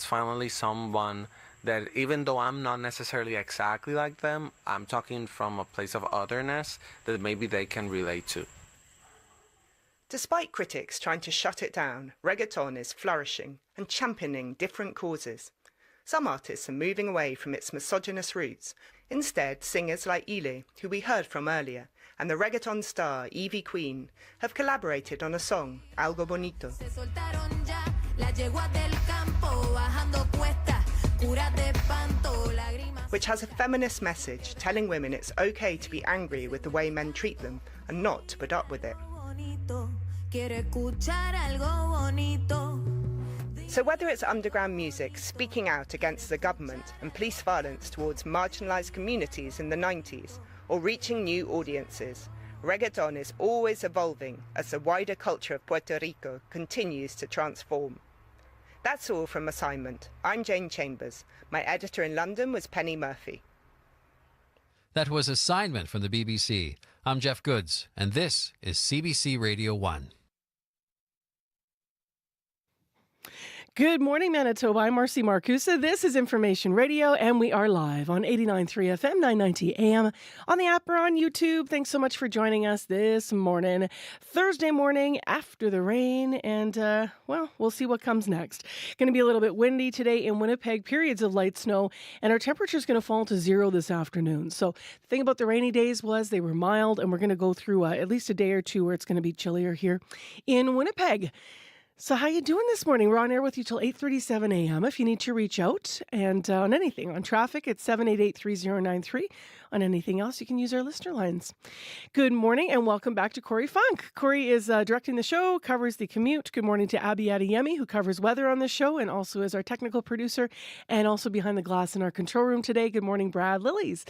it's finally someone that even though I'm not necessarily exactly like them, I'm talking from a place of otherness that maybe they can relate to. Despite critics trying to shut it down, reggaeton is flourishing and championing different causes. Some artists are moving away from its misogynist roots. Instead, singers like Ile, who we heard from earlier, and the reggaeton star Evie Queen have collaborated on a song, Algo Bonito. Which has a feminist message telling women it's okay to be angry with the way men treat them and not to put up with it. So whether it's underground music speaking out against the government and police violence towards marginalised communities in the 90s, or reaching new audiences, reggaeton is always evolving as the wider culture of Puerto Rico continues to transform. That's all from Assignment. I'm Jane Chambers. My editor in London was Penny Murphy. That was Assignment from the BBC. I'm Jeff Goods, and this is CBC Radio 1. Good morning, Manitoba. I'm Marcy Marcusa. This is Information Radio, and we are live on 89.3 FM, 990 AM, on the app or on YouTube. Thanks so much for joining us this morning. Thursday morning after the rain, and, we'll see what comes next. Going to be a little bit windy today in Winnipeg, periods of light snow, and our temperature is going to fall to 0 this afternoon. So the thing about the rainy days was they were mild, and we're going to go through at least a day or two where it's going to be chillier here in Winnipeg. So how you doing this morning? We're on air with you till 8:37 a.m. If you need to reach out and on anything, on traffic, it's 788-3093. On anything else, you can use our listener lines. Good morning and welcome back to Corey Funk. Corey is directing the show, covers the commute. Good morning to Abby Adeyemi, who covers weather on the show and also is our technical producer and also behind the glass in our control room today. Good morning, Brad Lillies.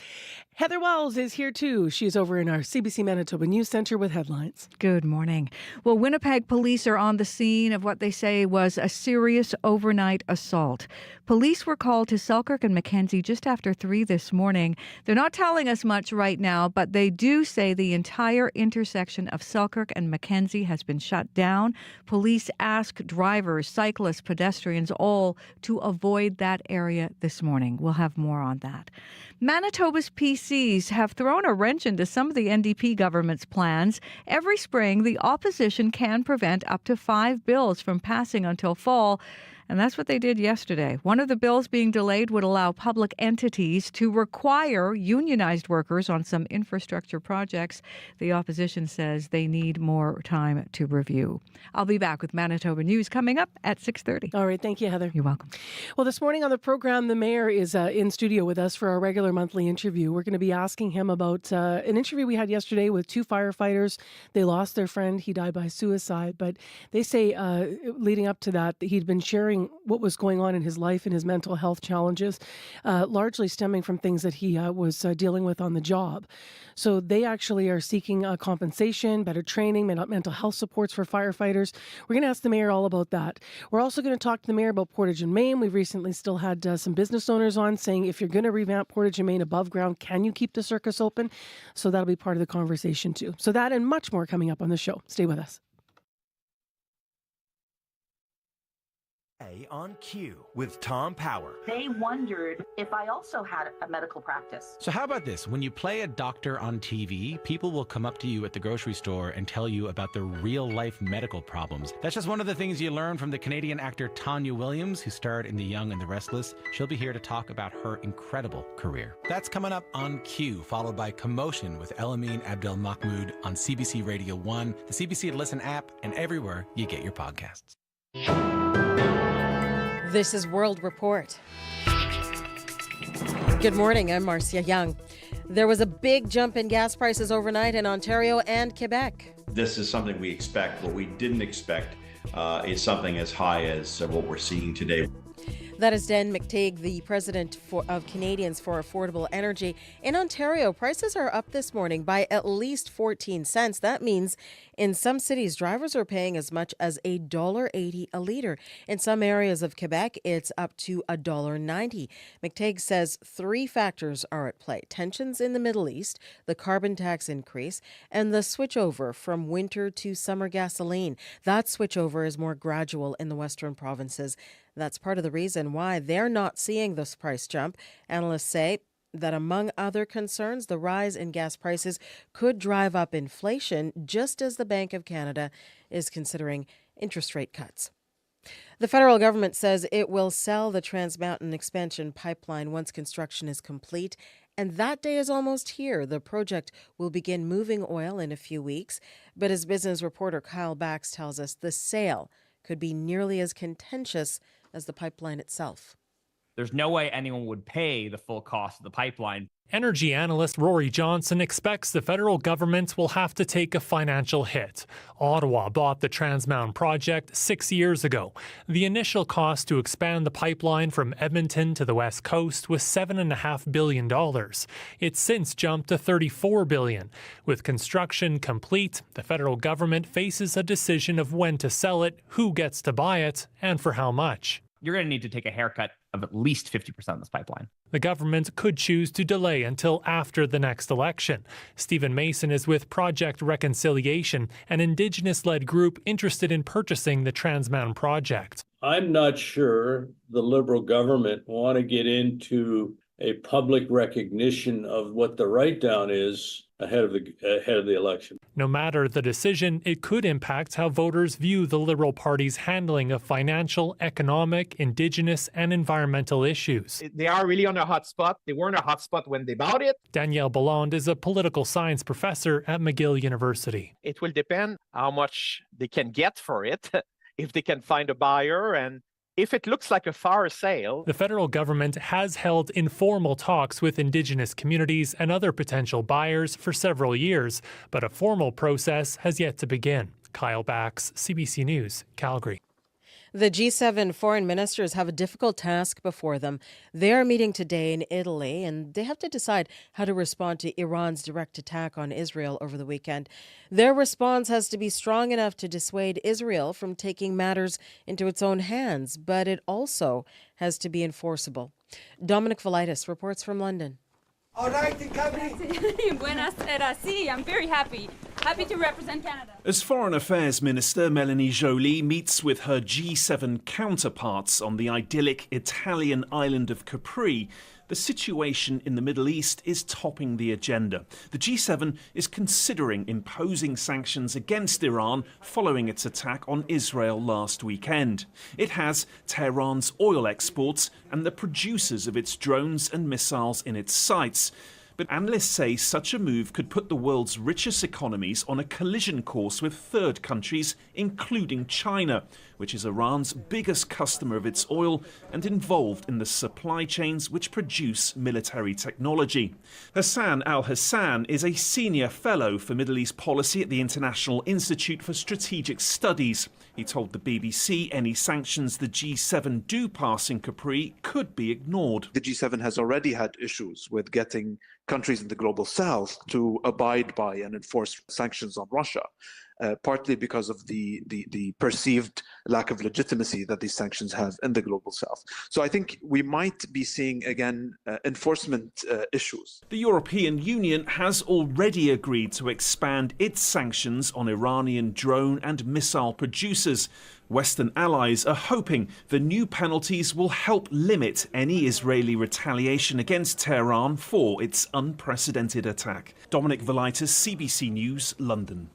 Heather Wells is here too. She's over in our CBC Manitoba News Center with headlines. Good morning. Well, Winnipeg police are on the scene of what they say was a serious overnight assault. Police were called to Selkirk and Mackenzie just after 3 this morning. They're not telling us much right now, but they do say the entire intersection of Selkirk and Mackenzie has been shut down. Police ask drivers, cyclists, pedestrians all to avoid that area this morning. We'll have more on that. Manitoba's PCs have thrown a wrench into some of the NDP government's plans. Every spring, the opposition can prevent up to 5 bills from passing until fall. And that's what they did yesterday. One of the bills being delayed would allow public entities to require unionized workers on some infrastructure projects. The opposition says they need more time to review. I'll be back with Manitoba News coming up at 6:30. All right. Thank you, Heather. You're welcome. Well, this morning on the program, the mayor is in studio with us for our regular monthly interview. We're going to be asking him about an interview we had yesterday with 2 firefighters. They lost their friend. He died by suicide. But they say leading up to that, he'd been sharing what was going on in his life and his mental health challenges, largely stemming from things that he was dealing with on the job. So they actually are seeking compensation, better training, mental health supports for firefighters. We're going to ask the mayor all about that. We're also going to talk to the mayor about Portage and Main. We've recently still had some business owners on saying, if you're going to revamp Portage and Main above ground, can you keep the circus open? So that'll be part of the conversation too. So that and much more coming up on the show. Stay with us. On Cue with Tom Power. They wondered if I also had a medical practice. So how about this? When you play a doctor on TV, people will come up to you at the grocery store and tell you about their real-life medical problems. That's just one of the things you learn from the Canadian actor Tanya Williams, who starred in The Young and the Restless. She'll be here to talk about her incredible career. That's coming up on Cue, followed by Commotion with Elamine Abdel-Mahmoud on CBC Radio 1, the CBC Listen app, and everywhere you get your podcasts. This is World Report. Good morning, I'm Marcia Young. There was a big jump in gas prices overnight in Ontario and Quebec. This is something we expect. What we didn't expect is something as high as what we're seeing today. That is Dan McTeague, the president of Canadians for Affordable Energy. In Ontario, prices are up this morning by at least 14 cents. That means in some cities, drivers are paying as much as $1.80 a litre. In some areas of Quebec, it's up to $1.90. McTeague says 3 factors are at play: tensions in the Middle East, the carbon tax increase, and the switchover from winter to summer gasoline. That switchover is more gradual in the western provinces That's part of the reason why they're not seeing this price jump. Analysts say that among other concerns, the rise in gas prices could drive up inflation, just as the Bank of Canada is considering interest rate cuts. The federal government says it will sell the Trans Mountain Expansion Pipeline once construction is complete, and that day is almost here. The project will begin moving oil in a few weeks, but as business reporter Kyle Bax tells us, the sale could be nearly as contentious as the pipeline itself. There's no way anyone would pay the full cost of the pipeline. Energy analyst Rory Johnson expects the federal government will have to take a financial hit. Ottawa bought the Trans Mountain project 6 years ago. The initial cost to expand the pipeline from Edmonton to the West Coast was $7.5 billion. It's since jumped to $34 billion. With construction complete, the federal government faces a decision of when to sell it, who gets to buy it, and for how much. You're going to need to take a haircut of at least 50% of this pipeline. The government could choose to delay until after the next election. Stephen Mason is with Project Reconciliation, an Indigenous-led group interested in purchasing the Trans Mountain project. I'm not sure the Liberal government want to get into a public recognition of what the write-down is ahead of the election. No matter the decision, it could impact how voters view the Liberal Party's handling of financial, economic, Indigenous, and environmental issues. They are really on a hot spot. They weren't a hot spot when they bought it. Danielle Ballande is a political science professor at McGill University. It will depend how much they can get for it, if they can find a buyer, and if it looks like a fire sale. The federal government has held informal talks with Indigenous communities and other potential buyers for several years, but a formal process has yet to begin. Kyle Bax, CBC News, Calgary. The G7 foreign ministers have a difficult task before them. They are meeting today in Italy, and they have to decide how to respond to Iran's direct attack on Israel over the weekend. Their response has to be strong enough to dissuade Israel from taking matters into its own hands, but it also has to be enforceable. Dominic Velitis reports from London. All right, Buenas era. Sí, I'm very happy. Happy to represent Canada. As Foreign Affairs Minister Melanie Joly meets with her G7 counterparts on the idyllic Italian island of Capri, the situation in the Middle East is topping the agenda. The G7 is considering imposing sanctions against Iran following its attack on Israel last weekend. It has Tehran's oil exports and the producers of its drones and missiles in its sights. But analysts say such a move could put the world's richest economies on a collision course with third countries, including China, which is Iran's biggest customer of its oil and involved in the supply chains which produce military technology. Hassan al-Hassan is a senior fellow for Middle East policy at the International Institute for Strategic Studies. He told the BBC any sanctions the G7 do pass in Capri could be ignored. The G7 has already had issues with getting countries in the global south to abide by and enforce sanctions on Russia, partly because of the perceived lack of legitimacy that these sanctions have in the global south. So I think we might be seeing, again, enforcement issues. The European Union has already agreed to expand its sanctions on Iranian drone and missile producers. Western allies are hoping the new penalties will help limit any Israeli retaliation against Tehran for its unprecedented attack. Dominic Velitis, CBC News, London.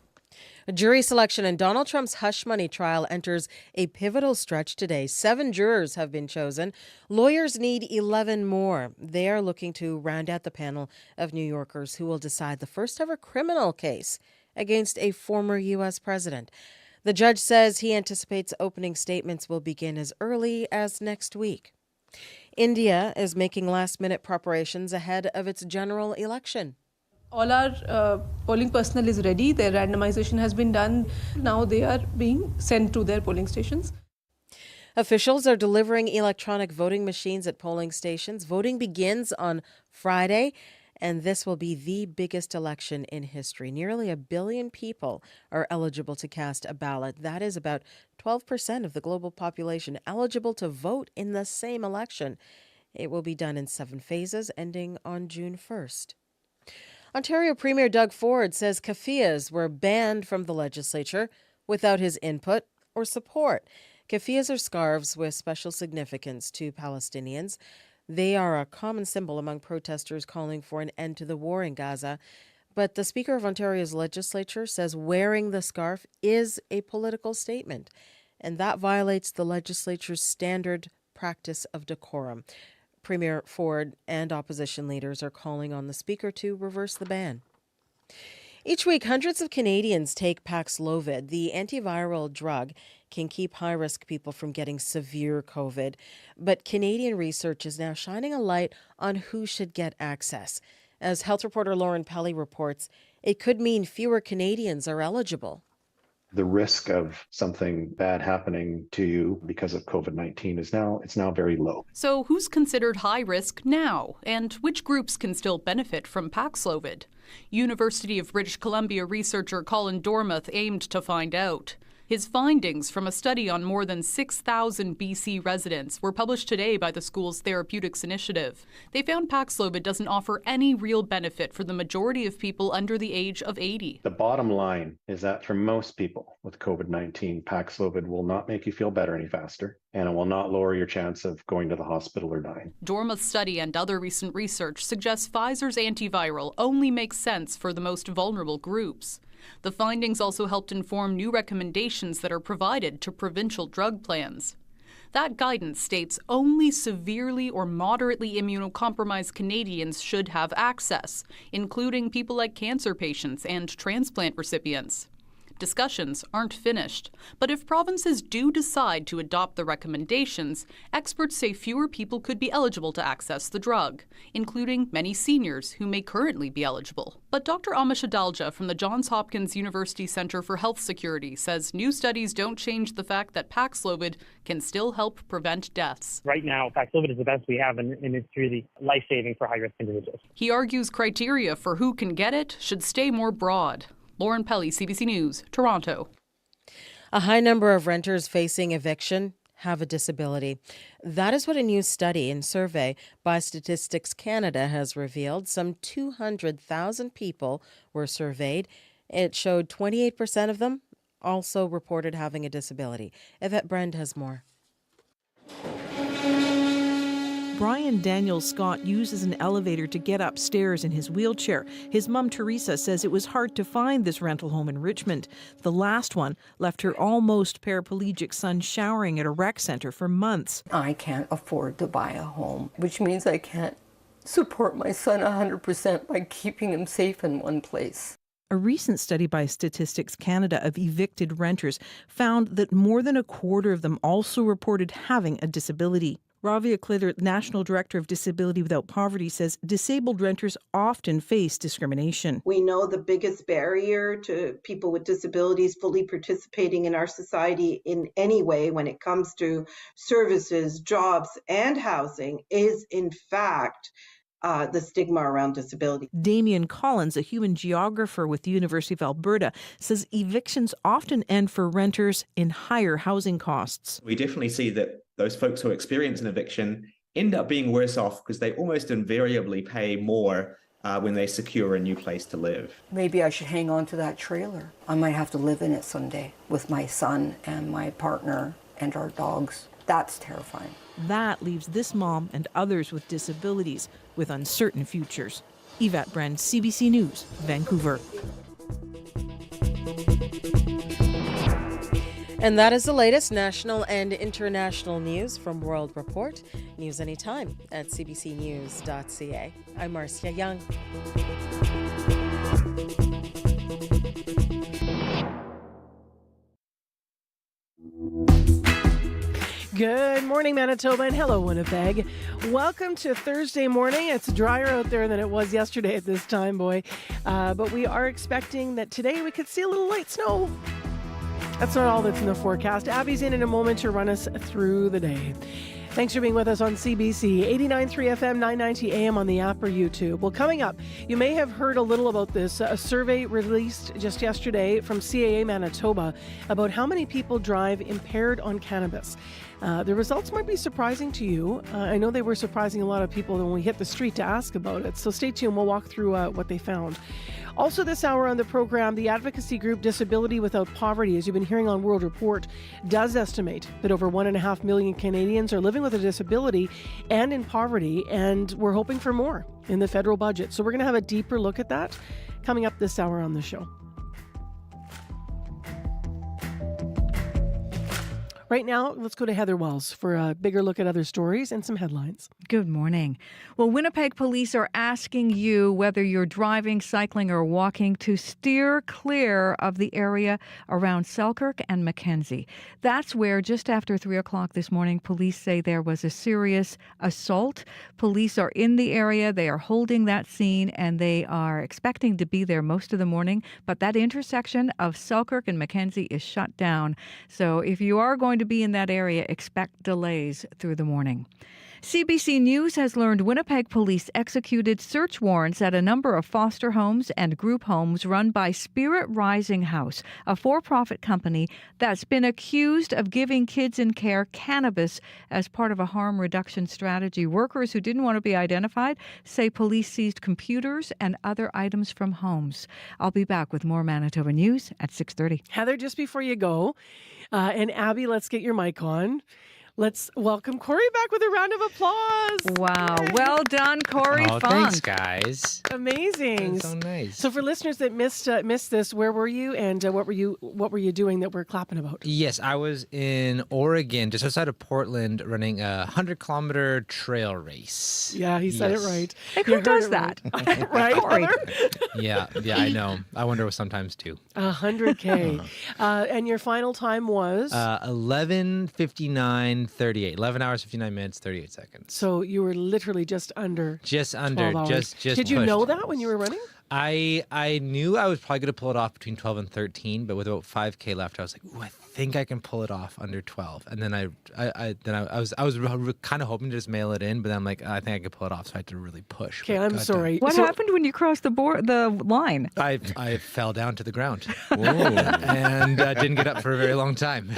A jury selection in Donald Trump's hush money trial enters a pivotal stretch today. 7 jurors have been chosen. Lawyers need 11 more. They are looking to round out the panel of New Yorkers who will decide the first ever criminal case against a former U.S. president. The judge says he anticipates opening statements will begin as early as next week. India is making last-minute preparations ahead of its general election. All our polling personnel is ready. Their randomization has been done. Now they are being sent to their polling stations. Officials are delivering electronic voting machines at polling stations. Voting begins on Friday, and this will be the biggest election in history. Nearly 1 billion people are eligible to cast a ballot. That is about 12% of the global population eligible to vote in the same election. It will be done in 7 phases, ending on June 1st. Ontario Premier Doug Ford says kafias were banned from the legislature without his input or support. Keffiyehs are scarves with special significance to Palestinians. They are a common symbol among protesters calling for an end to the war in Gaza. But the Speaker of Ontario's legislature says wearing the scarf is a political statement, and that violates the legislature's standard practice of decorum. Premier Ford and opposition leaders are calling on the Speaker to reverse the ban. Each week, hundreds of Canadians take Paxlovid. The antiviral drug can keep high-risk people from getting severe COVID. But Canadian research is now shining a light on who should get access. As health reporter Lauren Pelly reports, it could mean fewer Canadians are eligible. The risk of something bad happening to you because of COVID-19 is now very low. So who's considered high risk now, and which groups can still benefit from Paxlovid? University of British Columbia researcher Colin Dormuth aimed to find out. His findings from a study on more than 6,000 BC residents were published today by the school's Therapeutics Initiative. They found Paxlovid doesn't offer any real benefit for the majority of people under the age of 80. The bottom line is that for most people with COVID-19, Paxlovid will not make you feel better any faster, and it will not lower your chance of going to the hospital or dying. Dormuth's study and other recent research suggests Pfizer's antiviral only makes sense for the most vulnerable groups. The findings also helped inform new recommendations that are provided to provincial drug plans. That guidance states only severely or moderately immunocompromised Canadians should have access, including people like cancer patients and transplant recipients. Discussions aren't finished, but if provinces do decide to adopt the recommendations, experts say fewer people could be eligible to access the drug, including many seniors who may currently be eligible. But Dr. Amish Adalja from the Johns Hopkins University Center for Health Security says new studies don't change the fact that Paxlovid can still help prevent deaths. Right now, Paxlovid is the best we have, and it's really life-saving for high-risk individuals. He argues criteria for who can get it should stay more broad. Lauren Pelly, CBC News, Toronto. A high number of renters facing eviction have a disability. That is what a new study and survey by Statistics Canada has revealed. Some 200,000 people were surveyed. It showed 28% of them also reported having a disability. Yvette Brand has more. Brian Daniel Scott uses an elevator to get upstairs in his wheelchair. His mum, Teresa, says it was hard to find this rental home in Richmond. The last one left her almost paraplegic son showering at a rec center for months. I can't afford to buy a home, which means I can't support my son 100% by keeping him safe in one place. A recent study by Statistics Canada of evicted renters found that more than a quarter of them also reported having a disability. Ravia Klitter, National Director of Disability Without Poverty, says disabled renters often face discrimination. We know the biggest barrier to people with disabilities fully participating in our society in any way when it comes to services, jobs, and housing is, in fact, the stigma around disability. Damien Collins, a human geographer with the University of Alberta, says evictions often end for renters in higher housing costs. We definitely see that those folks who experience an eviction end up being worse off because they almost invariably pay more when they secure a new place to live. Maybe I should hang on to that trailer. I might have to live in it someday with my son and my partner and our dogs. That's terrifying. That leaves this mom and others with disabilities with uncertain futures. Yvette Brand, CBC News, Vancouver. And that is the latest national and international news from World Report. News anytime at cbcnews.ca. I'm Marcia Young. Good morning, Manitoba, and hello, Winnipeg. Welcome to Thursday morning. It's drier out there than it was yesterday at this time, boy. But we are expecting that today we could see a little light snow. That's not all that's in the forecast. Abby's in a moment to run us through the day. Thanks for being with us on CBC, 89.3 FM, 990 AM on the app or YouTube. Well, coming up, you may have heard a little about this, a survey released just yesterday from CAA Manitoba about how many people drive impaired on cannabis. The results might be surprising to you. I know they were surprising a lot of people when we hit the street to ask about it. So stay tuned. We'll walk through what they found. Also this hour on the program, the advocacy group Disability Without Poverty, as you've been hearing on World Report, does estimate that over 1.5 million Canadians are living with a disability and in poverty, and we're hoping for more in the federal budget. So we're going to have a deeper look at that coming up this hour on the show. Right now, let's go to Heather Wells for a bigger look at other stories and some headlines. Good morning. Well, Winnipeg police are asking you, whether you're driving, cycling, or walking, to steer clear of the area around Selkirk and Mackenzie. That's where, just after 3 o'clock this morning, police say there was a serious assault. Police are in the area. They are holding that scene, and they are expecting to be there most of the morning. But that intersection of Selkirk and Mackenzie is shut down. So if you are going to be in that area, expect delays through the morning. CBC News has learned Winnipeg police executed search warrants at a number of foster homes and group homes run by Spirit Rising House, a for-profit company that's been accused of giving kids in care cannabis as part of a harm reduction strategy. Workers who didn't want to be identified say police seized computers and other items from homes. I'll be back with more Manitoba News at 6:30. Heather, just before you go, and Abby, let's get your mic on. Let's welcome Corey back with a round of applause. Wow. Yay. Well done, Corey Funk. Thanks, guys. Amazing. So nice. So for listeners that missed this, where were you, and what were you doing that we're clapping about? Yes, I was in Oregon, just outside of Portland, running a 100-kilometer trail race. Yeah, he said it right. Like, who does that? Right, Corey? Yeah, I know. I wonder sometimes too. 100K. And your final time was? 11:59:38. 11 hours, 59 minutes, 38 seconds. So you were literally just under 12 hours. just Did you know that when you were running? I knew I was probably going to pull it off between 12 and 13, but with about 5K left, I was like, "Ooh, I think I can pull it off under 12." And then I was kind of hoping to just mail it in, but then I'm like, I think I could pull it off, so I had to really push. Okay, I'm sorry. What happened when you crossed the line? I fell down to the ground and didn't get up for a very long time.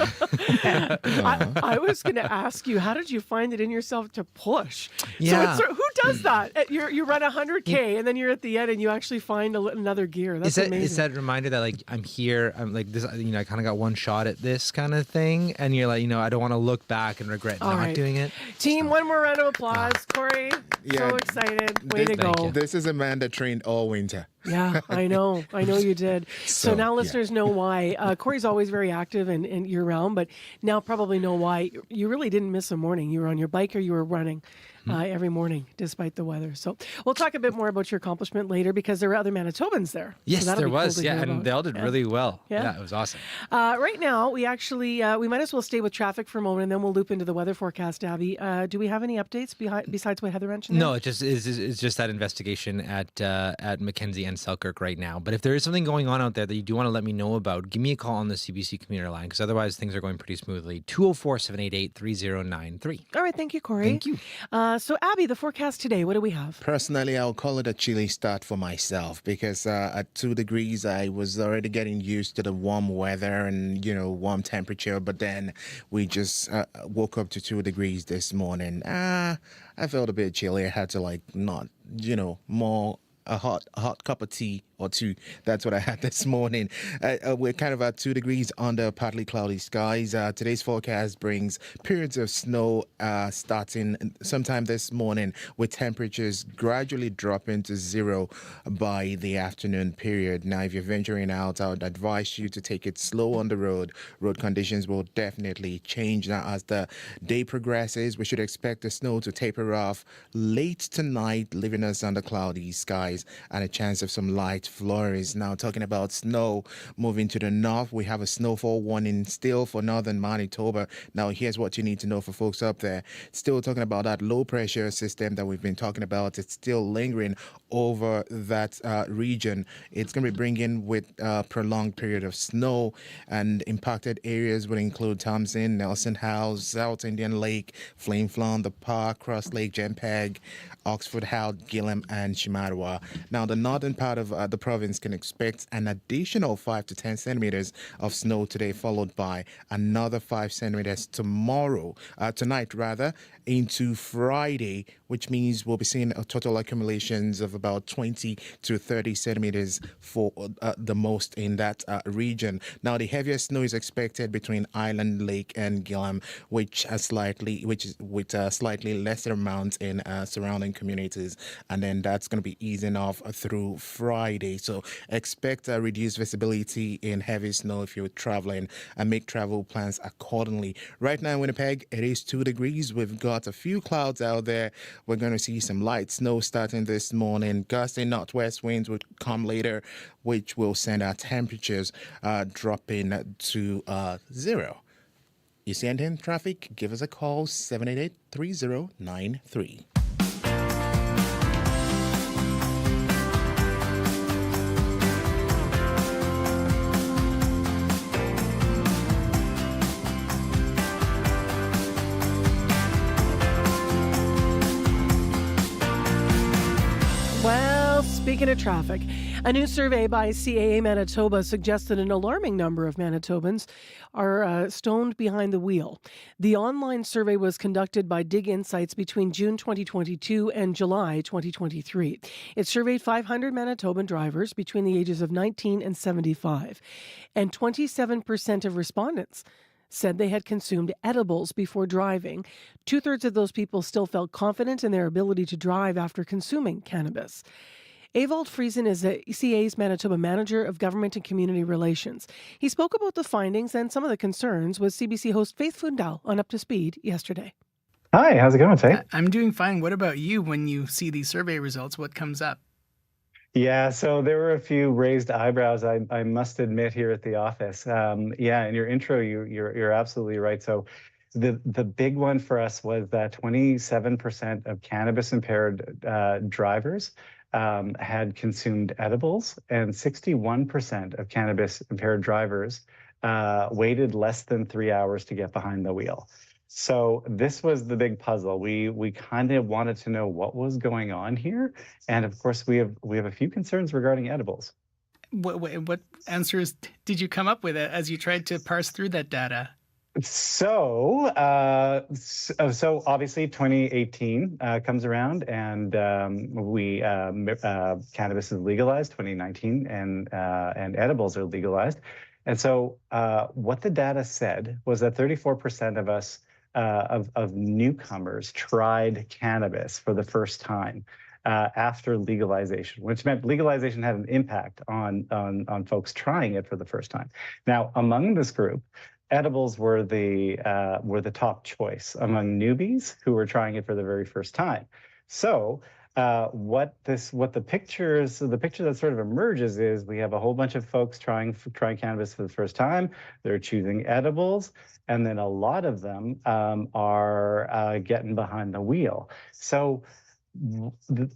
I was going to ask you, how did you find it in yourself to push? Yeah. So who does that? You run 100K and then you're at the end and you actually find another gear. That's amazing. It's that reminder that, like, I'm here. I'm like this. I kind of got one shot at this kind of thing, and you're like, I don't want to look back and regret not doing it. Team, one more round of applause. Corey, so excited. Way to go. This is a man that trained all winter. Yeah, I know you did. So now listeners know why. Corey's always very active and year-round, but now probably know why. You really didn't miss a morning. You were on your bike or you were running every morning, despite the weather. So we'll talk a bit more about your accomplishment later, because there were other Manitobans there. Yes, so there was. Cool to hear and about. they all did really well. Yeah, it was awesome. Right now, we actually we might as well stay with traffic for a moment, and then we'll loop into the weather forecast. Abby, do we have any updates besides what Heather mentioned? No, it's just that investigation at Mackenzie and Selkirk right now. But if there is something going on out there that you do want to let me know about, give me a call on the CBC commuter line, because otherwise things are going pretty smoothly. 204-788-3093. All right, thank you, Corey. Thank you. So Abby, the forecast today, what do we have? Personally, I'll call it a chilly start for myself, because at 2 degrees, I was already getting used to the warm weather and, warm temperature. But then we just woke up to 2 degrees this morning. I felt a bit chilly. I had to more a hot cup of tea or two. That's what I had this morning. We're kind of at 2 degrees under partly cloudy skies. Today's forecast brings periods of snow starting sometime this morning, with temperatures gradually dropping to zero by the afternoon period. Now, if you're venturing out, I would advise you to take it slow on the road. Road conditions will definitely change. Now, as the day progresses, we should expect the snow to taper off late tonight, leaving us under cloudy skies and a chance of some light flurries. Now, talking about snow, moving to the north, we have a snowfall warning still for northern Manitoba. Now, here's what you need to know for folks up there. Still talking about that low pressure system that we've been talking about. It's still lingering over that region. It's going to be bringing with a prolonged period of snow, and impacted areas would include Thompson, Nelson House, South Indian Lake, Flin Flon, the Park, Cross Lake, Jempeg, Oxford House, Gillam, and Shimattawa. Now, the northern part of the the province can expect an additional 5 to 10 centimeters of snow today, followed by another 5 centimeters tonight into Friday, which means we'll be seeing a total accumulations of about 20 to 30 centimeters for the most in that region. Now, the heaviest snow is expected between Island Lake and Gillam, which is with slightly lesser amounts in surrounding communities, and then that's going to be easing off through Friday. So expect a reduced visibility in heavy snow if you're traveling, and make travel plans accordingly. Right now in Winnipeg, it is 2 degrees. We've got a few clouds out there. We're going to see some light snow starting this morning. Gusting northwest winds would come later, which will send our temperatures dropping to 0. You see anything in traffic? Give us a call, 788-3093. Speaking of traffic, a new survey by CAA Manitoba suggests that an alarming number of Manitobans are stoned behind the wheel. The online survey was conducted by Dig Insights between June 2022 and July 2023. It surveyed 500 Manitoban drivers between the ages of 19 and 75, and 27% of respondents said they had consumed edibles before driving. 2/3 of those people still felt confident in their ability to drive after consuming cannabis. Ewald Friesen is a CA's Manitoba Manager of Government and Community Relations. He spoke about the findings and some of the concerns with CBC host Faith Fundal on Up to Speed yesterday. Hi, how's it going, Faith? I'm doing fine. What about you when you see these survey results? What comes up? Yeah, so there were a few raised eyebrows, I must admit, here at the office. In your intro, you're absolutely right. So the big one for us was that 27% of cannabis-impaired drivers had consumed edibles, and 61% of cannabis-impaired drivers waited less than 3 hours to get behind the wheel. So this was the big puzzle. We kind of wanted to know what was going on here, and of course we have a few concerns regarding edibles. What answers did you come up with as you tried to parse through that data? So obviously 2018 comes around, and cannabis is legalized. 2019, and edibles are legalized. And so what the data said was that 34% of us of newcomers tried cannabis for the first time after legalization, which meant legalization had an impact on folks trying it for the first time. Now, among this group, edibles were the top choice among newbies who were trying it for the very first time. So the picture that sort of emerges is we have a whole bunch of folks trying cannabis for the first time. They're choosing edibles, and then a lot of them are getting behind the wheel. So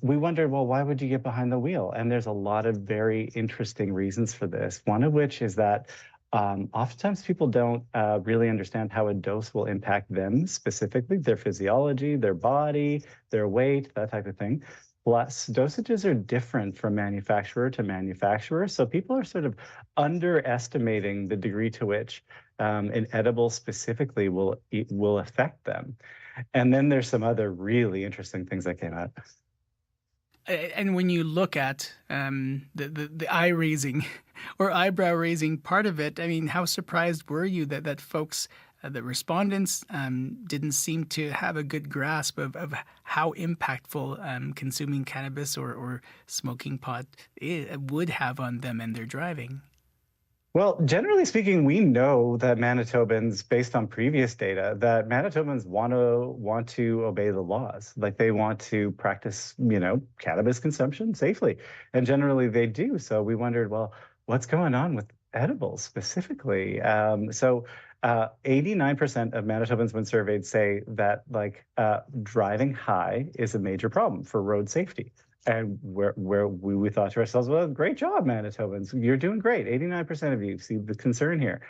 we wondered, well, why would you get behind the wheel? And there's a lot of very interesting reasons for this. One of which is that oftentimes people don't really understand how a dose will impact them specifically, their physiology, their body, their weight, that type of thing. Plus, dosages are different from manufacturer to manufacturer, so people are sort of underestimating the degree to which an edible specifically will affect them. And then there's some other really interesting things that came out. And when you look at the eye-raising or eyebrow-raising part of it, I mean, how surprised were you that folks, the respondents, didn't seem to have a good grasp of how impactful consuming cannabis or smoking pot would have on them and their driving? Well, generally speaking, we know that Manitobans, based on previous data, that Manitobans want to obey the laws. Like, they want to practice, cannabis consumption safely, and generally they do. So we wondered, well, what's going on with edibles specifically? 89% of Manitobans, when surveyed, say that driving high is a major problem for road safety. And where we thought to ourselves, well, great job, Manitobans. You're doing great. 89% of you see the concern here.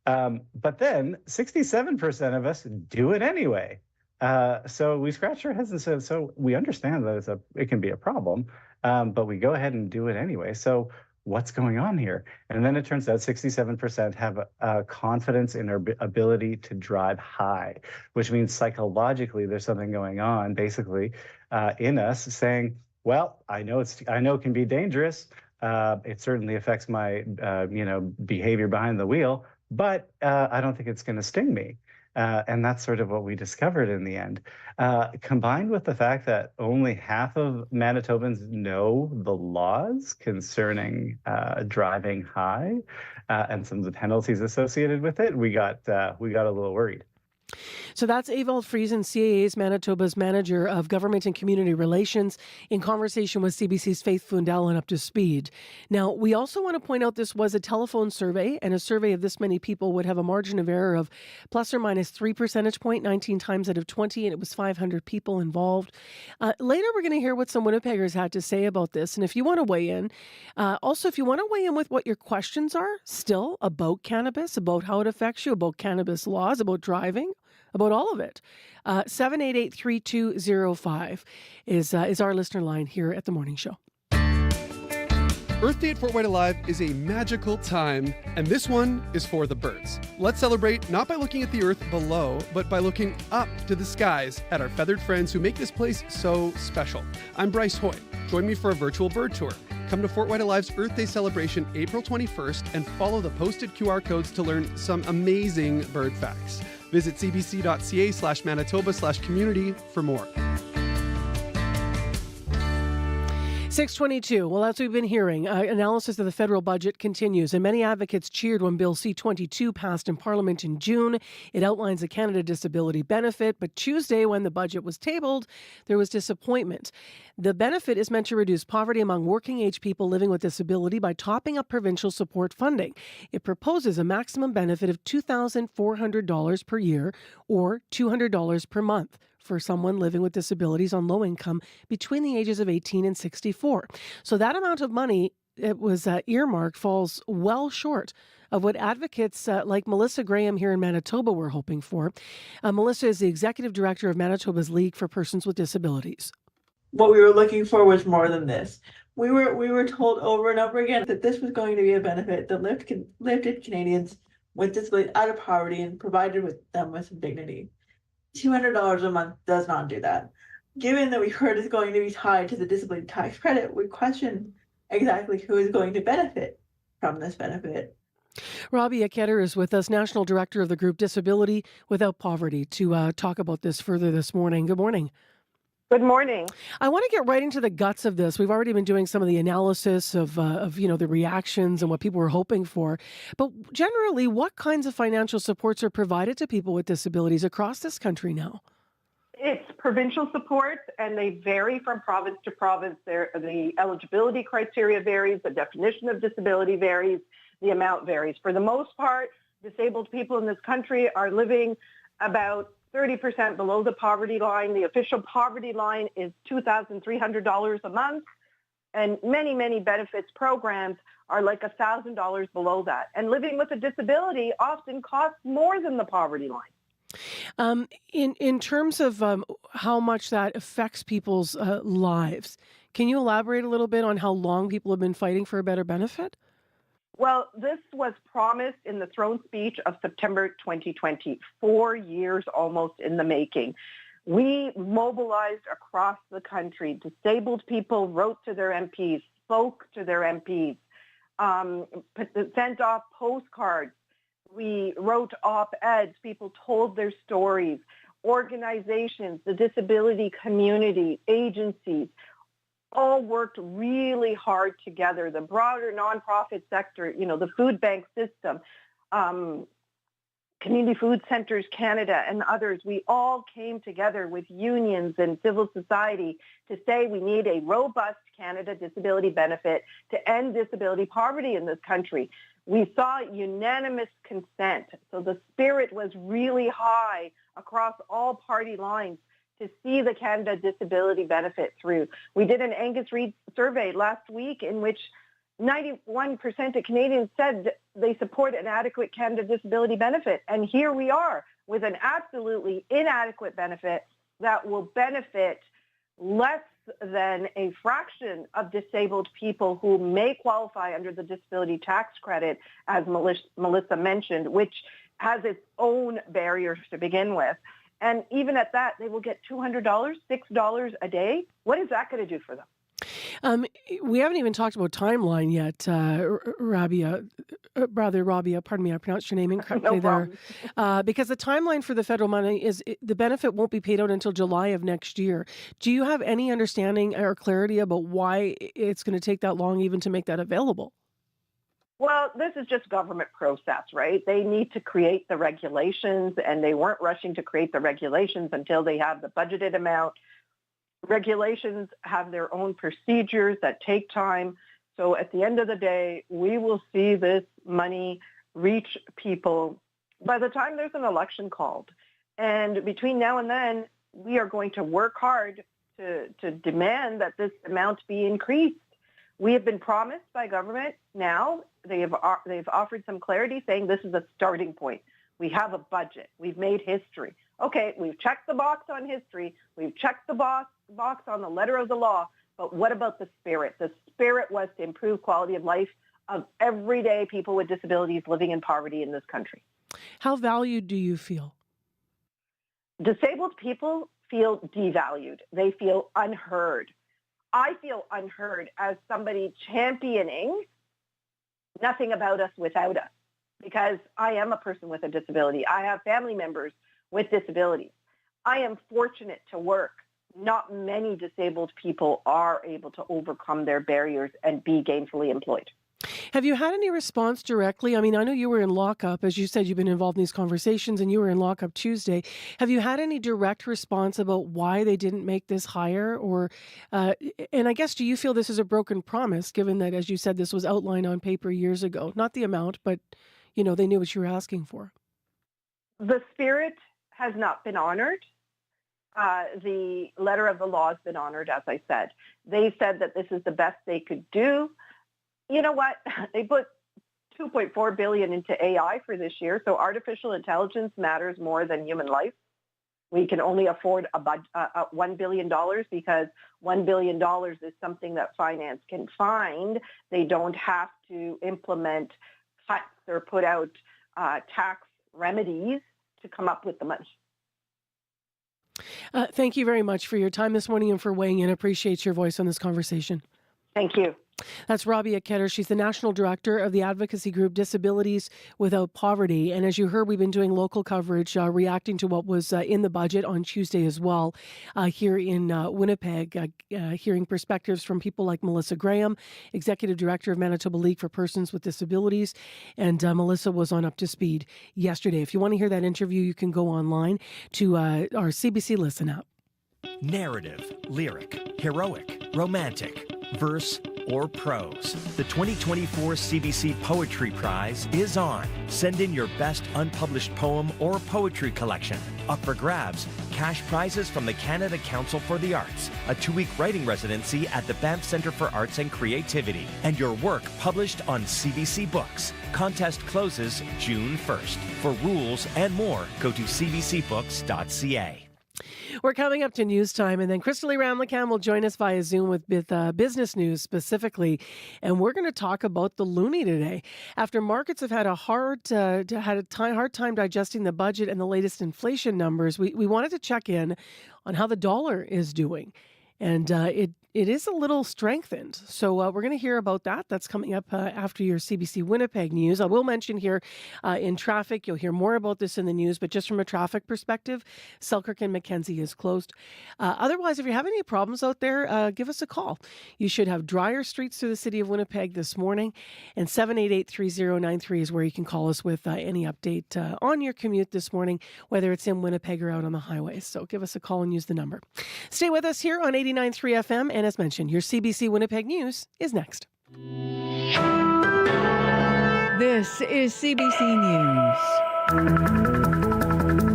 But then 67% of us do it anyway. So we scratched our heads and said, so we understand that it can be a problem, but we go ahead and do it anyway. So what's going on here? And then it turns out 67% have confidence in their ability to drive high, which means psychologically there's something going on basically in us saying, well, I know it can be dangerous. It certainly affects my behavior behind the wheel, but I don't think it's going to sting me. And that's sort of what we discovered in the end. Combined with the fact that only half of Manitobans know the laws concerning driving high and some of the penalties associated with it, we got a little worried. So that's Ewald Friesen, CAA's Manitoba's Manager of Government and Community Relations, in conversation with CBC's Faith Fundell and Up to Speed. Now, we also want to point out this was a telephone survey, and a survey of this many people would have a margin of error of plus or minus 3 percentage point, 19 times out of 20, and it was 500 people involved. Later, we're going to hear what some Winnipeggers had to say about this, and if you want to weigh in, also if you want to weigh in with what your questions are still about cannabis, about how it affects you, about cannabis laws, about driving, about all of it. 788-3205 is our listener line here at The Morning Show. Earth Day at Fort White Alive is a magical time, and this one is for the birds. Let's celebrate not by looking at the earth below, but by looking up to the skies at our feathered friends who make this place so special. I'm Bryce Hoy. Join me for a virtual bird tour. Come to Fort White Alive's Earth Day celebration April 21st and follow the posted QR codes to learn some amazing bird facts. Visit cbc.ca/Manitoba/community for more. 622. Well, as we've been hearing, analysis of the federal budget continues, and many advocates cheered when Bill C-22 passed in Parliament in June. It outlines a Canada Disability benefit, but Tuesday, when the budget was tabled, there was disappointment. The benefit is meant to reduce poverty among working-age people living with disability by topping up provincial support funding. It proposes a maximum benefit of $2,400 per year or $200 per month for someone living with disabilities on low income between the ages of 18 and 64. So that amount of money it was earmarked falls well short of what advocates like Melissa Graham here in Manitoba were hoping for. Melissa is the executive director of Manitoba's League for Persons with Disabilities. What we were looking for was more than this. We were told over and over again that this was going to be a benefit that lifted Canadians with disabilities out of poverty and provided them with some dignity. $200 a month does not do that. Given that we heard it's going to be tied to the disability tax credit, we question exactly who is going to benefit from this benefit. Robbie Aketter is with us, National Director of the group Disability Without Poverty, to talk about this further this morning. Good morning. Good morning. I want to get right into the guts of this. We've already been doing some of the analysis of the reactions and what people were hoping for. But generally, what kinds of financial supports are provided to people with disabilities across this country now? It's provincial support, and they vary from province to province. The eligibility criteria varies, the definition of disability varies, the amount varies. For the most part, disabled people in this country are living about 30% below the poverty line. The official poverty line is $2,300 a month, and many, many benefits programs are like $1,000 below that. And living with a disability often costs more than the poverty line. In terms of how much that affects people's lives, can you elaborate a little bit on how long people have been fighting for a better benefit? Well, this was promised in the throne speech of September 2020, 4 years almost in the making. We mobilized across the country. Disabled people wrote to their MPs, spoke to their MPs, sent off postcards. We wrote op-eds. People told their stories. Organizations, the disability community, agencies, all worked really hard together. The broader nonprofit sector, the food bank system, Community Food Centers Canada and others, we all came together with unions and civil society to say we need a robust Canada disability benefit to end disability poverty in this country. We saw unanimous consent. So the spirit was really high across all party lines to see the Canada Disability benefit through. We did an Angus Reid survey last week in which 91% of Canadians said they support an adequate Canada Disability benefit. And here we are with an absolutely inadequate benefit that will benefit less than a fraction of disabled people who may qualify under the disability tax credit, as Melissa mentioned, which has its own barriers to begin with. And even at that, they will get $200, $6 a day. What is that going to do for them? We haven't even talked about timeline yet, Rabia. Pardon me, I pronounced your name incorrectly there. Because the timeline for the federal money is the benefit won't be paid out until July of next year. Do you have any understanding or clarity about why it's going to take that long even to make that available? Well, this is just government process, right? They need to create the regulations, and they weren't rushing to create the regulations until they have the budgeted amount. Regulations have their own procedures that take time. So at the end of the day, we will see this money reach people by the time there's an election called. And between now and then, we are going to work hard to demand that this amount be increased. We have been promised by government now. They've offered some clarity saying this is a starting point. We have a budget. We've made history. Okay, we've checked the box on history. We've checked the box on the letter of the law. But what about the spirit? The spirit was to improve quality of life of everyday people with disabilities living in poverty in this country. How valued do you feel? Disabled people feel devalued. They feel unheard. I feel unheard as somebody championing nothing about us without us, because I am a person with a disability. I have family members with disabilities. I am fortunate to work. Not many disabled people are able to overcome their barriers and be gainfully employed. Have you had any response directly? I mean, I know you were in lockup. As you said, you've been involved in these conversations, and you were in lockup Tuesday. Have you had any direct response about why they didn't make this higher? Or, and I guess, do you feel this is a broken promise, given that, as you said, this was outlined on paper years ago? Not the amount, but, you know, they knew what you were asking for. The spirit has not been honored. The letter of the law has been honored, as I said. They said that this is the best they could do. You know what? They put $2.4 billion into AI for this year, so artificial intelligence matters more than human life. We can only afford $1 billion because $1 billion is something that finance can find. They don't have to implement cuts or put out tax remedies to come up with the money. Thank you very much for your time this morning and for weighing in. I appreciate your voice on this conversation. Thank you. That's Rabia Ketter. She's the national director of the advocacy group Disabilities Without Poverty. And as you heard, we've been doing local coverage, reacting to what was in the budget on Tuesday as well, here in Winnipeg, hearing perspectives from people like Melissa Graham, executive director of Manitoba League for Persons with Disabilities. And Melissa was on Up to Speed yesterday. If you want to hear that interview, you can go online to our CBC Listen app. Narrative, lyric, heroic, romantic, verse, or prose. The 2024 CBC Poetry Prize is on. Send in your best unpublished poem or poetry collection. Up for grabs, cash prizes from the Canada Council for the Arts, a 2-week writing residency at the Banff Centre for Arts and Creativity, and your work published on CBC Books. Contest closes June 1st. For rules and more, go to cbcbooks.ca. We're coming up to news time, and then Crystal Ramlicam will join us via Zoom with business news specifically, and we're going to talk about the loonie today. After markets have had a hard time digesting the budget and the latest inflation numbers, we wanted to check in on how the dollar is doing, and it is a little strengthened. So we're going to hear about that. That's coming up after your CBC Winnipeg news. I will mention here in traffic, you'll hear more about this in the news, but just from a traffic perspective, Selkirk and Mackenzie is closed. Otherwise, if you have any problems out there, give us a call. You should have drier streets through the city of Winnipeg this morning, and 788-3093 is where you can call us with any update on your commute this morning, whether it's in Winnipeg or out on the highways. So give us a call and use the number. Stay with us here on 89.3 FM, and as mentioned, your CBC Winnipeg News is next. This is CBC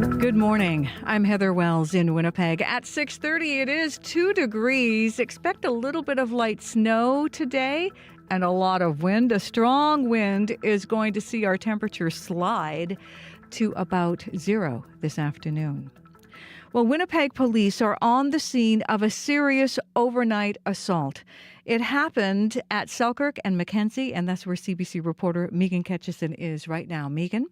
News. Good morning. I'm Heather Wells in Winnipeg. At 6:30, it is 2 degrees. Expect a little bit of light snow today and a lot of wind. A strong wind is going to see our temperature slide to about 0 this afternoon. Well, Winnipeg police are on the scene of a serious overnight assault. It happened at Selkirk and Mackenzie, and that's where CBC reporter Megan Ketchison is right now. Megan?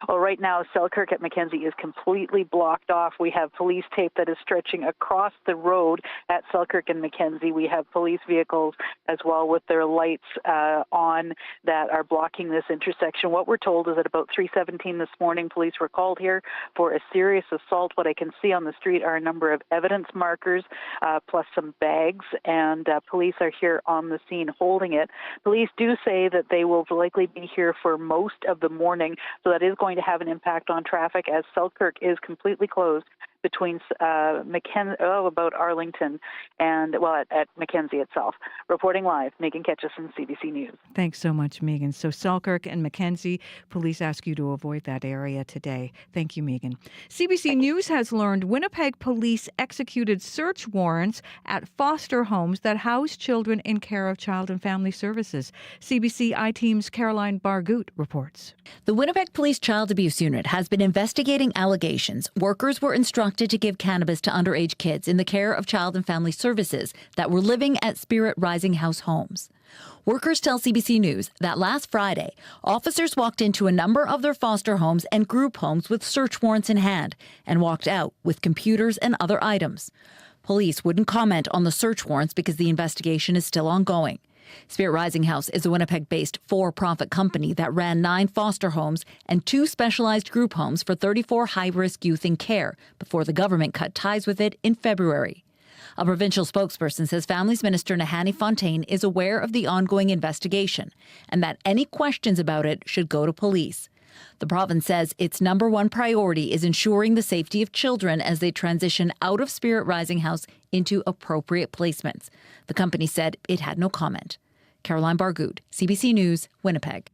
Well, right now, Selkirk at Mackenzie is completely blocked off. We have police tape that is stretching across the road at Selkirk and Mackenzie. We have police vehicles as well with their lights on that are blocking this intersection. What we're told is at about 3:17 this morning, police were called here for a serious assault. What I can see on the street are a number of evidence markers plus some bags, and police are here on the scene holding it. Police do say that they will likely be here for most of the morning, so that is going to have an impact on traffic as Selkirk is completely closed between about Arlington and, at Mackenzie itself. Reporting live, Megan Ketchison, CBC News. Thanks so much, Megan. So Selkirk and Mackenzie, police ask you to avoid that area today. Thank you, Megan. CBC News has learned Winnipeg police executed search warrants at foster homes that house children in care of Child and Family Services. CBC I-Team's Caroline Bargout reports. The Winnipeg Police Child Abuse Unit has been investigating allegations workers were instructed to give cannabis to underage kids in the care of Child and Family Services that were living at Spirit Rising House homes. Workers tell CBC News that last Friday, officers walked into a number of their foster homes and group homes with search warrants in hand and walked out with computers and other items. Police wouldn't comment on the search warrants because the investigation is still ongoing. Spirit Rising House is a Winnipeg-based for-profit company that ran 9 foster homes and 2 specialized group homes for 34 high-risk youth in care before the government cut ties with it in February. A provincial spokesperson says Families Minister Nahanni Fontaine is aware of the ongoing investigation and that any questions about it should go to police. The province says its number one priority is ensuring the safety of children as they transition out of Spirit Rising House into appropriate placements. The company said it had no comment. Caroline Bargout, CBC News, Winnipeg.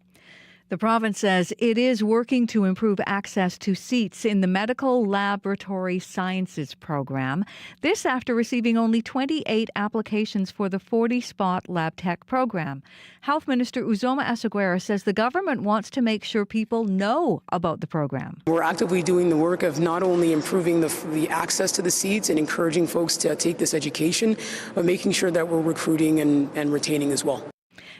The province says it is working to improve access to seats in the Medical Laboratory Sciences program. This after receiving only 28 applications for the 40-spot lab tech program. Health Minister Uzoma Asseguera says the government wants to make sure people know about the program. We're actively doing the work of not only improving the access to the seats and encouraging folks to take this education, but making sure that we're recruiting and retaining as well.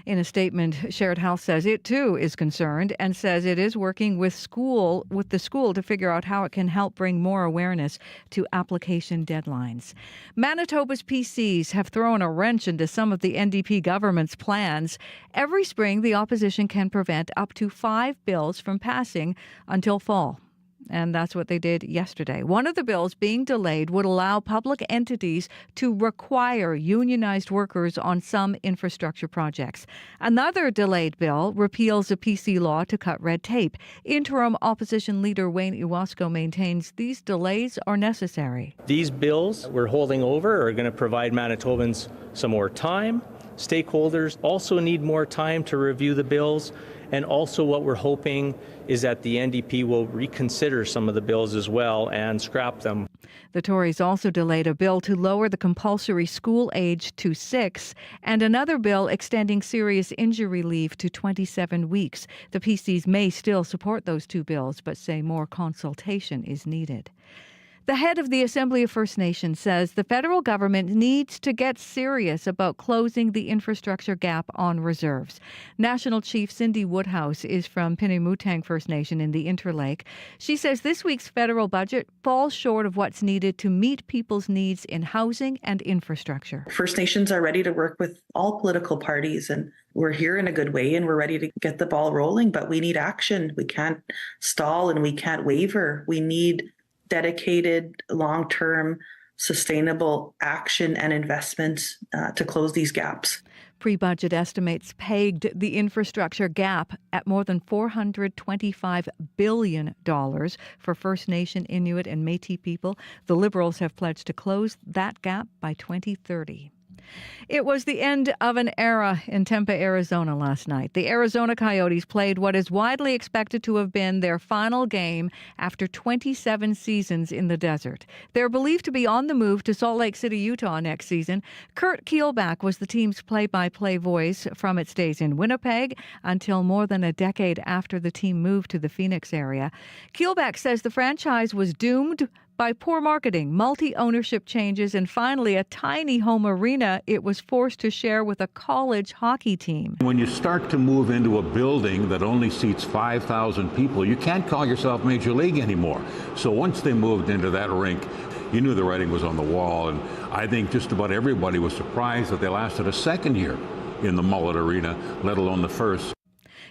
In a statement, Shared Health says it too is concerned and says it is working with the school to figure out how it can help bring more awareness to application deadlines. Manitoba's PCs have thrown a wrench into some of the NDP government's plans. Every spring, the opposition can prevent up to 5 bills from passing until fall. And that's what they did yesterday. One of the bills being delayed would allow public entities to require unionized workers on some infrastructure projects. Another delayed bill repeals a PC law to cut red tape. Interim opposition leader Wayne Iwasko maintains these delays are necessary. These bills we're holding over are going to provide Manitobans some more time. Stakeholders also need more time to review the bills. And also what we're hoping is that the NDP will reconsider some of the bills as well and scrap them. The Tories also delayed a bill to lower the compulsory school age to 6 and another bill extending serious injury leave to 27 weeks. The PCs may still support those 2 bills, but say more consultation is needed. The head of the Assembly of First Nations says the federal government needs to get serious about closing the infrastructure gap on reserves. National Chief Cindy Woodhouse is from Pinemutang First Nation in the Interlake. She says this week's federal budget falls short of what's needed to meet people's needs in housing and infrastructure. First Nations are ready to work with all political parties, and we're here in a good way and we're ready to get the ball rolling, but we need action. We can't stall and we can't waver. We need dedicated, long-term, sustainable action and investments to close these gaps. Pre-budget estimates pegged the infrastructure gap at more than $425 billion for First Nation, Inuit and Métis people. The Liberals have pledged to close that gap by 2030. It was the end of an era in Tempe, Arizona last night. The Arizona Coyotes played what is widely expected to have been their final game after 27 seasons in the desert. They're believed to be on the move to Salt Lake City, Utah next season. Kurt Kielbach was the team's play-by-play voice from its days in Winnipeg until more than a decade after the team moved to the Phoenix area. Kielbach says the franchise was doomed by poor marketing, multi-ownership changes, and finally a tiny home arena it was forced to share with a college hockey team. When you start to move into a building that only seats 5,000 people, you can't call yourself Major League anymore. So once they moved into that rink, you knew the writing was on the wall, and I think just about everybody was surprised that they lasted a second year in the Mullet Arena, let alone the first.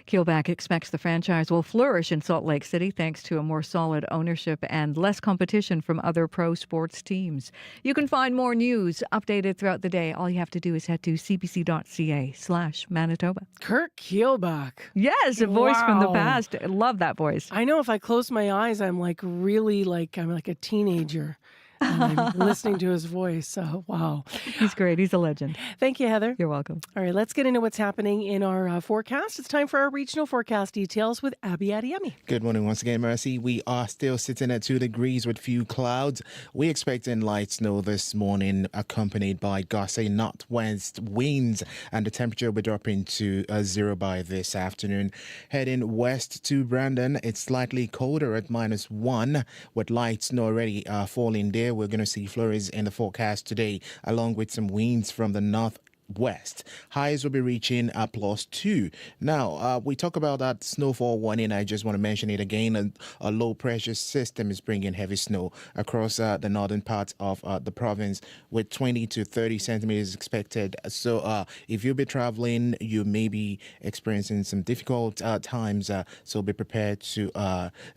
Kielbach expects the franchise will flourish in Salt Lake City thanks to a more solid ownership and less competition from other pro sports teams. You can find more news updated throughout the day. All you have to do is head to cbc.ca/Manitoba. Kurt Kielbach. Yes, a voice from the Wow. past. I love that voice. I know if I close my eyes, I'm like a teenager. And I'm listening to his voice. So, wow. He's great. He's a legend. Thank you, Heather. You're welcome. All right, let's get into what's happening in our forecast. It's time for our regional forecast details with Abby Adiemi. Good morning once again, Mercy. We are still sitting at 2 degrees with few clouds. We're expecting light snow this morning, accompanied by gusty northwest winds, and the temperature will be dropping to 0 by this afternoon. Heading west to Brandon, it's slightly colder at -1, with light snow already falling there. We're going to see flurries in the forecast today, along with some winds from the northwest. Highs will be reaching +2. Now, we talk about that snowfall warning. I just want to mention it again. A low pressure system is bringing heavy snow across the northern parts of the province, with 20 to 30 centimeters expected. So if you'll be traveling, you may be experiencing some difficult times. So be prepared to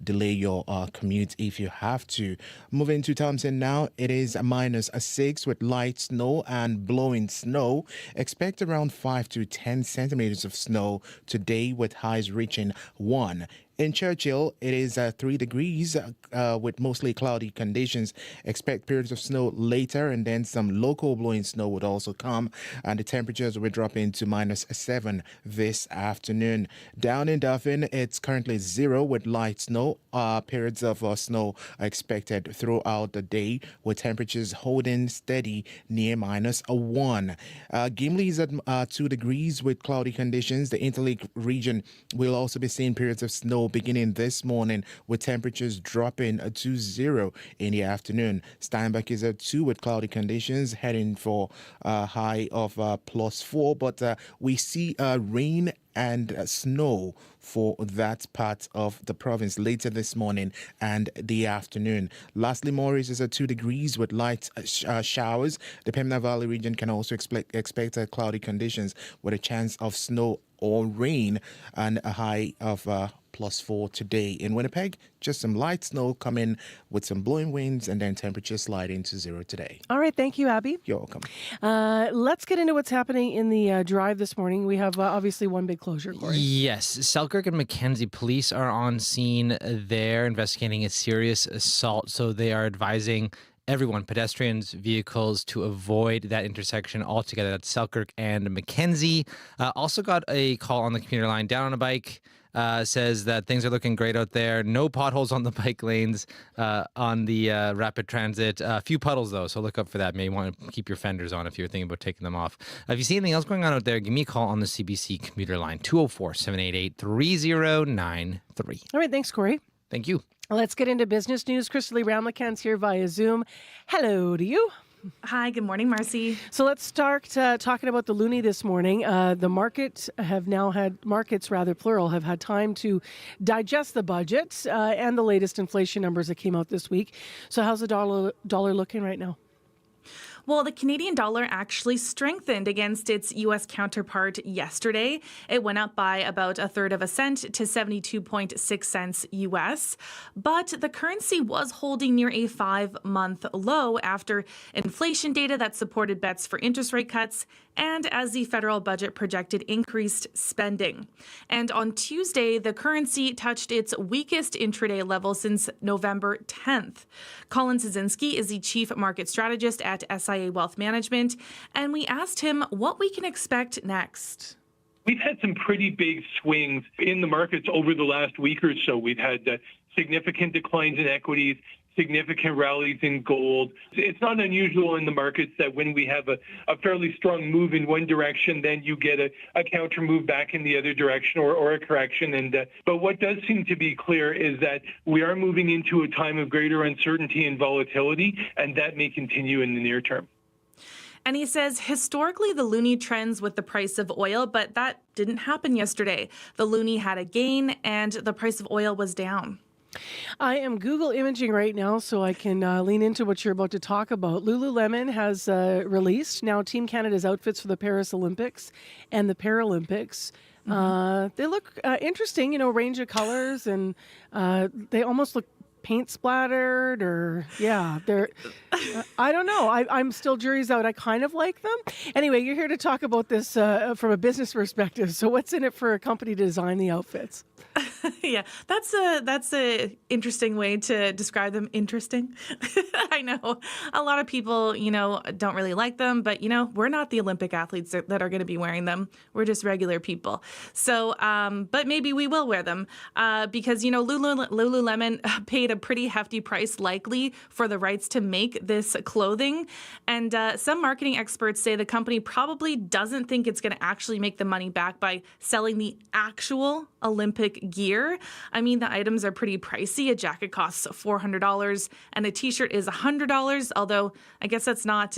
delay your commute if you have to. Moving to Thompson now, it is -6 with light snow and blowing snow. Expect around 5 to 10 centimeters of snow today, with highs reaching 1. In Churchill, it is 3 degrees with mostly cloudy conditions. Expect periods of snow later, and then some local blowing snow would also come, and the temperatures will drop into -7 this afternoon. Down in Dauphin, it's currently 0 with light snow. Periods of snow are expected throughout the day, with temperatures holding steady near -1. Gimli is at 2 degrees with cloudy conditions. The Interlake region will also be seeing periods of snow beginning this morning, with temperatures dropping to 0 in the afternoon. Steinbach is at 2 with cloudy conditions, heading for a high of +4, but we see rain and snow for that part of the province later this morning and the afternoon. Lastly, Maurice is at 2 degrees with light showers. The Pembina Valley region can also expect cloudy conditions with a chance of snow or rain, and a high of +4 today. In Winnipeg, just some light snow coming with some blowing winds, and then temperatures sliding to 0 today. All right, thank you, Abby. You're welcome. Let's get into what's happening in the drive this morning. We have obviously one big closure, Corey. Yes, Selkirk and Mackenzie police are on scene there investigating a serious assault. So they are advising everyone, pedestrians, vehicles, to avoid that intersection altogether. That's Selkirk and Mackenzie. Also got a call on the commuter line, down on a bike. Says that things are looking great out there. No potholes on the bike lanes on the rapid transit. A few puddles, though, so look up for that. Maybe want to keep your fenders on if you're thinking about taking them off. If you see anything else going on out there, give me a call on the CBC commuter line, 204-788-3093. All right, thanks, Corey. Thank you. Let's get into business news. Crystal Lee Ramlickan's here via Zoom. Hello to you. Hi, good morning, Marcy. So let's start talking about the loonie this morning. The markets plural, have had time to digest the budget and the latest inflation numbers that came out this week. So how's the dollar looking right now? Well, the Canadian dollar actually strengthened against its U.S. counterpart yesterday. It went up by about a third of a cent to 72.6 cents U.S. But the currency was holding near a 5-month low after inflation data that supported bets for interest rate cuts and as the federal budget projected increased spending. And on Tuesday, the currency touched its weakest intraday level since November 10th. Colin Szynski is the chief market strategist at SI SIA Wealth Management, and we asked him what we can expect next. We've had some pretty big swings in the markets over the last week or so. We've had significant declines in equities, significant rallies in gold. It's not unusual in the markets that when we have a fairly strong move in one direction, then you get a counter move back in the other direction or a correction. But what does seem to be clear is that we are moving into a time of greater uncertainty and volatility, and that may continue in the near term. And he says historically the loonie trends with the price of oil, but that didn't happen yesterday. The loonie had a gain and the price of oil was down. I am Google imaging right now so I can lean into what you're about to talk about. Lululemon has released now Team Canada's outfits for the Paris Olympics and the Paralympics. They look interesting, range of colors, and they almost look paint splattered, or they're I don't know. I'm still jury's out. I kind of like them. Anyway, you're here to talk about this from a business perspective. So what's in it for a company to design the outfits? Yeah, that's a interesting way to describe them. Interesting. I know a lot of people, don't really like them, but we're not the Olympic athletes that are going to be wearing them. We're just regular people. So, but maybe we will wear them because Lululemon paid a pretty hefty price, likely, for the rights to make this clothing. And some marketing experts say the company probably doesn't think it's going to actually make the money back by selling the actual Olympic gear. I mean, the items are pretty pricey. A jacket costs $400 and a t-shirt is $100, although I guess that's not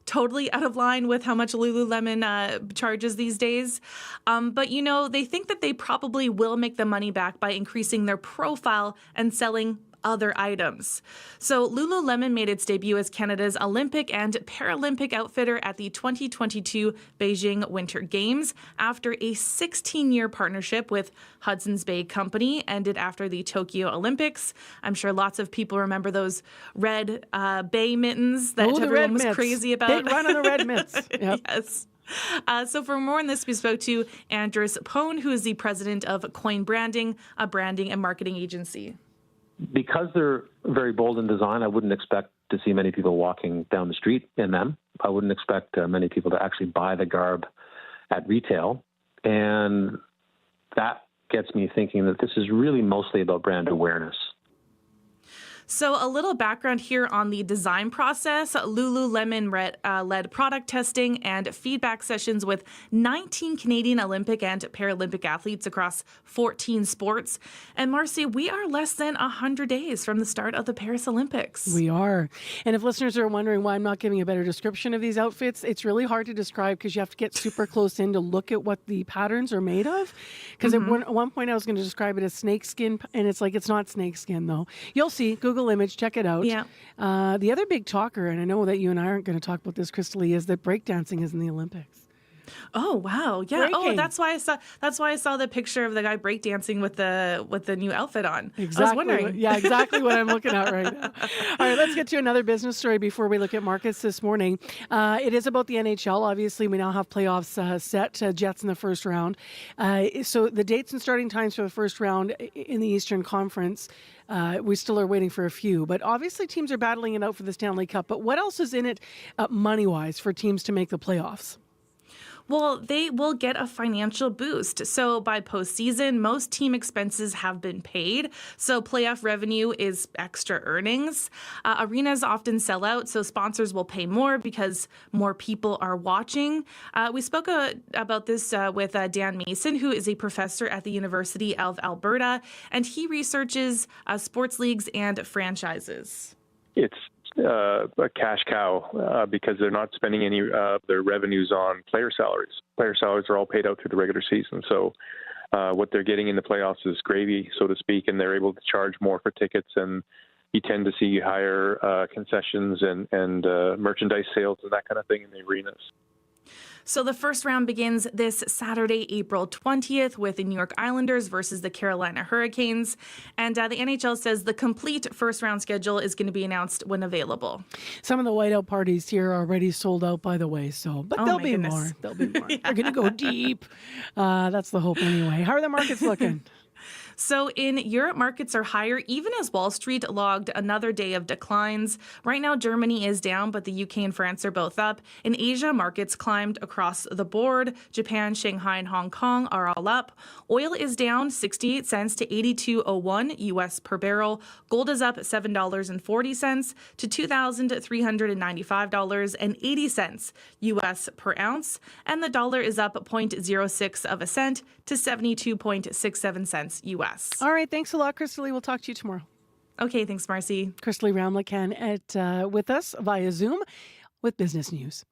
totally out of line with how much Lululemon charges these days. But, they think that they probably will make the money back by increasing their profile and selling other items. So Lululemon made its debut as Canada's Olympic and Paralympic outfitter at the 2022 Beijing Winter Games after a 16-year partnership with Hudson's Bay Company ended after the Tokyo Olympics. I'm sure lots of people remember those red bay mittens that everyone was crazy about. Big run on the red mitts. Yep. Yes. So for more on this, we spoke to Andres Pone, who is the president of Coin Branding, a branding and marketing agency. Because they're very bold in design, I wouldn't expect to see many people walking down the street in them. I wouldn't expect many people to actually buy the garb at retail. And that gets me thinking that this is really mostly about brand awareness. So a little background here on the design process. Lululemon led product testing and feedback sessions with 19 Canadian Olympic and Paralympic athletes across 14 sports. And Marcy, we are less than 100 days from the start of the Paris Olympics. We are. And if listeners are wondering why I'm not giving a better description of these outfits, it's really hard to describe because you have to get super close in to look at what the patterns are made of. Because at one point I was going to describe it as snakeskin, and it's like, it's not snakeskin though. You'll see. Google image, check it out. Yeah. The other big talker, and I know that you and I aren't going to talk about this, Crystalie, is that breakdancing is in the Olympics. Oh wow, yeah. Breaking. Oh, that's why I saw the picture of the guy breakdancing with the new outfit on. Exactly. I was wondering. Exactly what I'm looking at right now. All right, let's get to another business story before we look at markets this morning. It is about the NHL. Obviously, we now have playoffs set. Jets in the first round. So the dates and starting times for the first round in the Eastern Conference. We still are waiting for a few, but obviously teams are battling it out for the Stanley Cup. But what else is in it money-wise for teams to make the playoffs? Well, they will get a financial boost. So by postseason, most team expenses have been paid. So playoff revenue is extra earnings. Arenas often sell out, so sponsors will pay more because more people are watching. We spoke about this with Dan Mason, who is a professor at the University of Alberta, and he researches sports leagues and franchises. It's a cash cow because they're not spending any of their revenues on player salaries. Player salaries are all paid out through the regular season. So what they're getting in the playoffs is gravy, so to speak, and they're able to charge more for tickets. And you tend to see higher concessions and merchandise sales and that kind of thing in the arenas. So the first round begins this Saturday, April 20th, with the New York Islanders versus the Carolina Hurricanes. And the NHL says the complete first round schedule is going to be announced when available. Some of the whiteout parties here are already sold out, by the way. But there'll be more. There'll be more. Yeah. They're going to go deep. That's the hope anyway. How are the markets looking? So in Europe, markets are higher, even as Wall Street logged another day of declines. Right now, Germany is down, but the UK and France are both up. In Asia, markets climbed across the board. Japan, Shanghai, and Hong Kong are all up. Oil is down 68 cents to $82.01 US per barrel. Gold is up $7.40 to $2,395.80 US per ounce. And the dollar is up 0.06 of a cent to 72.67 cents US. All right. Thanks a lot, Crystal Lee. We'll talk to you tomorrow. Okay. Thanks, Marcy. Crystal Lee Ramlichan with us via Zoom with business news.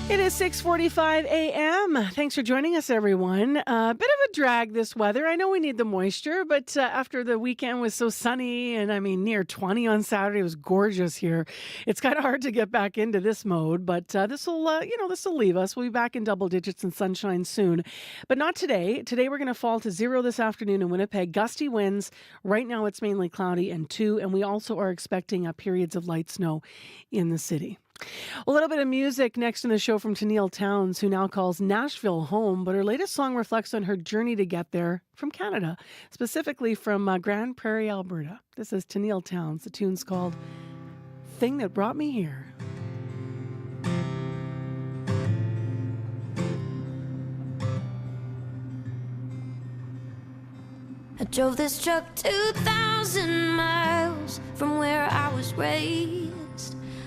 It is 6:45 a.m. Thanks for joining us, everyone. Bit of a drag, this weather. I know we need the moisture, but after the weekend was so sunny and near 20 on Saturday, it was gorgeous here. It's kind of hard to get back into this mode, but this will leave us. We'll be back in double digits and sunshine soon, but not today. Today we're going to fall to 0 this afternoon in Winnipeg. Gusty winds. Right now it's mainly cloudy and 2, and we also are expecting periods of light snow in the city. A little bit of music next in the show from Tenille Townes, who now calls Nashville home, but her latest song reflects on her journey to get there from Canada, specifically from Grande Prairie, Alberta. This is Tenille Townes. The tune's called Thing That Brought Me Here. I drove this truck 2,000 miles from where I was raised.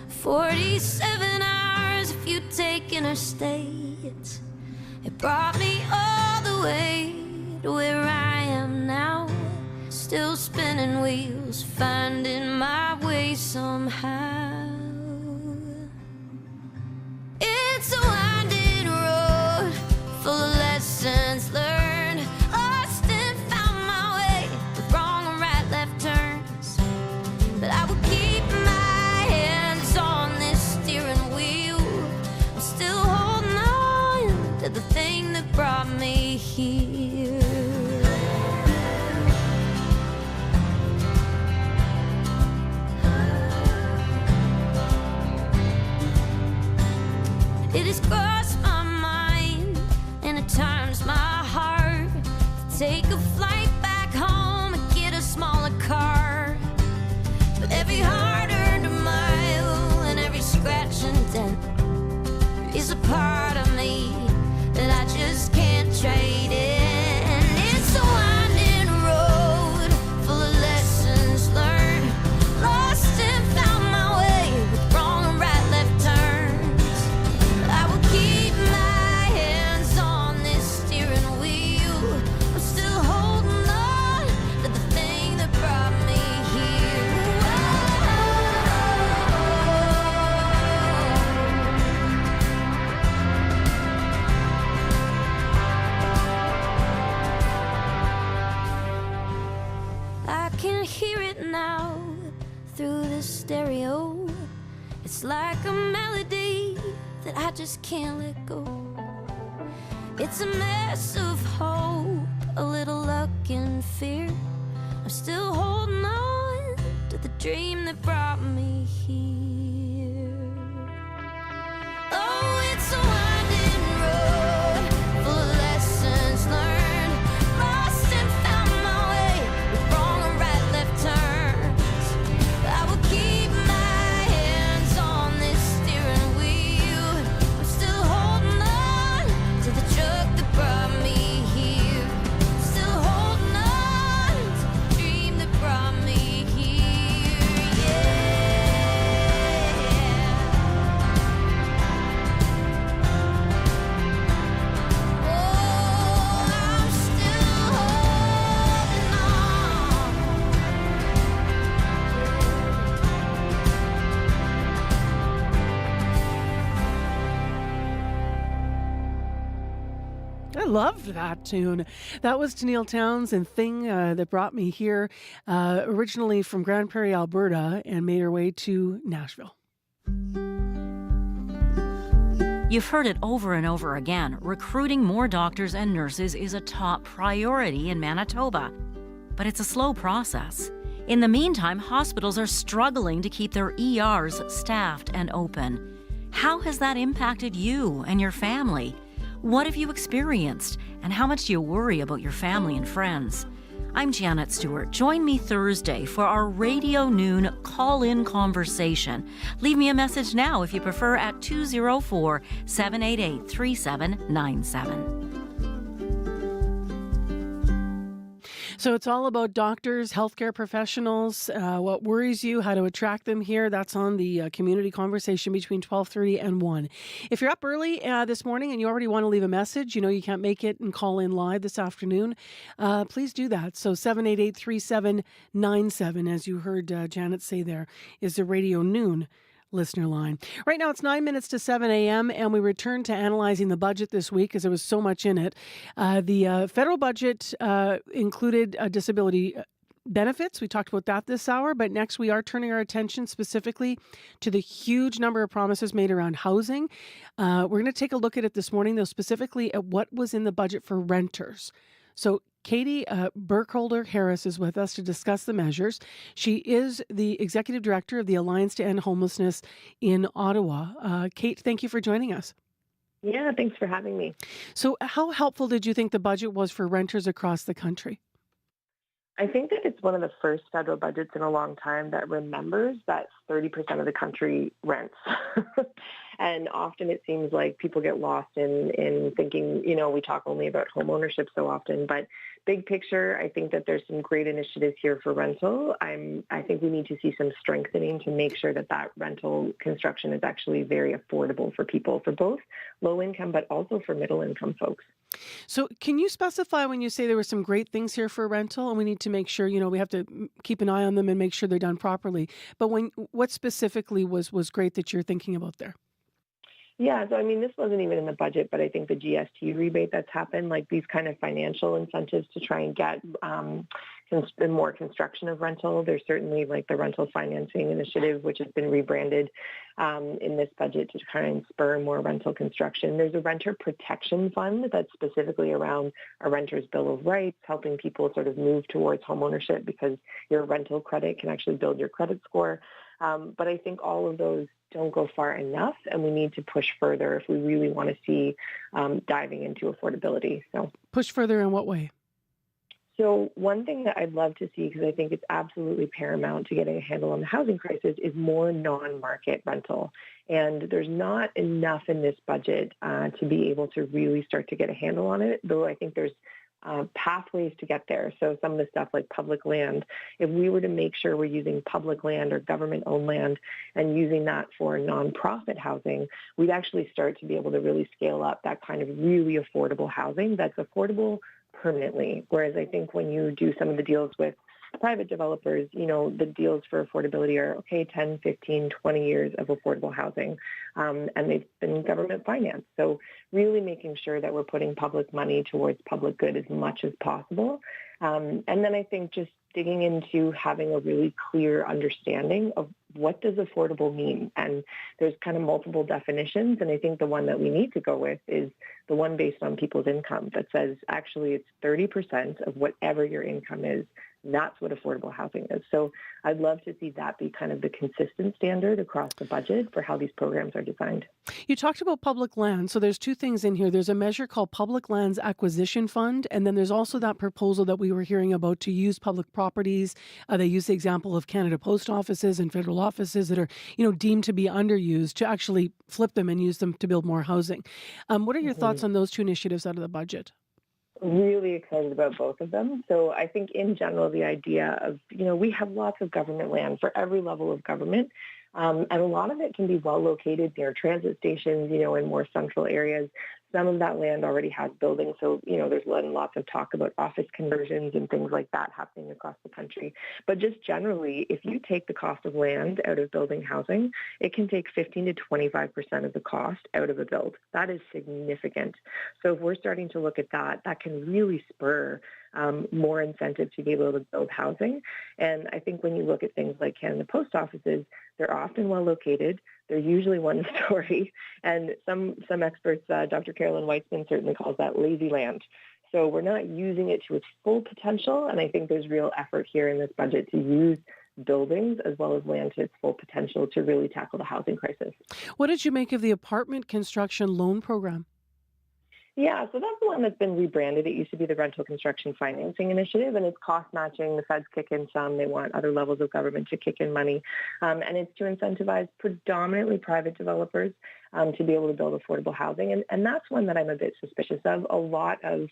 47 hours if you take interstate. It brought me all the way to where I am now. Still spinning wheels, finding my way somehow. It's a winding road full of lessons learned. Lost and found my way with wrong and right, left turns. But I would keep my on this steering wheel. I'm still holding on to the thing that brought me here. It has crossed my mind and at times my heart to take a flight back home and get a smaller car. But every hard-earned mile and every scratch and dent is a part of me that I just can't trade in. It's a winding road full of lessons learned. Lost and found my way with wrong and right, left turns. I will keep my hands on this steering wheel. I'm still holding on to the thing that brought me here. I can hear it now through the stereo. It's like a melody that I just can't let go. It's a mess of hope, a little luck and fear. I'm still holding on to the dream that brought me here. Oh, it's a winding road full of lessons learned. Lost and found my way with wrong and right, left turns. I will keep my hands on this steering wheel. I'm still holding on to the truck that brought me here. Still holding on to the dream that brought me here. I loved that tune. That was Tenille Townes and Thing That Brought Me Here, originally from Grande Prairie, Alberta, and made her way to Nashville. You've heard it over and over again. Recruiting more doctors and nurses is a top priority in Manitoba. But it's a slow process. In the meantime, hospitals are struggling to keep their ERs staffed and open. How has that impacted you and your family? What have you experienced, and how much do you worry about your family and friends? I'm Janet Stewart. Join me Thursday for our Radio Noon call-in conversation. Leave me a message now if you prefer at 204-788-3797. So it's all about doctors, healthcare professionals, what worries you, how to attract them here. That's on the community conversation between 12:30 and 1. If you're up early this morning and you already want to leave a message, you can't make it and call in live this afternoon, please do that. So 788-3797, as you heard Janet say there, is the Radio Noon listener line. Right now it's 9 minutes to 7 a.m. and we return to analyzing the budget this week because there was so much in it. The federal budget included disability benefits. We talked about that this hour, but next we are turning our attention specifically to the huge number of promises made around housing. We're going to take a look at it this morning, though, specifically at what was in the budget for renters. So Katie Burkholder-Harris is with us to discuss the measures. She is the Executive Director of the Alliance to End Homelessness in Ottawa. Kate, thank you for joining us. Yeah, thanks for having me. So how helpful did you think the budget was for renters across the country? I think that it's one of the first federal budgets in a long time that remembers that 30% of the country rents. And often it seems like people get lost in thinking, we talk only about home ownership so often, but big picture, I think that there's some great initiatives here for rental. I think we need to see some strengthening to make sure that rental construction is actually very affordable for people, for both low income, but also for middle income folks. So can you specify when you say there were some great things here for rental and we need to make sure, we have to keep an eye on them and make sure they're done properly. But what specifically was great that you're thinking about there? Yeah, so this wasn't even in the budget, but I think the GST rebate that's happened, like these kind of financial incentives to try and get more construction of rental. There's certainly like the rental financing initiative, which has been rebranded in this budget to try and spur more rental construction. There's a renter protection fund that's specifically around a renter's bill of rights, helping people sort of move towards homeownership because your rental credit can actually build your credit score. But I think all of those don't go far enough, and we need to push further if we really want to see diving into affordability. So push further in what way? So one thing that I'd love to see, because I think it's absolutely paramount to getting a handle on the housing crisis, is more non-market rental. And there's not enough in this budget to be able to really start to get a handle on it, though I think there's pathways to get there. So some of the stuff like public land, if we were to make sure we're using public land or government-owned land and using that for nonprofit housing, we'd actually start to be able to really scale up that kind of really affordable housing that's affordable permanently. Whereas I think when you do some of the deals with private developers, the deals for affordability are, 10, 15, 20 years of affordable housing, and they've been government financed. So really making sure that we're putting public money towards public good as much as possible. And then I think just digging into having a really clear understanding of what does affordable mean. And there's kind of multiple definitions. And I think the one that we need to go with is the one based on people's income that says actually it's 30% of whatever your income is. That's what affordable housing is. So I'd love to see that be kind of the consistent standard across the budget for how these programs are designed. You talked about public land. So there's two things in here. There's a measure called Public Lands Acquisition Fund. And then there's also that proposal that we were hearing about to use public properties. They use the example of Canada Post offices and federal offices that are, deemed to be underused to actually flip them and use them to build more housing. What are your thoughts on those two initiatives out of the budget? Really excited about both of them. So I think in general, the idea of, we have lots of government land for every level of government. And a lot of it can be well located near transit stations, in more central areas. Some of that land already has buildings. So, there's lots of talk about office conversions and things like that happening across the country. But just generally, if you take the cost of land out of building housing, it can take 15 to 25% of the cost out of a build. That is significant. So if we're starting to look at that, that can really spur more incentive to be able to build housing. And I think when you look at things like Canada Post offices, they're often well located. They're usually one story. And some experts, Dr. Carolyn Weitzman certainly calls that lazy land. So we're not using it to its full potential. And I think there's real effort here in this budget to use buildings as well as land to its full potential to really tackle the housing crisis. What did you make of the apartment construction loan program? Yeah, so that's the one that's been rebranded. It used to be the Rental Construction Financing Initiative, and it's cost matching. The feds kick in some. They want other levels of government to kick in money. And it's to incentivize predominantly private developers to be able to build affordable housing. And that's one that I'm a bit suspicious of. A lot of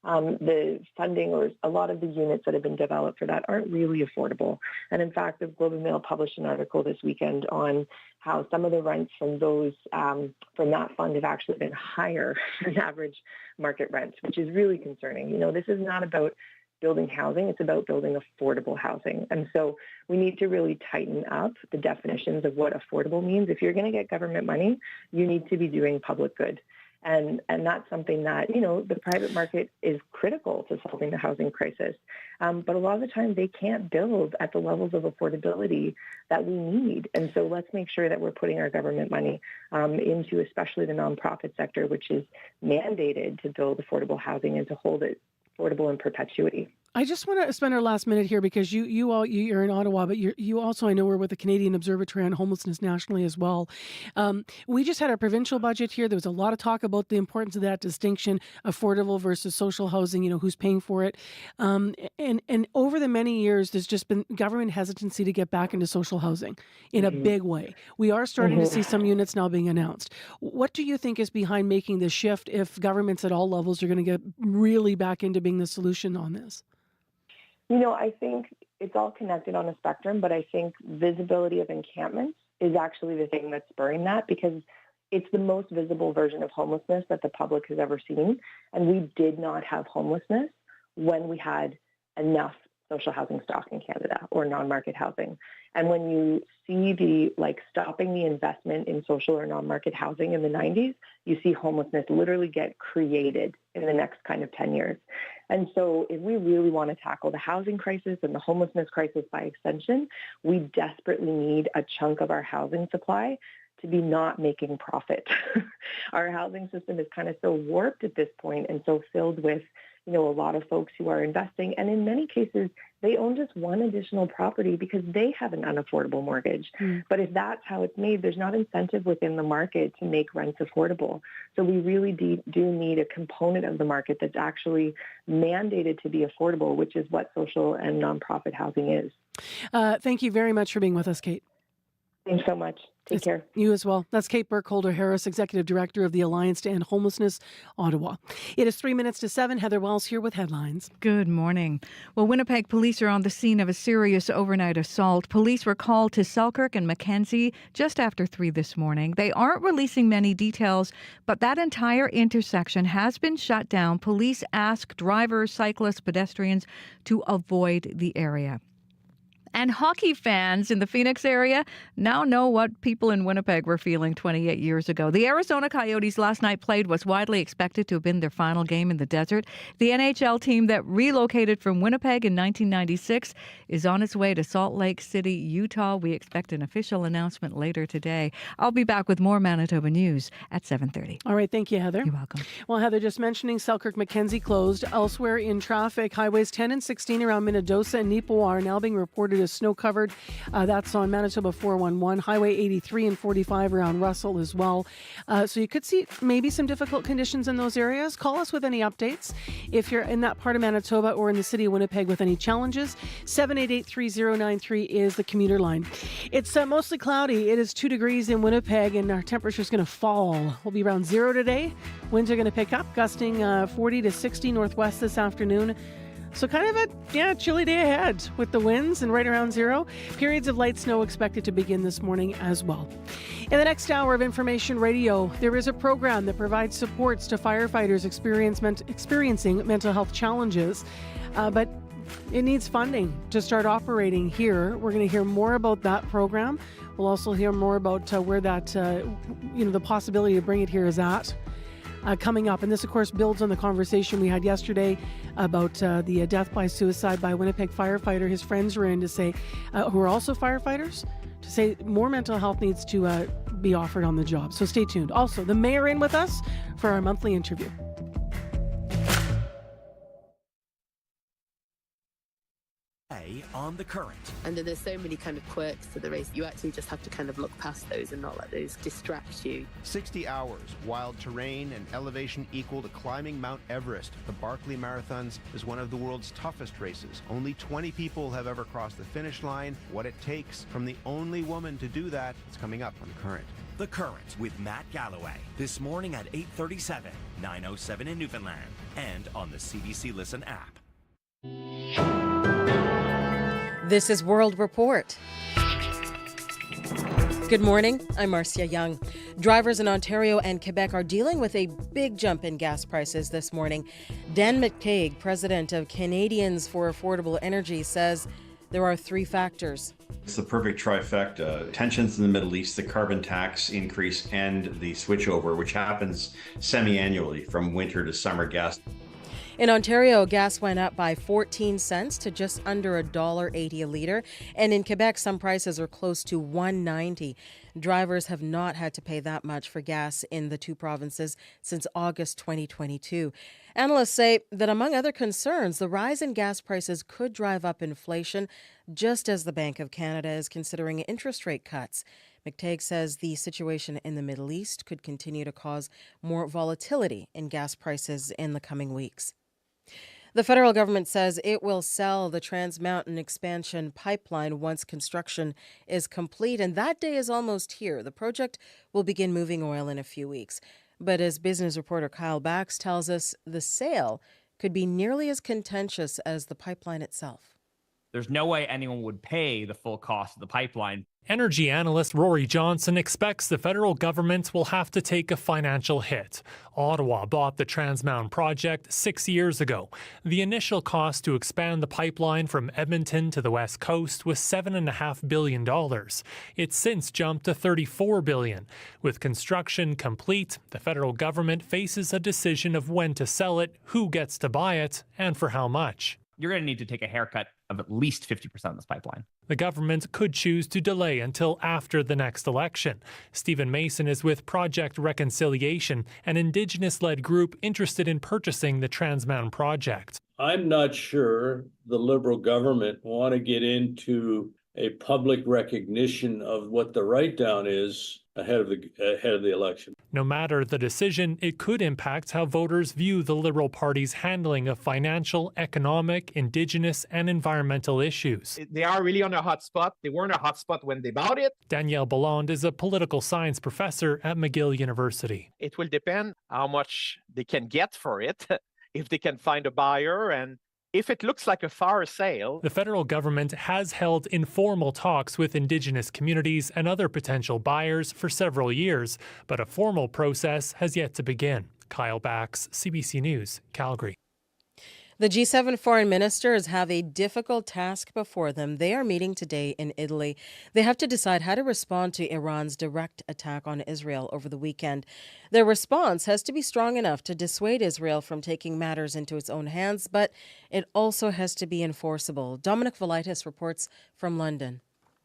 the funding or a lot of the units that have been developed for that aren't really affordable. And in fact, the Globe and Mail published an article this weekend on how some of the rents from those from that fund have actually been higher than average market rents, which is really concerning. You know, this is not about building housing, it's about building affordable housing. And so we need to really tighten up the definitions of what affordable means. If you're going to get government money, you need to be doing public good. And that's something that, you know, the private market is critical to solving the housing crisis. But a lot of the time they can't build at the levels of affordability that we need. And so let's make sure that we're putting our government money into especially the nonprofit sector, which is mandated to build affordable housing and to hold it affordable in perpetuity. I just want to spend our last minute here because you're in Ottawa, but you also, I know, we're with the Canadian Observatory on Homelessness nationally as well. We just had our provincial budget here. There was a lot of talk about the importance of that distinction, affordable versus social housing, you know, who's paying for it. And over the many years, there's just been government hesitancy to get back into social housing in a big way. We are starting to see some units now being announced. What do you think is behind making this shift if governments at all levels are going to get really back into being the solution on this? You know, I think it's all connected on a spectrum, but I think visibility of encampments is actually the thing that's spurring that because it's the most visible version of homelessness that the public has ever seen. And we did not have homelessness when we had enough social housing stock in Canada or non-market housing. And when you see the stopping the investment in social or non-market housing in the 90s, you see homelessness literally get created in the next kind of 10 years. And so if we really want to tackle the housing crisis and the homelessness crisis by extension, we desperately need a chunk of our housing supply to be not making profit. Our housing system is kind of so warped at this point and so filled with, you know, a lot of folks who are investing. And in many cases, they own just one additional property because they have an unaffordable mortgage. But if that's how it's made, there's not incentive within the market to make rents affordable. So we really do need a component of the market that's actually mandated to be affordable, which is what social and nonprofit housing is. Thank you very much for being with us, Kate. Thanks so much. Take care. You as well. That's Kate Burkholder-Harris, Executive Director of the Alliance to End Homelessness, Ottawa. It is 3 minutes to 7. Heather Wells here with headlines. Good morning. Well, Winnipeg police are on the scene of a serious overnight assault. Police were called to Selkirk and Mackenzie just after 3 this morning. They aren't releasing many details, but that entire intersection has been shut down. Police ask drivers, cyclists, pedestrians to avoid the area. And hockey fans in the Phoenix area now know what people in Winnipeg were feeling 28 years ago. The Arizona Coyotes last night played what's widely expected to have been their final game in the desert. The NHL team that relocated from Winnipeg in 1996 is on its way to Salt Lake City, Utah. We expect an official announcement later today. I'll be back with more Manitoba news at 7:30. All right. Thank you, Heather. You're welcome. Well, Heather, just mentioning Selkirk Mackenzie closed. Elsewhere in traffic, highways 10 and 16 around Minnedosa and Neepawa are now being reported as snow covered. That's on Manitoba 411, Highway 83 and 45 around Russell as well. So you could see maybe some difficult conditions in those areas. Call us with any updates if you're in that part of Manitoba or in the city of Winnipeg with any challenges. 788-3093 is the commuter line. It's mostly cloudy. It is 2 degrees in Winnipeg and our temperature is going to fall. We'll be around 0 today. Winds are going to pick up, gusting 40 to 60 northwest this afternoon. So kind of a chilly day ahead with the winds and right around 0. Periods of light snow expected to begin this morning as well. In the next hour of Information Radio, there is a program that provides supports to firefighters experiencing mental health challenges, but it needs funding to start operating here. We're going to hear more about that program. We'll also hear more about where that, the possibility to bring it here is at. Coming up. And this, of course, builds on the conversation we had yesterday about the death by suicide by a Winnipeg firefighter. His friends were in to say, who are also firefighters, to say more mental health needs to be offered on the job. So stay tuned. Also, the mayor in with us for our monthly interview. on The Current. And then there's so many kind of quirks to the race. You actually just have to kind of look past those and not let those distract you. 60 hours, wild terrain, and elevation equal to climbing Mount Everest. The Barkley Marathons is one of the world's toughest races. Only 20 people have ever crossed the finish line. What it takes from the only woman to do that is coming up on The Current. The Current with Matt Galloway. This morning at 8:37, 9:07 in Newfoundland, and on the CBC Listen app. This is World Report. Good morning, I'm Marcia Young. Drivers in Ontario and Quebec are dealing with a big jump in gas prices this morning. Dan McTague, president of Canadians for Affordable Energy, says there are three factors. It's the perfect trifecta. Tensions in the Middle East, the carbon tax increase, and the switchover, which happens semi-annually from winter to summer gas. In Ontario, gas went up by 14 cents to just under $1.80 a litre. And in Quebec, some prices are close to $1.90. Drivers have not had to pay that much for gas in the two provinces since August 2022. Analysts say that among other concerns, the rise in gas prices could drive up inflation, just as the Bank of Canada is considering interest rate cuts. McTague says the situation in the Middle East could continue to cause more volatility in gas prices in the coming weeks. The federal government says it will sell the Trans Mountain Expansion Pipeline once construction is complete, and that day is almost here. The project will begin moving oil in a few weeks. But as business reporter Kyle Bax tells us, the sale could be nearly as contentious as the pipeline itself. There's no way anyone would pay the full cost of the pipeline. Energy analyst Rory Johnson expects the federal government will have to take a financial hit. Ottawa bought the Trans Mountain project 6 years ago. The initial cost to expand the pipeline from Edmonton to the West Coast was $7.5 billion. It's since jumped to $34 billion. With construction complete, the federal government faces a decision of when to sell it, who gets to buy it, and for how much. You're going to need to take a haircut of at least 50% of this pipeline. The government could choose to delay until after the next election. Stephen Mason is with Project Reconciliation, an Indigenous-led group interested in purchasing the Trans Mountain project. I'm not sure the Liberal government want to get into a public recognition of what the write-down is ahead of the election. No matter the decision, it could impact how voters view the Liberal Party's handling of financial, economic, Indigenous, and environmental issues. They are really on a hot spot. They weren't a hot spot when they bought it. Danielle Ballond is a political science professor at McGill University. It will depend how much they can get for it, if they can find a buyer, and if it looks like a fire sale. The federal government has held informal talks with Indigenous communities and other potential buyers for several years, but a formal process has yet to begin. Kyle Bax, CBC News, Calgary. The G7 foreign ministers have a difficult task before them. They are meeting today in Italy. They have to decide how to respond to Iran's direct attack on Israel over the weekend. Their response has to be strong enough to dissuade Israel from taking matters into its own hands, but it also has to be enforceable. Dominic Velitis reports from London.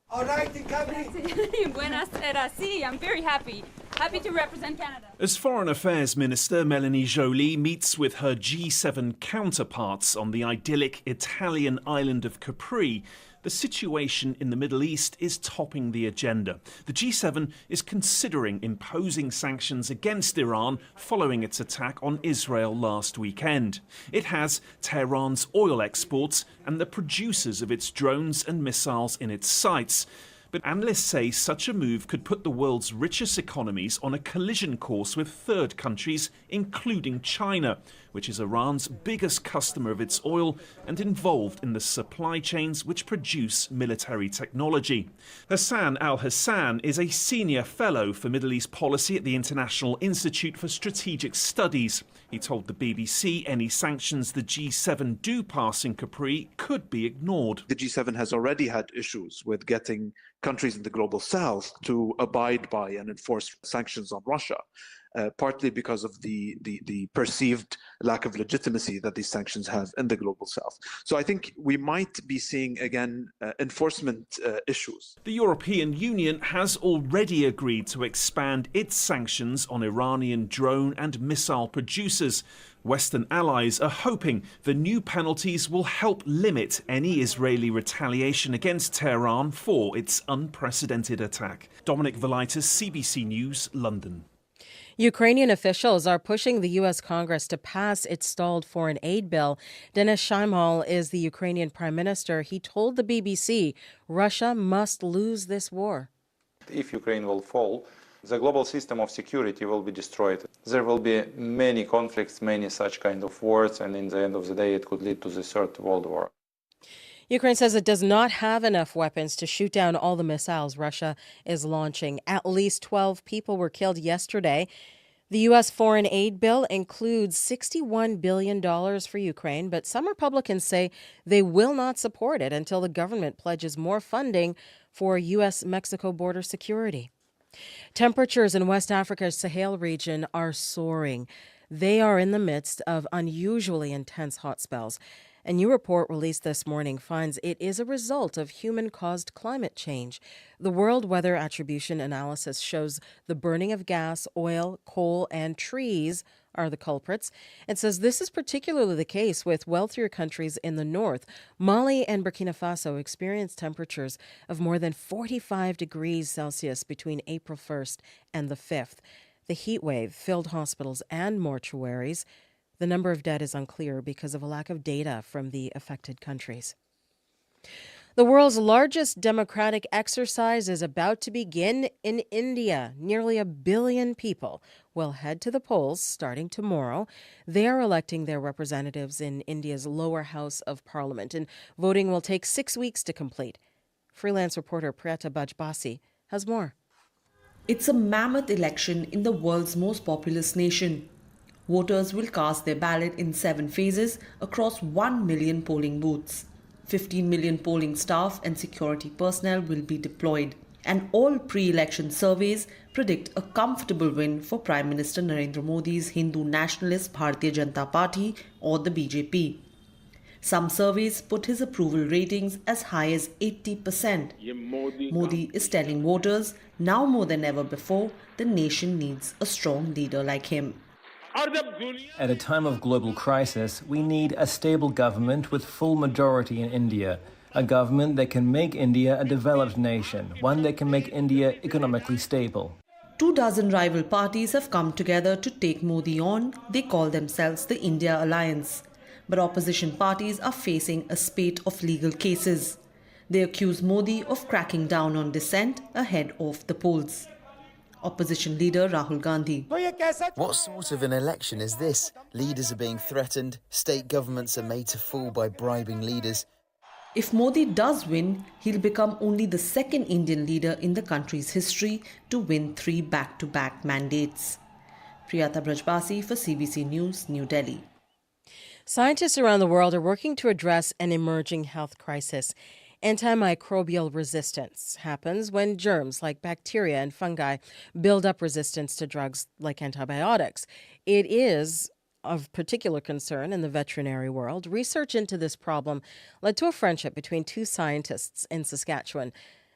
All right, Buenas era. Sí, I'm very happy. Happy to represent Canada. As Foreign Affairs Minister Melanie Joly meets with her G7 counterparts on the idyllic Italian island of Capri, the situation in the Middle East is topping the agenda. The G7 is considering imposing sanctions against Iran following its attack on Israel last weekend. It has Tehran's oil exports and the producers of its drones and missiles in its sights. But analysts say such a move could put the world's richest economies on a collision course with third countries, including China, which is Iran's biggest customer of its oil and involved in the supply chains which produce military technology. Hassan al-Hassan is a senior fellow for Middle East policy at the International Institute for Strategic Studies. He told the BBC any sanctions the G7 do pass in Capri could be ignored. The G7 has already had issues with getting countries in the global south to abide by and enforce sanctions on Russia, partly because of the perceived lack of legitimacy that these sanctions have in the global south. So I think we might be seeing, again, enforcement issues. The European Union has already agreed to expand its sanctions on Iranian drone and missile producers, Western allies are hoping the new penalties will help limit any Israeli retaliation against Tehran for its unprecedented attack. Dominic Velitis, CBC News, London. Ukrainian officials are pushing the U.S. Congress to pass its stalled foreign aid bill. Denis Shmyhal is the Ukrainian prime minister. He told the BBC Russia must lose this war. If Ukraine will fall, the global system of security will be destroyed. There will be many conflicts, many such kind of wars, and in the end of the day, it could lead to the Third World War. Ukraine says it does not have enough weapons to shoot down all the missiles Russia is launching. At least 12 people were killed yesterday. The U.S. foreign aid bill includes $61 billion for Ukraine, but some Republicans say they will not support it until the government pledges more funding for U.S.-Mexico border security. Temperatures in West Africa's Sahel region are soaring. They are in the midst of unusually intense hot spells. A new report released this morning finds it is a result of human-caused climate change. The World Weather Attribution Analysis shows the burning of gas, oil, coal, and trees are the culprits. It says this is particularly the case with wealthier countries in the north. Mali and Burkina Faso experienced temperatures of more than 45 degrees Celsius between April 1st and the 5th. The heat wave filled hospitals and mortuaries. The number of dead is unclear because of a lack of data from the affected countries. The world's largest democratic exercise is about to begin in India. Nearly 1 billion people will head to the polls starting tomorrow. They are electing their representatives in India's lower house of parliament, and voting will take 6 weeks to complete. Freelance reporter Priyata Bajbasi has more. It's a mammoth election in the world's most populous nation. Voters will cast their ballot in 7 phases across 1 million polling booths. 15 million polling staff and security personnel will be deployed. And all pre-election surveys predict a comfortable win for Prime Minister Narendra Modi's Hindu nationalist Bharatiya Janata Party or the BJP. Some surveys put his approval ratings as high as 80%. Modi is telling voters, now more than ever before, the nation needs a strong leader like him. At a time of global crisis, we need a stable government with full majority in India. A government that can make India a developed nation, one that can make India economically stable. 24 rival parties have come together to take Modi on. They call themselves the India Alliance. But opposition parties are facing a spate of legal cases. They accuse Modi of cracking down on dissent ahead of the polls. Opposition leader Rahul Gandhi. What sort of an election is this? Leaders are being threatened, state governments are made to fall by bribing leaders. If Modi does win, he'll become only the second Indian leader in the country's history to win 3 back-to-back mandates. Priyata Bajbasi for CBC News, New Delhi. Scientists around the world are working to address an emerging health crisis. Antimicrobial resistance happens when germs like bacteria and fungi build up resistance to drugs like antibiotics. It is of particular concern in the veterinary world. Research into this problem led to a friendship between 2 scientists in Saskatchewan.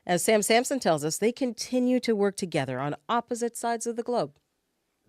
As Sam Sampson tells us, they continue to work together on opposite sides of the globe.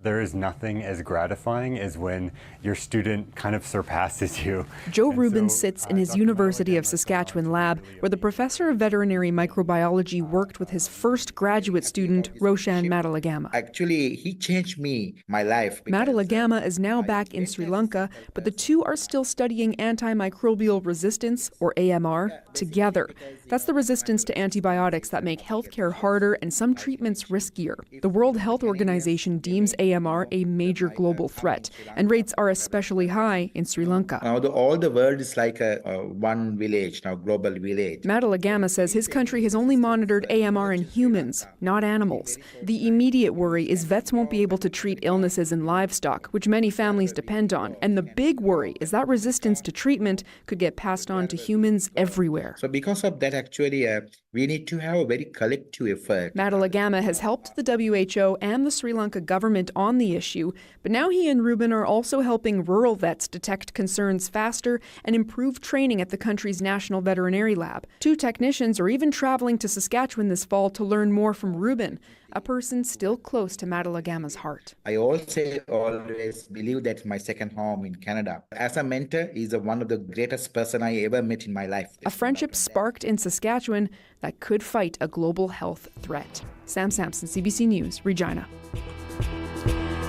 There is nothing as gratifying as when your student kind of surpasses you. Joe Rubin sits in his University of Saskatchewan lab, where the professor of veterinary microbiology worked with his first graduate student, Roshan Madalagama. Actually, he changed my life. Madalagama is now back in Sri Lanka, but the two are still studying antimicrobial resistance, or AMR, together. That's the resistance to antibiotics that make healthcare harder and some treatments riskier. The World Health Organization deems AMR a major global threat, and rates are especially high in Sri Lanka. Now all the world is like a one village, now global village. Madalagama says his country has only monitored AMR in humans, not animals. The immediate worry is vets won't be able to treat illnesses in livestock, which many families depend on. And the big worry is that resistance to treatment could get passed on to humans everywhere. So because of that, actually, we need to have a very collective effort. Madalagama has helped the WHO and the Sri Lanka government on the issue, but now he and Rubin are also helping rural vets detect concerns faster and improve training at the country's national veterinary lab. 2 technicians are even traveling to Saskatchewan this fall to learn more from Rubin. a person still close to Madalagama's heart. I also always believe that my second home in Canada. As a mentor, he's one of the greatest person I ever met in my life. A friendship sparked in Saskatchewan that could fight a global health threat. Sam Sampson, CBC News, Regina.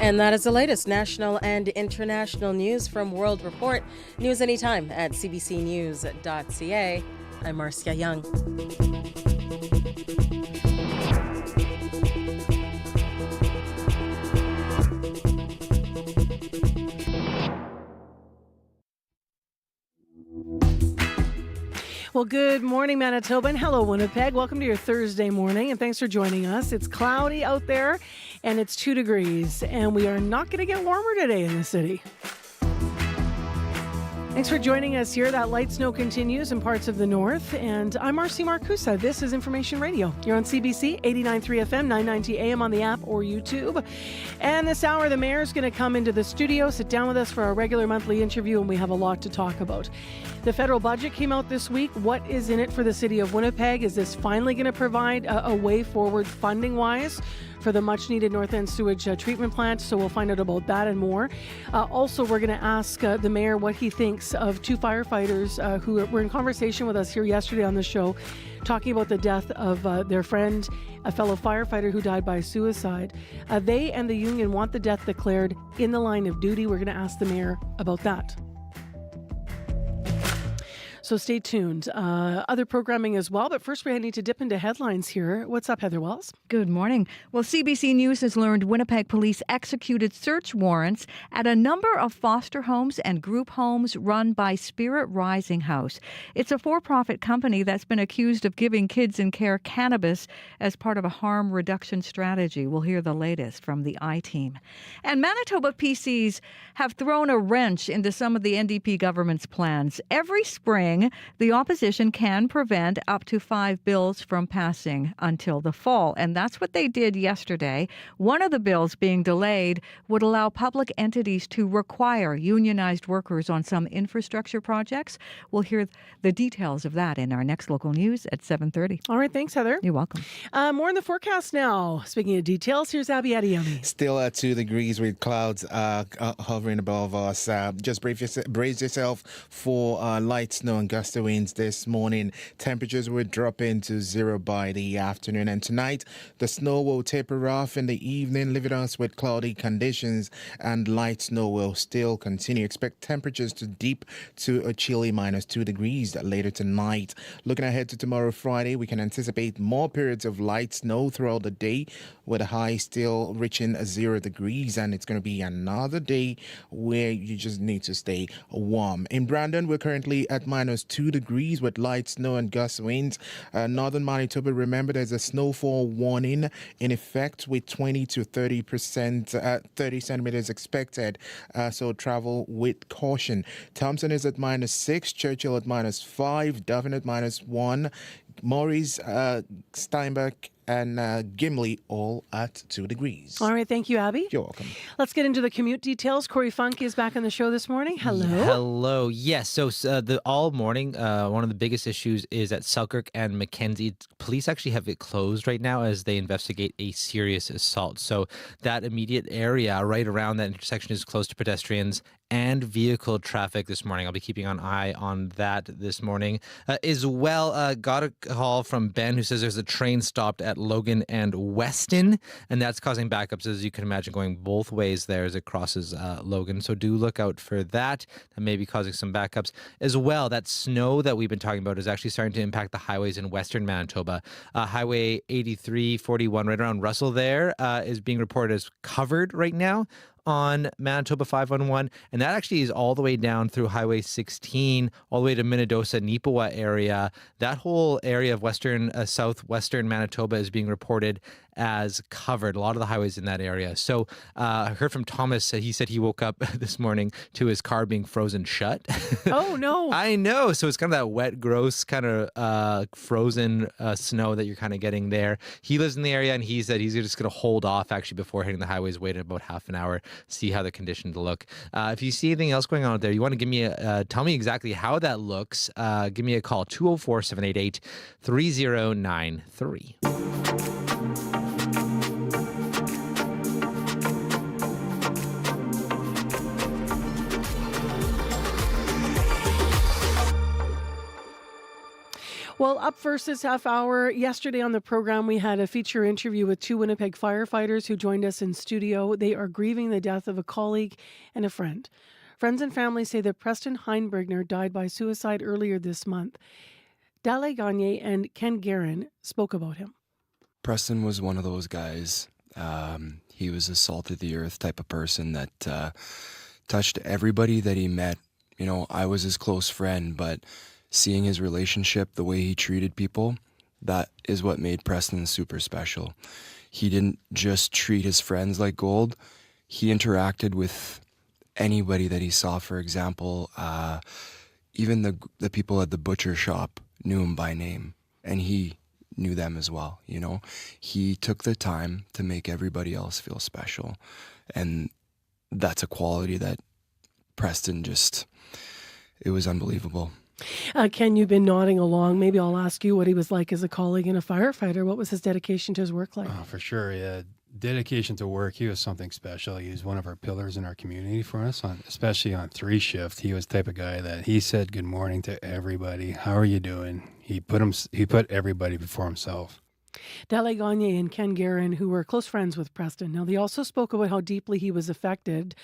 And that is the latest national and international news from World Report. News anytime at cbcnews.ca. I'm Marcia Young. Well, good morning, Manitoba, and hello, Winnipeg. Welcome to your Thursday morning, and thanks for joining us. It's cloudy out there, and it's 2 degrees, and we are not going to get warmer today in the city. Thanks for joining us here. That light snow continues in parts of the north, and I'm Marcy Marcusa. This is Information Radio. You're on CBC 89.3 FM, 990 AM on the app or YouTube. And this hour, the mayor's going to come into the studio, sit down with us for our regular monthly interview, and we have a lot to talk about. The federal budget came out this week. What is in it for the city of Winnipeg? Is this finally going to provide a way forward funding-wise for the much-needed North End sewage treatment plant? So we'll find out about that and more. Also, we're going to ask the mayor what he thinks of 2 firefighters who were in conversation with us here yesterday on the show, talking about the death of their friend, a fellow firefighter who died by suicide. They and the union want the death declared in the line of duty. We're going to ask the mayor about that. So stay tuned. Other programming as well. But first, we need to dip into headlines here. What's up, Heather Wells? Good morning. Well, CBC News has learned Winnipeg police executed search warrants at a number of foster homes and group homes run by Spirit Rising House. It's a for-profit company that's been accused of giving kids in care cannabis as part of a harm reduction strategy. We'll hear the latest from the I-Team. And Manitoba PCs have thrown a wrench into some of the NDP government's plans. Every spring, the opposition can prevent up to 5 bills from passing until the fall. And that's what they did yesterday. One of the bills being delayed would allow public entities to require unionized workers on some infrastructure projects. We'll hear the details of that in our next local news at 7:30. All right. Thanks, Heather. You're welcome. More in the forecast now. Speaking of details, here's Abby Adiyomi. Still at 2 degrees with clouds hovering above us. Just brace yourself for light snow and gusty winds this morning. Temperatures will drop into 0 by the afternoon, and tonight the snow will taper off in the evening, leaving us with cloudy conditions, and light snow will still continue. Expect temperatures to dip to a chilly -2 degrees later tonight. Looking ahead to tomorrow, Friday, we can anticipate more periods of light snow throughout the day, with a high still reaching 0 degrees, and it's going to be another day where you just need to stay warm. In Brandon, we're currently at -2 degrees with light snow and gust winds. Northern Manitoba, remember, there's a snowfall warning in effect with 20 to 30 centimeters expected, so travel with caution. Thompson is at -6, Churchill at -5, Dublin at -1, Maurice, Steinbach, and Gimli all at 2 degrees. All right. Thank you, Abby. You're welcome. Let's get into the commute details. Corey Funk is back on the show this morning. Hello. Hello. Yes. So all morning, one of the biggest issues is at Selkirk and Mackenzie. Police actually have it closed right now as they investigate a serious assault. So that immediate area right around that intersection is closed to pedestrians and vehicle traffic this morning. I'll be keeping an eye on that this morning. As well, got a call from Ben who says there's a train stopped at Logan and Weston, and that's causing backups, as you can imagine, going both ways there as it crosses Logan. So do look out for that. That may be causing some backups. As well, that snow that we've been talking about is actually starting to impact the highways in western Manitoba. Highway 83, 41, right around Russell there, is being reported as covered right now on Manitoba 511, and that actually is all the way down through Highway 16, all the way to Minnedosa, Neepawa area. That whole area of southwestern Manitoba is being reported as covered. A lot of the highways in that area. So I heard from Thomas, he said he woke up this morning to his car being frozen shut. Oh, no. I know. So it's kind of that wet, gross kind of frozen snow that you're kind of getting there. He lives in the area, and he said he's just going to hold off actually before hitting the highways, wait about half an hour, see how the conditions look. If you see anything else going on out there, you want to give me tell me exactly how that looks, give me a call, 204-788-3093. Well, up first this half hour, yesterday on the program, we had a feature interview with 2 Winnipeg firefighters who joined us in studio. They are grieving the death of a colleague and a friend. Friends and family say that Preston Heinbergner died by suicide earlier this month. Dale Gagne and Ken Guerin spoke about him. Preston was one of those guys. He was a salt of the earth type of person that touched everybody that he met. You know, I was his close friend, but seeing his relationship, the way he treated people, that is what made Preston super special. He didn't just treat his friends like gold. He interacted with anybody that he saw. For example, even the people at the butcher shop knew him by name, and he knew them as well. You know, he took the time to make everybody else feel special, and that's a quality that Preston just, it was unbelievable. Ken, you've been nodding along. Maybe I'll ask you what he was like as a colleague and a firefighter. What was his dedication to his work like? For sure, yeah. Dedication to work. He was something special. He was one of our pillars in our community for us, especially on 3 shift. He was the type of guy that he said good morning to everybody. How are you doing? He put everybody before himself. Dale Gagne and Ken Guerin, who were close friends with Preston. Now, they also spoke about how deeply he was affected,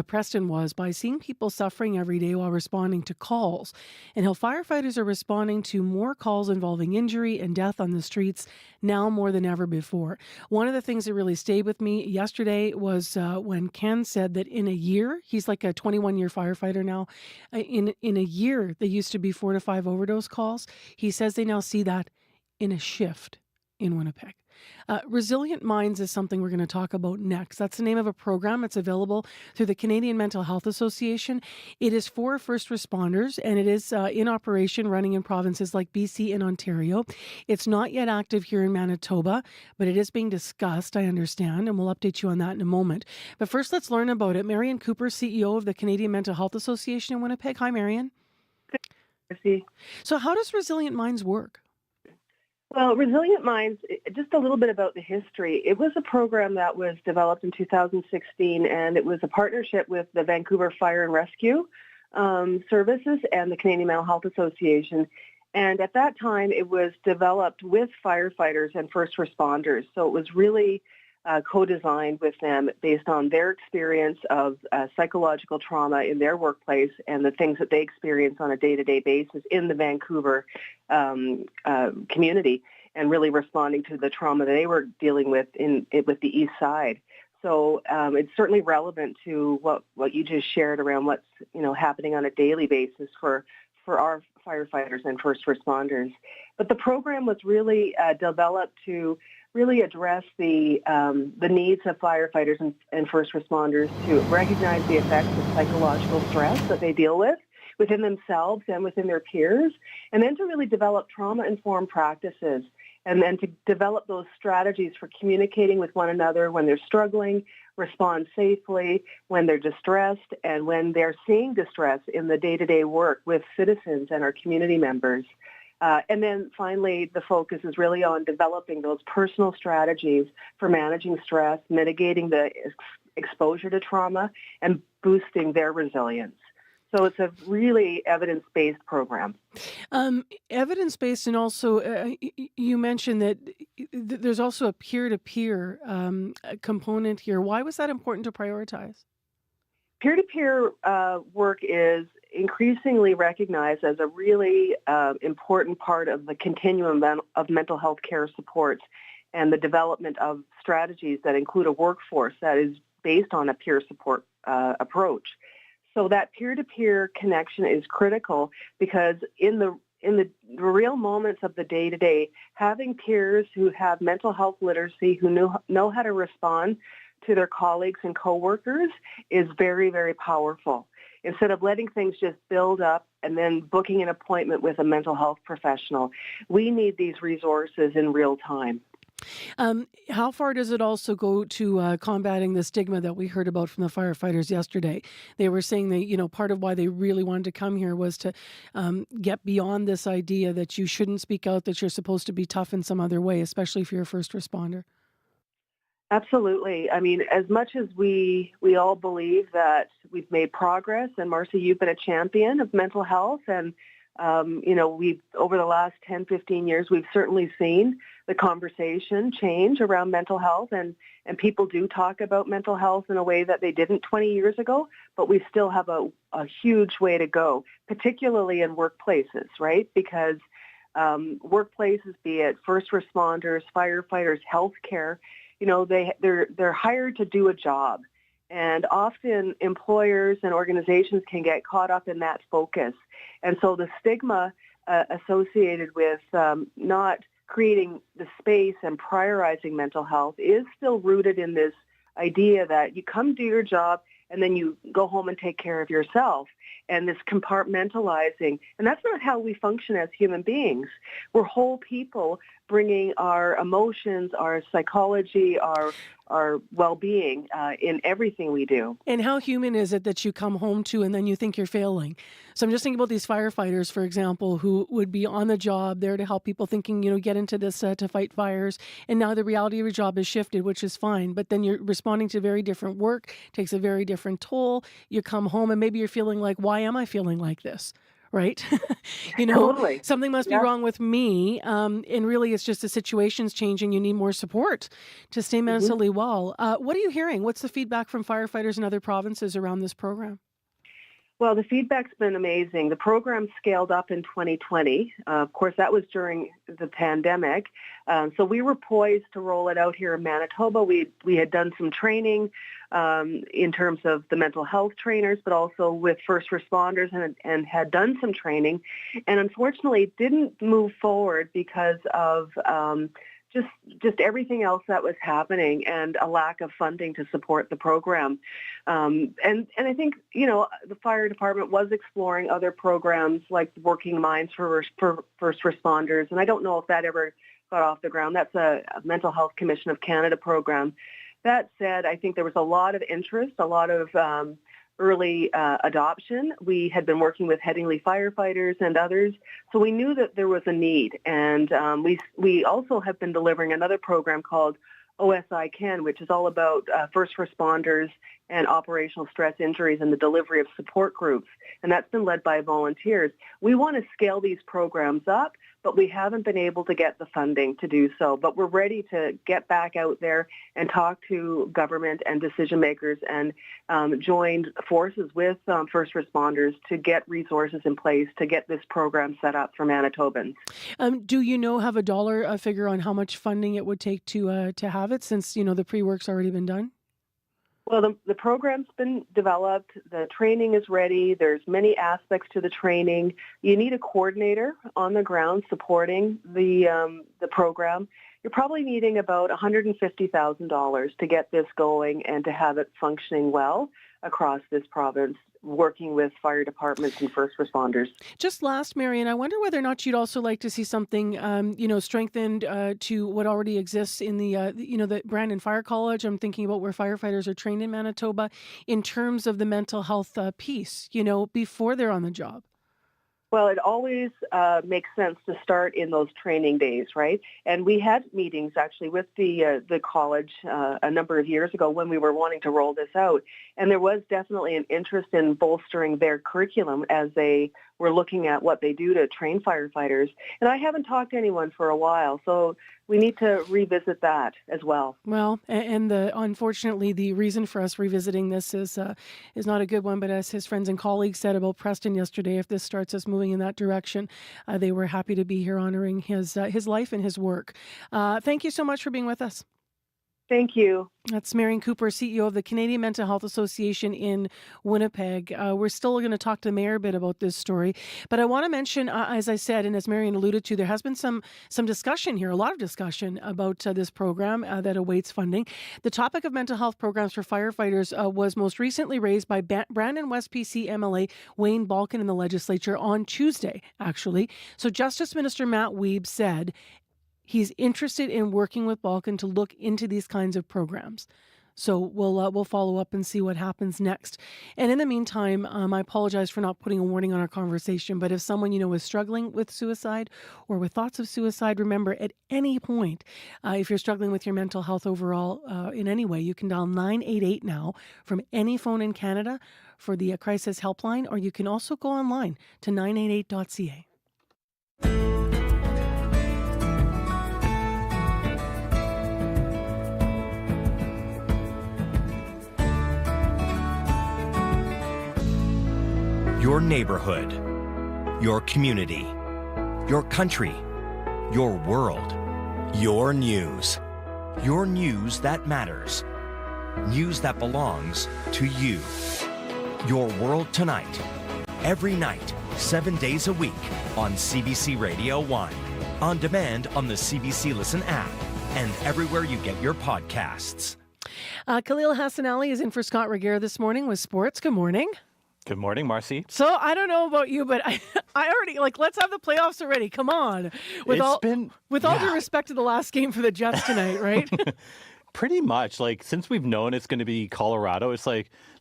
Preston was, by seeing people suffering every day while responding to calls, and how firefighters are responding to more calls involving injury and death on the streets now more than ever before. One of the things that really stayed with me yesterday was when Ken said that in a year, he's like a 21-year firefighter now, in a year, there used to be 4 to 5 overdose calls. He says they now see that in a shift in Winnipeg. Resilient Minds is something we're going to talk about next. That's the name of a program. It's available through the Canadian Mental Health Association. It is for first responders, and it is in operation, running in provinces like BC and Ontario. It's not yet active here in Manitoba, but it is being discussed, I understand, and we'll update you on that in a moment. But first, let's learn about it. Marion Cooper, CEO of the Canadian Mental Health Association in Winnipeg. Hi, Marion. So how does Resilient Minds work? Well, Resilient Minds, just a little bit about the history. It was a program that was developed in 2016, and it was a partnership with the Vancouver Fire and Rescue Services and the Canadian Mental Health Association. And at that time, it was developed with firefighters and first responders. So it was really co-designed with them based on their experience of psychological trauma in their workplace and the things that they experience on a day-to-day basis in the Vancouver community, and really responding to the trauma they were dealing with with the East Side. So it's certainly relevant to what you just shared around what's happening on a daily basis for our firefighters and first responders. But the program was really developed to really address the needs of firefighters and first responders to recognize the effects of psychological stress that they deal with within themselves and within their peers, and then to really develop trauma-informed practices, and then to develop those strategies for communicating with one another when they're struggling, respond safely when they're distressed, and when they're seeing distress in the day-to-day work with citizens and our community members. And then finally, the focus is really on developing those personal strategies for managing stress, mitigating the exposure to trauma, and boosting their resilience. So it's a really evidence-based program. Evidence-based, and also you mentioned that there's also a peer-to-peer component here. Why was that important to prioritize? Peer-to-peer work is increasingly recognized as a really important part of the continuum of mental health care supports and the development of strategies that include a workforce that is based on a peer support approach. So that peer-to-peer connection is critical because in the real moments of the day-to-day, having peers who have mental health literacy, who know how to respond to their colleagues and coworkers is very, very powerful. Instead of letting things just build up and then booking an appointment with a mental health professional, we need these resources in real time. How far does it also go to combating the stigma that we heard about from the firefighters yesterday? They were saying that, part of why they really wanted to come here was to get beyond this idea that you shouldn't speak out, that you're supposed to be tough in some other way, especially if you're a first responder. Absolutely. I mean, as much as we all believe that we've made progress, and Marcy, you've been a champion of mental health and We've over the last 10, 15 years, we've certainly seen the conversation change around mental health, and people do talk about mental health in a way that they didn't 20 years ago, but we still have a huge way to go, particularly in workplaces, right? Because workplaces, be it first responders, firefighters, healthcare, they're hired to do a job. And often employers and organizations can get caught up in that focus. And so the stigma associated with not creating the space and prioritizing mental health is still rooted in this idea that you come do your job and then you go home and take care of yourself. And this compartmentalizing, and that's not how we function as human beings. We're whole people bringing our emotions, our psychology, our well-being in everything we do. And how human is it that you come home to and then you think you're failing? So I'm just thinking about these firefighters, for example, who would be on the job there to help people thinking, get into this to fight fires. And now the reality of your job has shifted, which is fine. But then you're responding to very different work, takes a very different toll. You come home and maybe you're feeling like, why am I feeling like this? Right? Totally. Something must be wrong with me. And really, it's just the situation's changing. You need more support to stay mentally well. What are you hearing? What's the feedback from firefighters in other provinces around this program? Well, the feedback's been amazing. The program scaled up in 2020. Of course, that was during the pandemic. So we were poised to roll it out here in Manitoba. We had done some training in terms of the mental health trainers, but also with first responders and had done some training. And unfortunately, it didn't move forward because of just everything else that was happening and a lack of funding to support the program. And I think, the fire department was exploring other programs like Working Minds for first responders. And I don't know if that ever got off the ground. That's a Mental Health Commission of Canada program. That said, I think there was a lot of interest, a lot of early adoption. We had been working with Headingley firefighters and others, so we knew that there was a need. And we also have been delivering another program called OSI Can, which is all about first responders and operational stress injuries and the delivery of support groups. And that's been led by volunteers. We want to scale these programs up, but we haven't been able to get the funding to do so. But we're ready to get back out there and talk to government and decision makers and join forces with first responders to get resources in place to get this program set up for Manitobans. Do you have a dollar figure on how much funding it would take to have it, since the pre-work's already been done? Well, the program's been developed. The training is ready. There's many aspects to the training. You need a coordinator on the ground supporting the program. You're probably needing about $150,000 to get this going and to have it functioning well across this province, working with fire departments and first responders. Just last, Marion, I wonder whether or not you'd also like to see something, strengthened to what already exists in the Brandon Fire College. I'm thinking about where firefighters are trained in Manitoba in terms of the mental health piece, before they're on the job. Well, it always makes sense to start in those training days, right? And we had meetings actually with the college a number of years ago when we were wanting to roll this out. And there was definitely an interest in bolstering their curriculum as they were looking at what they do to train firefighters. And I haven't talked to anyone for a while, so we need to revisit that as well. Well, and unfortunately, the reason for us revisiting this is not a good one. But as his friends and colleagues said about Preston yesterday, if this starts us moving in that direction, they were happy to be here honoring his life and his work. Thank you so much for being with us. Thank you. That's Marion Cooper, CEO of the Canadian Mental Health Association in Winnipeg. We're still going to talk to the mayor a bit about this story. But I want to mention, as I said, and as Marion alluded to, there has been some discussion here, a lot of discussion about this program that awaits funding. The topic of mental health programs for firefighters was most recently raised by Brandon West PC MLA Wayne Balkin in the legislature on Tuesday, actually. So Justice Minister Matt Wiebe said he's interested in working with Balkin to look into these kinds of programs. So we'll follow up and see what happens next. And in the meantime, I apologize for not putting a warning on our conversation, but if someone you know is struggling with suicide or with thoughts of suicide, remember at any point, if you're struggling with your mental health overall in any way, you can dial 988 now from any phone in Canada for the crisis helpline, or you can also go online to 988.ca. Your neighborhood, your community, your country, your world, your news that matters, news that belongs to you. Your World Tonight, every night, 7 days a week on CBC Radio 1, on demand on the CBC Listen app, and everywhere you get your podcasts. Khalil Hassan Ali is in for Scott Reguer this morning with sports. Good morning. Good morning, Marcy. So I don't know about you, but I already let's have the playoffs already. Come on. With all due respect to the last game for the Jets tonight, right? Pretty much. Since we've known it's going to be Colorado, it's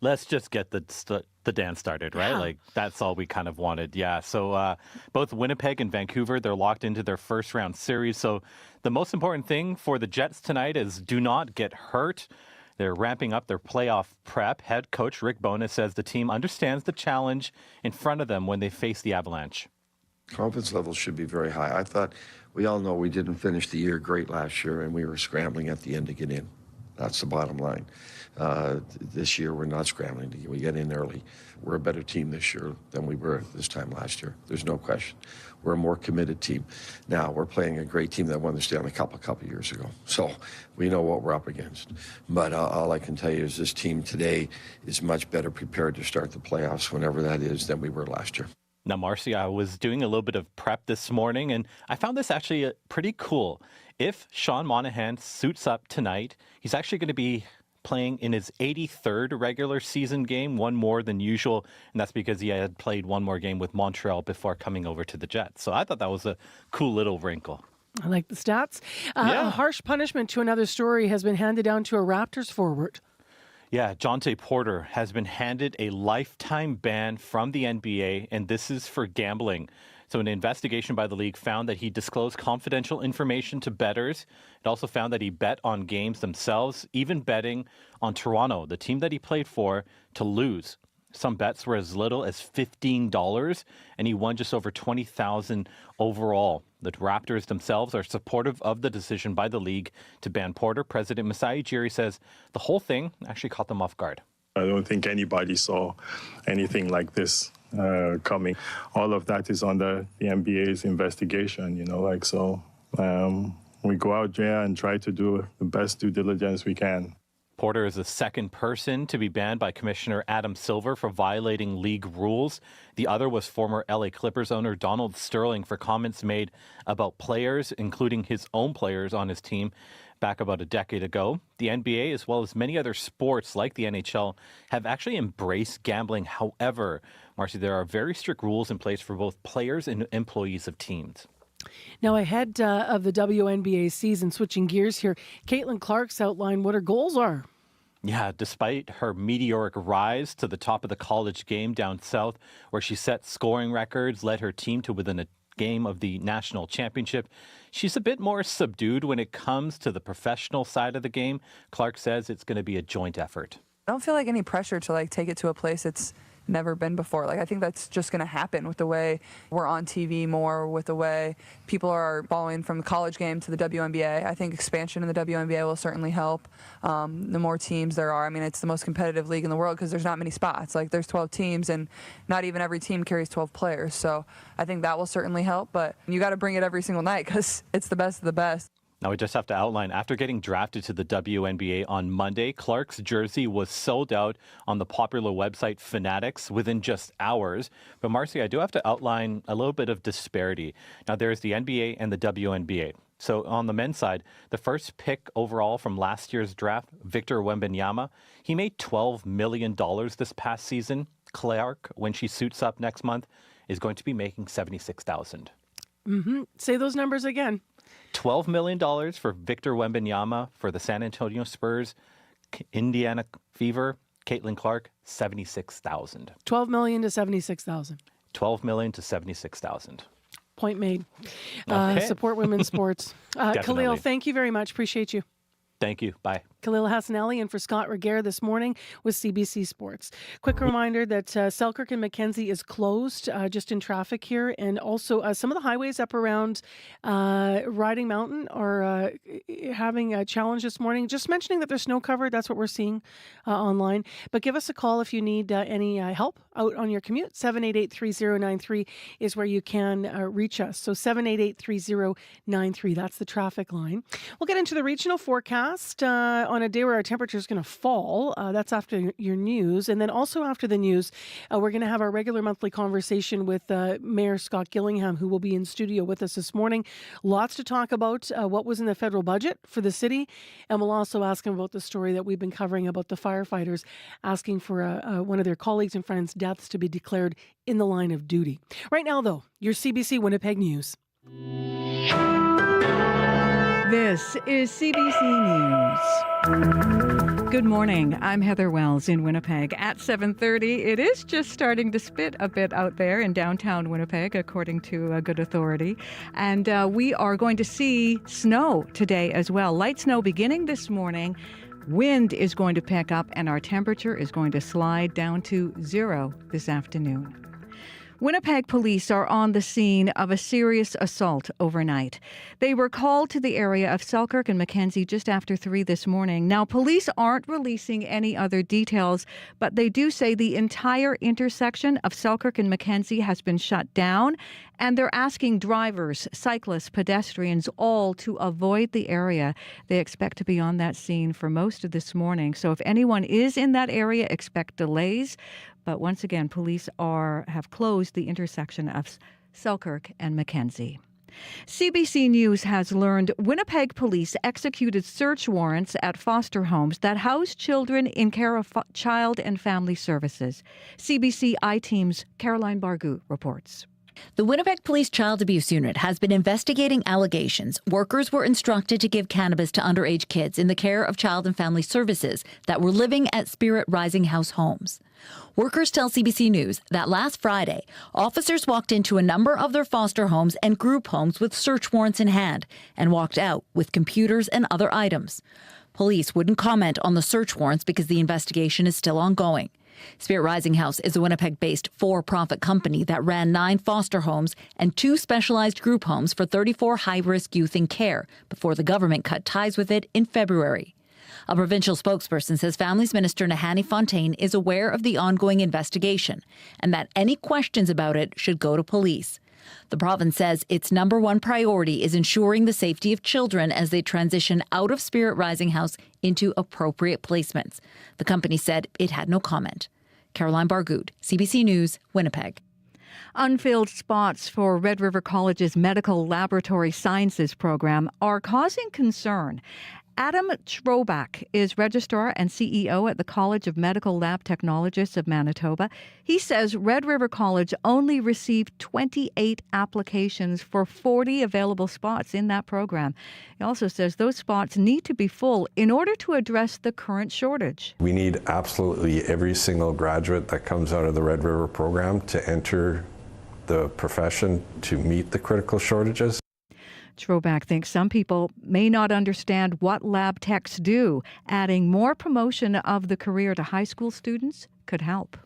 let's just get the dance started, right? Yeah. That's all we kind of wanted. Yeah. So both Winnipeg and Vancouver, they're locked into their first round series. So the most important thing for the Jets tonight is do not get hurt. They're ramping up their playoff prep. Head coach Rick Bowness says the team understands the challenge in front of them when they face the Avalanche. Confidence levels should be very high. I thought we all know we didn't finish the year great last year, and we were scrambling at the end to get in. That's the bottom line. This year, we're not scrambling to get in early. We're a better team this year than we were this time last year. There's no question. We're a more committed team. Now, we're playing a great team that won the Stanley Cup a couple years ago. So we know what we're up against. But all I can tell you is this team today is much better prepared to start the playoffs, whenever that is, than we were last year. Now, Marcy, I was doing a little bit of prep this morning, and I found this actually pretty cool. If Sean Monahan suits up tonight, he's actually going to be playing in his 83rd regular season game, one more than usual, and that's because he had played one more game with Montreal before coming over to the Jets. So I thought that was a cool little wrinkle. I like the stats. A harsh punishment to another story has been handed down to a Raptors forward. Yeah, Jonte Porter has been handed a lifetime ban from the NBA, and this is for gambling. So an investigation by the league found that he disclosed confidential information to bettors. It also found that he bet on games themselves, even betting on Toronto, the team that he played for, to lose. Some bets were as little as $15, and he won just over $20,000 overall. The Raptors themselves are supportive of the decision by the league to ban Porter. President Masai Ujiri says the whole thing actually caught them off guard. I don't think anybody saw anything like this coming. All of that is under the NBA's investigation, we go out there and try to do the best due diligence we can. Porter is the second person to be banned by Commissioner Adam Silver for violating league rules. The other was former LA Clippers owner Donald Sterling for comments made about players, including his own players on his team, back about a decade ago. The NBA, as well as many other sports like the NHL, have actually embraced gambling. However, Marcy, there are very strict rules in place for both players and employees of teams. Now, ahead of the WNBA season, switching gears here, Caitlin Clark's outlined what her goals are. Yeah, despite her meteoric rise to the top of the college game down south, where she set scoring records, led her team to within a game of the national championship, she's a bit more subdued when it comes to the professional side of the game. Clark says it's going to be a joint effort. I don't feel like any pressure to take it to a place it's never been before. I think that's just going to happen with the way we're on TV more, with the way people are following from the college game to the WNBA. I think expansion in the WNBA will certainly help. The more teams there are, it's the most competitive league in the world because there's not many spots. There's 12 teams and not even every team carries 12 players. So I think that will certainly help, but you got to bring it every single night because it's the best of the best. Now, we just have to outline, after getting drafted to the WNBA on Monday, Clark's jersey was sold out on the popular website Fanatics within just hours. But Marcy, I do have to outline a little bit of disparity. Now, there's the NBA and the WNBA. So on the men's side, the first pick overall from last year's draft, Victor Wembanyama, he made $12 million this past season. Clark, when she suits up next month, is going to be making $76,000. Say those numbers again. $12 million for Victor Wembanyama for the San Antonio Spurs. Indiana fever, Caitlin Clark, 76,000. 12 million to 76,000. 12 million to 76,000. Point made. Okay. Support women's sports. Khalil, Definitely. thank you very much. Appreciate you. Thank you. Bye. Khalil Hassanelli and for Scott Reguer this morning with CBC Sports. Quick reminder that Selkirk and Mackenzie is closed just in traffic here. And also some of the highways up around Riding Mountain are having a challenge this morning. Just mentioning that there's snow cover. That's what we're seeing online. But give us a call if you need any help out on your commute. 788-3093 is where you can reach us. So 788-3093. That's the traffic line. We'll get into the regional forecast. On a day where our temperature is going to fall. That's after your news. And then also after the news, we're going to have our regular monthly conversation with Mayor Scott Gillingham, who will be in studio with us this morning. Lots to talk about what was in the federal budget for the city. And we'll also ask him about the story that we've been covering about the firefighters asking for one of their colleagues and friends' deaths to be declared in the line of duty. Right now, though, your CBC Winnipeg News. This is CBC News. Good morning. I'm Heather Wells in Winnipeg. At 7:30, it is just starting to spit a bit out there in downtown Winnipeg, according to Good Authority. And we are going to see snow today as well. Light snow beginning this morning. Wind is going to pick up, and our temperature is going to slide down to 0 this afternoon. Winnipeg police are on the scene of a serious assault overnight. They were called to the area of Selkirk and Mackenzie just after 3 this morning. Now, police aren't releasing any other details, but they do say the entire intersection of Selkirk and Mackenzie has been shut down, and they're asking drivers, cyclists, pedestrians, all to avoid the area. They expect to be on that scene for most of this morning. So if anyone is in that area, expect delays. But once again, police have closed the intersection of Selkirk and Mackenzie. CBC News has learned Winnipeg police executed search warrants at foster homes that house children in care of Child and Family Services. CBC I-Team's Caroline Bargut reports. The Winnipeg Police Child Abuse Unit has been investigating allegations workers were instructed to give cannabis to underage kids in the care of Child and Family Services that were living at Spirit Rising House homes. Workers tell CBC News that last Friday, officers walked into a number of their foster homes and group homes with search warrants in hand and walked out with computers and other items. Police wouldn't comment on the search warrants because the investigation is still ongoing. Spirit Rising House is a Winnipeg-based for-profit company that ran 9 foster homes and 2 specialized group homes for 34 high-risk youth in care before the government cut ties with it in February. A provincial spokesperson says Families Minister Nahanni Fontaine is aware of the ongoing investigation and that any questions about it should go to police. The province says its number one priority is ensuring the safety of children as they transition out of Spirit Rising House into appropriate placements. The company said it had no comment. Caroline Bargut, CBC News, Winnipeg. Unfilled spots for Red River College's Medical Laboratory Sciences program are causing concern. Adam Trobach is Registrar and CEO at the College of Medical Lab Technologists of Manitoba. He says Red River College only received 28 applications for 40 available spots in that program. He also says those spots need to be full in order to address the current shortage. We need absolutely every single graduate that comes out of the Red River program to enter the profession to meet the critical shortages. Trobach thinks some people may not understand what lab techs do. Adding more promotion of the career to high school students could help.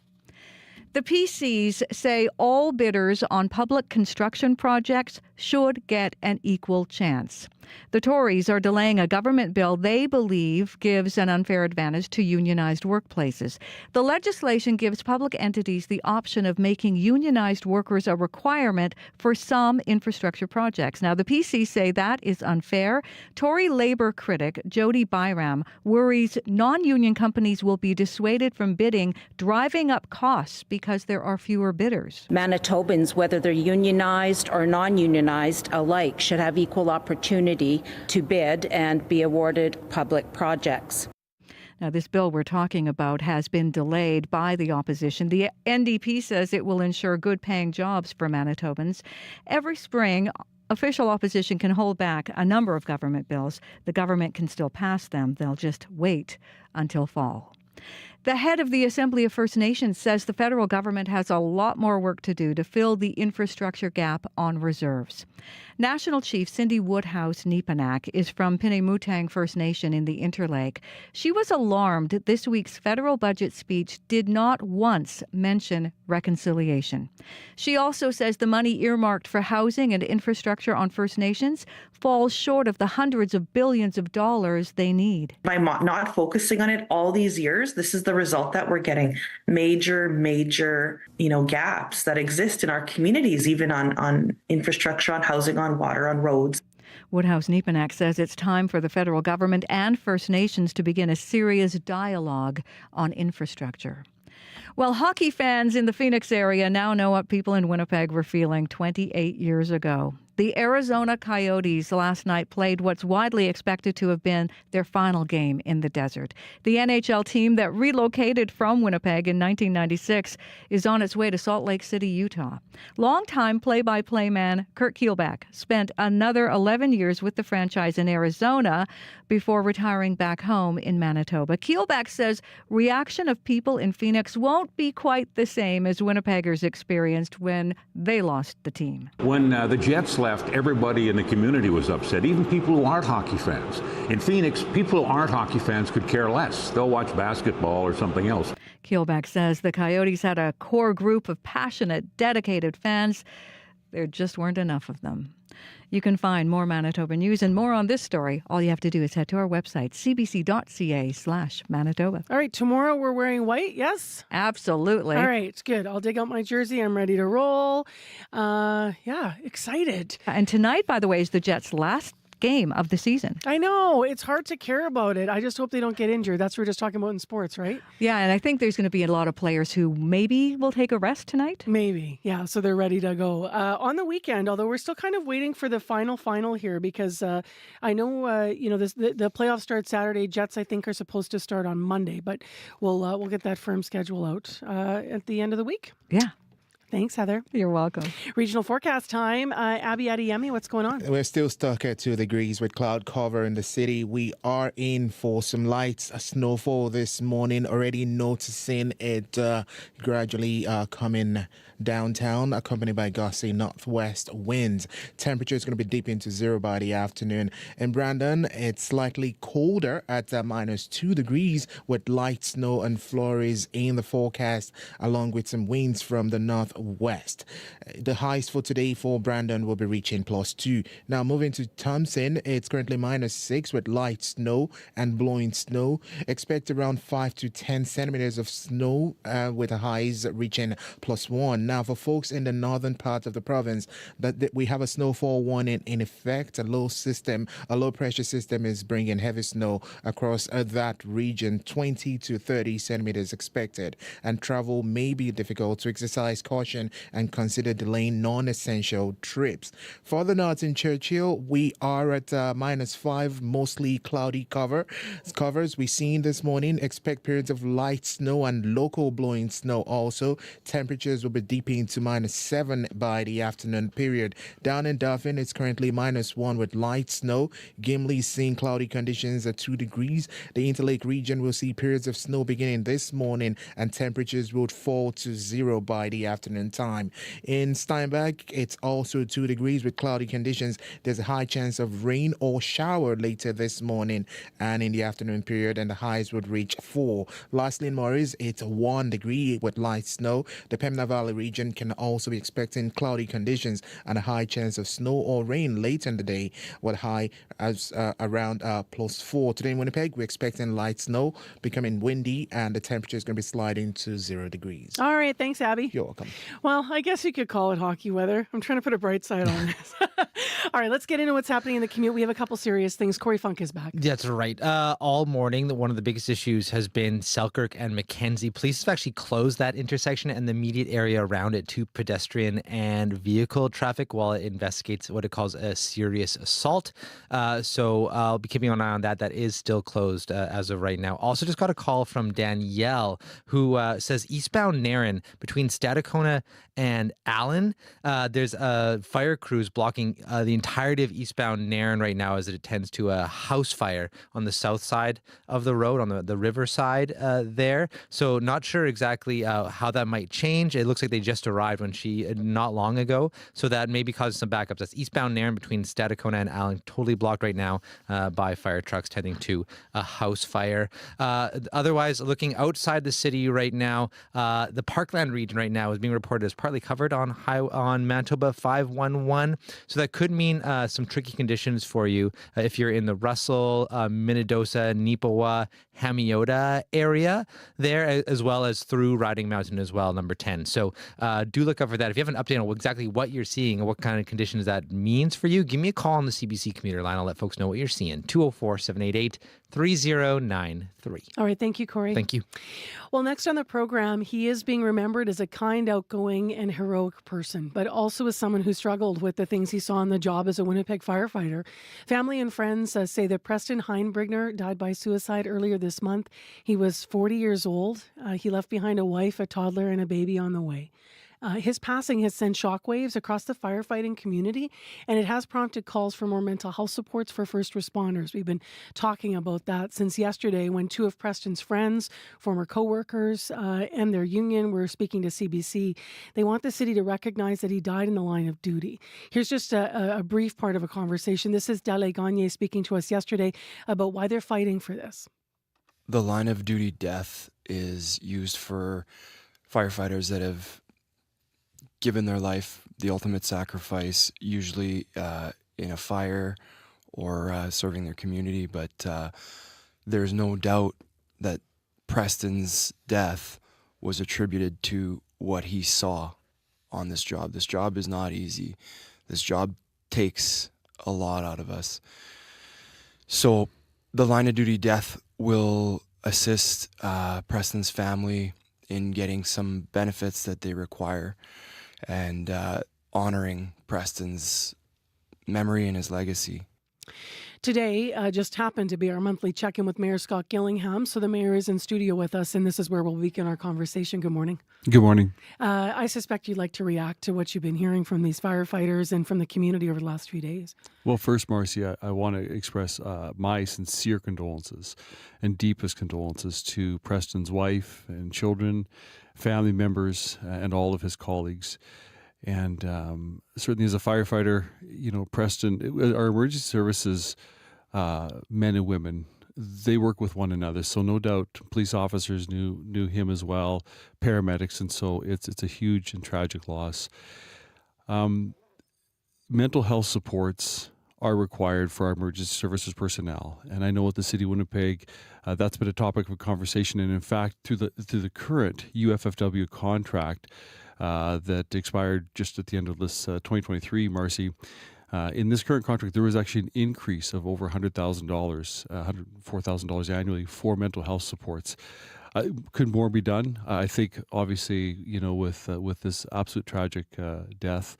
The PCs say all bidders on public construction projects should get an equal chance. The Tories are delaying a government bill they believe gives an unfair advantage to unionized workplaces. The legislation gives public entities the option of making unionized workers a requirement for some infrastructure projects. Now, the PC say that is unfair. Tory Labour critic Jody Byram worries non-union companies will be dissuaded from bidding, driving up costs because there are fewer bidders. Manitobans, whether they're unionized or non-unionized alike, should have equal opportunity to bid and be awarded public projects. Now, this bill we're talking about has been delayed by the opposition. The NDP says it will ensure good-paying jobs for Manitobans. Every spring, official opposition can hold back a number of government bills, the government can still pass them. They'll just wait until fall. The head of the Assembly of First Nations says the federal government has a lot more work to do to fill the infrastructure gap on reserves. National Chief Cindy Woodhouse-Nepanak is from Pinemutang First Nation in the Interlake. She was alarmed this week's federal budget speech did not once mention reconciliation. She also says the money earmarked for housing and infrastructure on First Nations falls short of the hundreds of billions of dollars they need. By not focusing on it all these years, this is the result that we're getting. Major, gaps that exist in our communities, even on infrastructure, on housing, on water, on roads. Woodhouse-Nepanak says it's time for the federal government and First Nations to begin a serious dialogue on infrastructure. Well, hockey fans in the Phoenix area now know what people in Winnipeg were feeling 28 years ago. The Arizona Coyotes last night played what's widely expected to have been their final game in the desert. The NHL team that relocated from Winnipeg in 1996 is on its way to Salt Lake City, Utah. Longtime play-by-play man Kurt Keelback spent another 11 years with the franchise in Arizona before retiring back home in Manitoba. Keelback says reaction of people in Phoenix won't be quite the same as Winnipeggers experienced when they lost the team. When the Jets left, everybody in the community was upset, even people who aren't hockey fans. In Phoenix, people who aren't hockey fans could care less. They'll watch basketball or something else. Keelback says the Coyotes had a core group of passionate, dedicated fans. There just weren't enough of them. You can find more Manitoba news and more on this story. All you have to do is head to our website, cbc.ca/Manitoba. All right, tomorrow we're wearing white, yes? Absolutely. All right, good. I'll dig out my jersey. I'm ready to roll. Excited. And tonight, by the way, is the Jets' last game of the season. I know. It's hard to care about it. I just hope they don't get injured. That's what we're just talking about in sports, right? Yeah, and I think there's going to be a lot of players who maybe will take a rest tonight. Maybe. Yeah, so they're ready to go. On the weekend, although we're still kind of waiting for the final here because I know, the playoffs start Saturday. Jets, I think, are supposed to start on Monday, but we'll get that firm schedule out at the end of the week. Yeah. Thanks, Heather. You're welcome. Regional forecast time. Abby Adeyemi, what's going on? We're still stuck at 2 degrees with cloud cover in the city. We are in for some light snowfall this morning. Already noticing it gradually coming downtown, accompanied by gusty northwest winds. Temperature is going to be deep into zero by the afternoon. In Brandon, it's slightly colder at -2 degrees with light snow and flurries in the forecast, along with some winds from the northwest. The highs for today for Brandon will be reaching +2. Now moving to Thompson, it's currently -6 with light snow and blowing snow. Expect around 5 to 10 centimeters of snow with the highs reaching +1. Now, for folks in the northern part of the province, that we have a snowfall warning in effect. A low pressure system is bringing heavy snow across that region. 20 to 30 centimeters expected, and travel may be difficult. To exercise caution and consider delaying non-essential trips. Further north in Churchill, we are at -5, mostly cloudy covers. We've seen this morning. Expect periods of light snow and local blowing snow also. Temperatures will be deep into -7 by the afternoon period. Down in Dauphin, it's currently -1 with light snow. Gimli seeing cloudy conditions at 2 degrees. The Interlake region will see periods of snow beginning this morning, and temperatures will fall to 0 by the afternoon time. In Steinbach, it's also 2 degrees with cloudy conditions. There's a high chance of rain or shower later this morning and in the afternoon period, and the highs would reach 4. Lastly, in Maurice, it's 1 degree with light snow. The Pembina Valley region can also be expecting cloudy conditions and a high chance of snow or rain later in the day, with high as around +4. Today in Winnipeg, we're expecting light snow, becoming windy, and the temperature is going to be sliding to 0 degrees. All right. Thanks, Abby. You're welcome. Well, I guess you could call it hockey weather. I'm trying to put a bright side on this. All right, let's get into what's happening in the commute. We have a couple serious things. Corey Funk is back. That's right. All morning, one of the biggest issues has been Selkirk and Mackenzie. Police have actually closed that intersection and the immediate area around it to pedestrian and vehicle traffic while it investigates what it calls a serious assault. So I'll be keeping an eye on that. That is still closed as of right now. Also just got a call from Danielle who says eastbound Narran between Stadacona Stadacona and Allen. There's fire crews blocking the entirety of eastbound Nairn right now as it attends to a house fire on the south side of the road, on the river side there. So not sure exactly how that might change. It looks like they just arrived not long ago, so that maybe causes some backups. That's eastbound Nairn between Stadacona and Allen, totally blocked right now by fire trucks tending to a house fire. Otherwise, looking outside the city right now, the Parkland region right now is being reported as partly covered on Manitoba 511. So that could mean some tricky conditions for you if you're in the Russell, Minnedosa, Neepawa, Hamiota area there, as well as through Riding Mountain as well, number 10. So do look up for that. If you have an update on exactly what you're seeing and what kind of conditions that means for you, give me a call on the CBC commuter line. I'll let folks know what you're seeing. 204-788-3093. All right. Thank you, Corey. Thank you. Well, next on the program, he is being remembered as a kind, outgoing, and heroic person, but also as someone who struggled with the things he saw on the job as a Winnipeg firefighter. Family and friends say that Preston Heinbrigner died by suicide earlier this month. He was 40 years old. He left behind a wife, a toddler, and a baby on the way. His passing has sent shockwaves across the firefighting community, and it has prompted calls for more mental health supports for first responders. We've been talking about that since yesterday when two of Preston's friends, former co-workers, and their union were speaking to CBC. They want the city to recognize that he died in the line of duty. Here's just a brief part of a conversation. This is Dale Gagne speaking to us yesterday about why they're fighting for this. The line of duty death is used for firefighters that have given their life the ultimate sacrifice, usually in a fire or serving their community. But there's no doubt that Preston's death was attributed to what he saw on this job. This job is not easy. This job takes a lot out of us. So the line of duty death will assist Preston's family in getting some benefits that they require and honoring Preston's memory and his legacy. Today just happened to be our monthly check-in with Mayor Scott Gillingham. So the mayor is in studio with us, and this is where we'll begin our conversation. Good morning. Good morning. I suspect you'd like to react to what you've been hearing from these firefighters and from the community over the last few days. Well, first, Marcy, I want to express my sincere condolences and deepest condolences to Preston's wife and children, family members, and all of his colleagues. And certainly as a firefighter, Preston, our emergency services men and women, they work with one another. So no doubt police officers knew him as well, paramedics. And so it's a huge and tragic loss. Mental health supports are required for our emergency services personnel. And I know at the City of Winnipeg, that's been a topic of conversation. And in fact, through the current UFFW contract that expired just at the end of this 2023, Marcy, in this current contract, there was actually an increase of over $100,000, $104,000 annually for mental health supports. Could more be done? I think, obviously, with this absolute tragic death,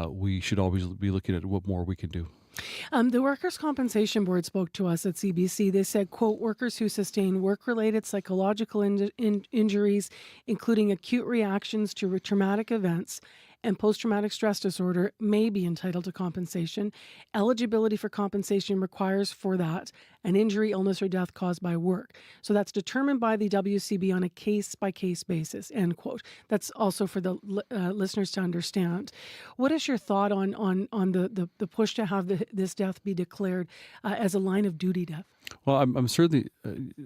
we should always be looking at what more we can do. The Workers' Compensation Board spoke to us at CBC. They said, quote, workers who sustain work-related psychological injuries, including acute reactions to traumatic events and post-traumatic stress disorder, may be entitled to compensation. Eligibility for compensation requires for that an injury, illness, or death caused by work. So that's determined by the WCB on a case-by-case basis, end quote. That's also for the listeners to understand. What is your thought on the push to have this death be declared as a line of duty death? Well, I'm certainly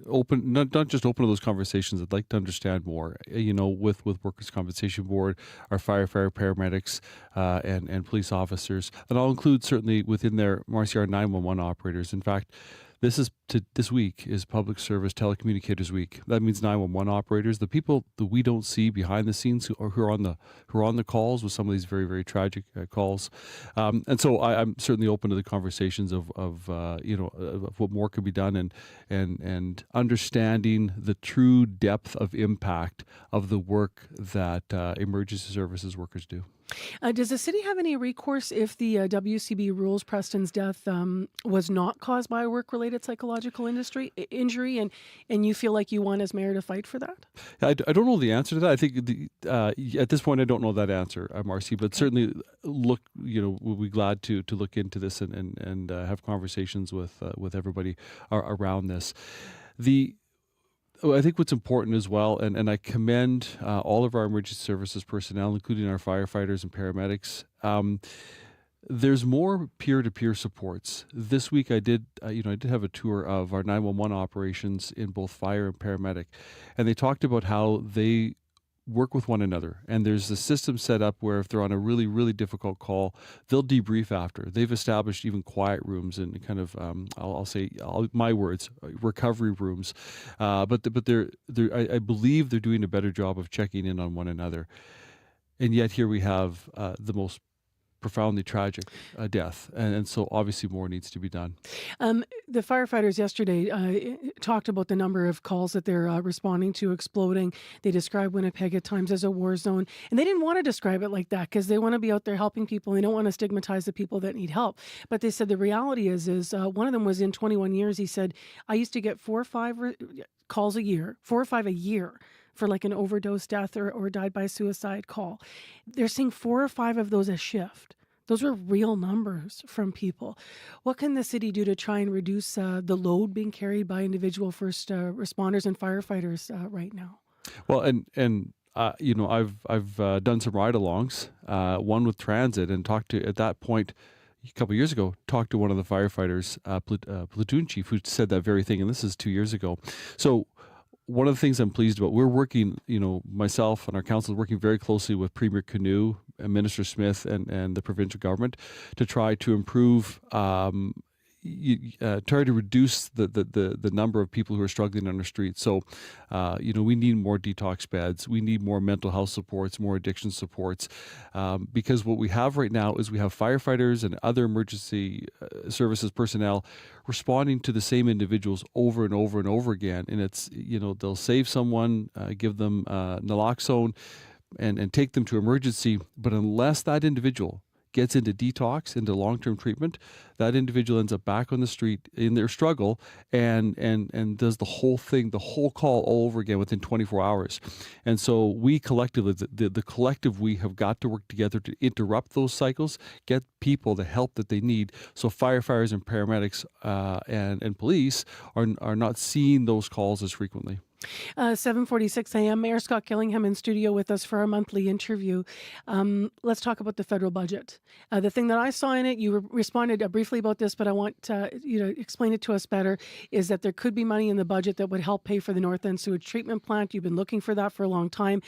open, not just open to those conversations. I'd like to understand more, with Workers' Compensation Board, our firefighter, paramedics, and police officers. And I'll include certainly within there, Marcy, our 911 operators. In fact, this week is Public Service Telecommunicators Week. That means 911 operators, the people that we don't see behind the scenes who are on the calls with some of these very, very tragic calls. And so I'm certainly open to the conversations of what more could be done and understanding the true depth of impact of the work that emergency services workers do. Does the city have any recourse if the WCB rules Preston's death was not caused by a work-related psychological injury, and you feel like you want as mayor to fight for that? I don't know the answer to that. I think at this point I don't know that answer, Marcy. But certainly we'll be glad to look into this and have conversations with everybody around this. I think what's important as well, and I commend all of our emergency services personnel, including our firefighters and paramedics. There's more peer-to-peer supports. This week I did have a tour of our 911 operations in both fire and paramedic, and they talked about how they work with one another. And there's a system set up where if they're on a really, really difficult call, they'll debrief after. They've established even quiet rooms and kind of, I'll say my words, recovery rooms. But I believe they're doing a better job of checking in on one another. And yet here we have the most profoundly tragic death. And so obviously more needs to be done. The firefighters yesterday talked about the number of calls that they're responding to exploding. They described Winnipeg at times as a war zone. And they didn't want to describe it like that because they want to be out there helping people. They don't want to stigmatize the people that need help. But they said the reality is one of them was in 21 years. He said, I used to get 4 or 5 calls a year, 4 or 5 a year, for like an overdose death or died by suicide call. They're seeing 4 or 5 of those a shift. Those are real numbers from people. What can the city do to try and reduce the load being carried by individual first responders and firefighters right now? Well, and I've done some ride-alongs, one with transit, and talked to, at that point, a couple of years ago, talked to one of the firefighters, platoon chief, who said that very thing, and this is 2 years ago. So one of the things I'm pleased about, we're working, myself and our council is working very closely with Premier Canoe and Minister Smith and the provincial government to try to improve, try to reduce the number of people who are struggling on the street. So, we need more detox beds. We need more mental health supports, more addiction supports, because what we have right now is we have firefighters and other emergency services personnel responding to the same individuals over and over and over again. And it's, they'll save someone, give them naloxone and take them to emergency. But unless that individual gets into detox, into long-term treatment, that individual ends up back on the street in their struggle and does the whole call all over again within 24 hours. And so we collectively, the collective, we have got to work together to interrupt those cycles, get people the help that they need, so firefighters and paramedics and police are not seeing those calls as frequently. 7:46 a.m. Mayor Scott Gillingham in studio with us for our monthly interview. Let's talk about the federal budget. The thing that I saw in it, you responded briefly about this, but I want you to explain it to us better, is that there could be money in the budget that would help pay for the North End sewage treatment plant. You've been looking for that for a long time.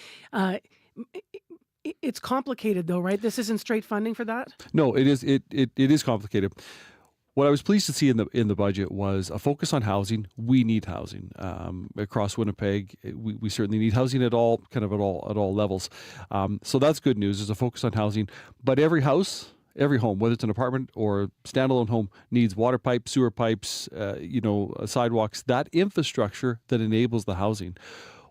It's complicated though, right? This isn't straight funding for that? No, it is. It is complicated. What I was pleased to see in the budget was a focus on housing. We need housing across Winnipeg. We certainly need housing at all levels. So that's good news. There's a focus on housing, but every house, every home, whether it's an apartment or standalone home, needs water pipes, sewer pipes, sidewalks. That infrastructure that enables the housing.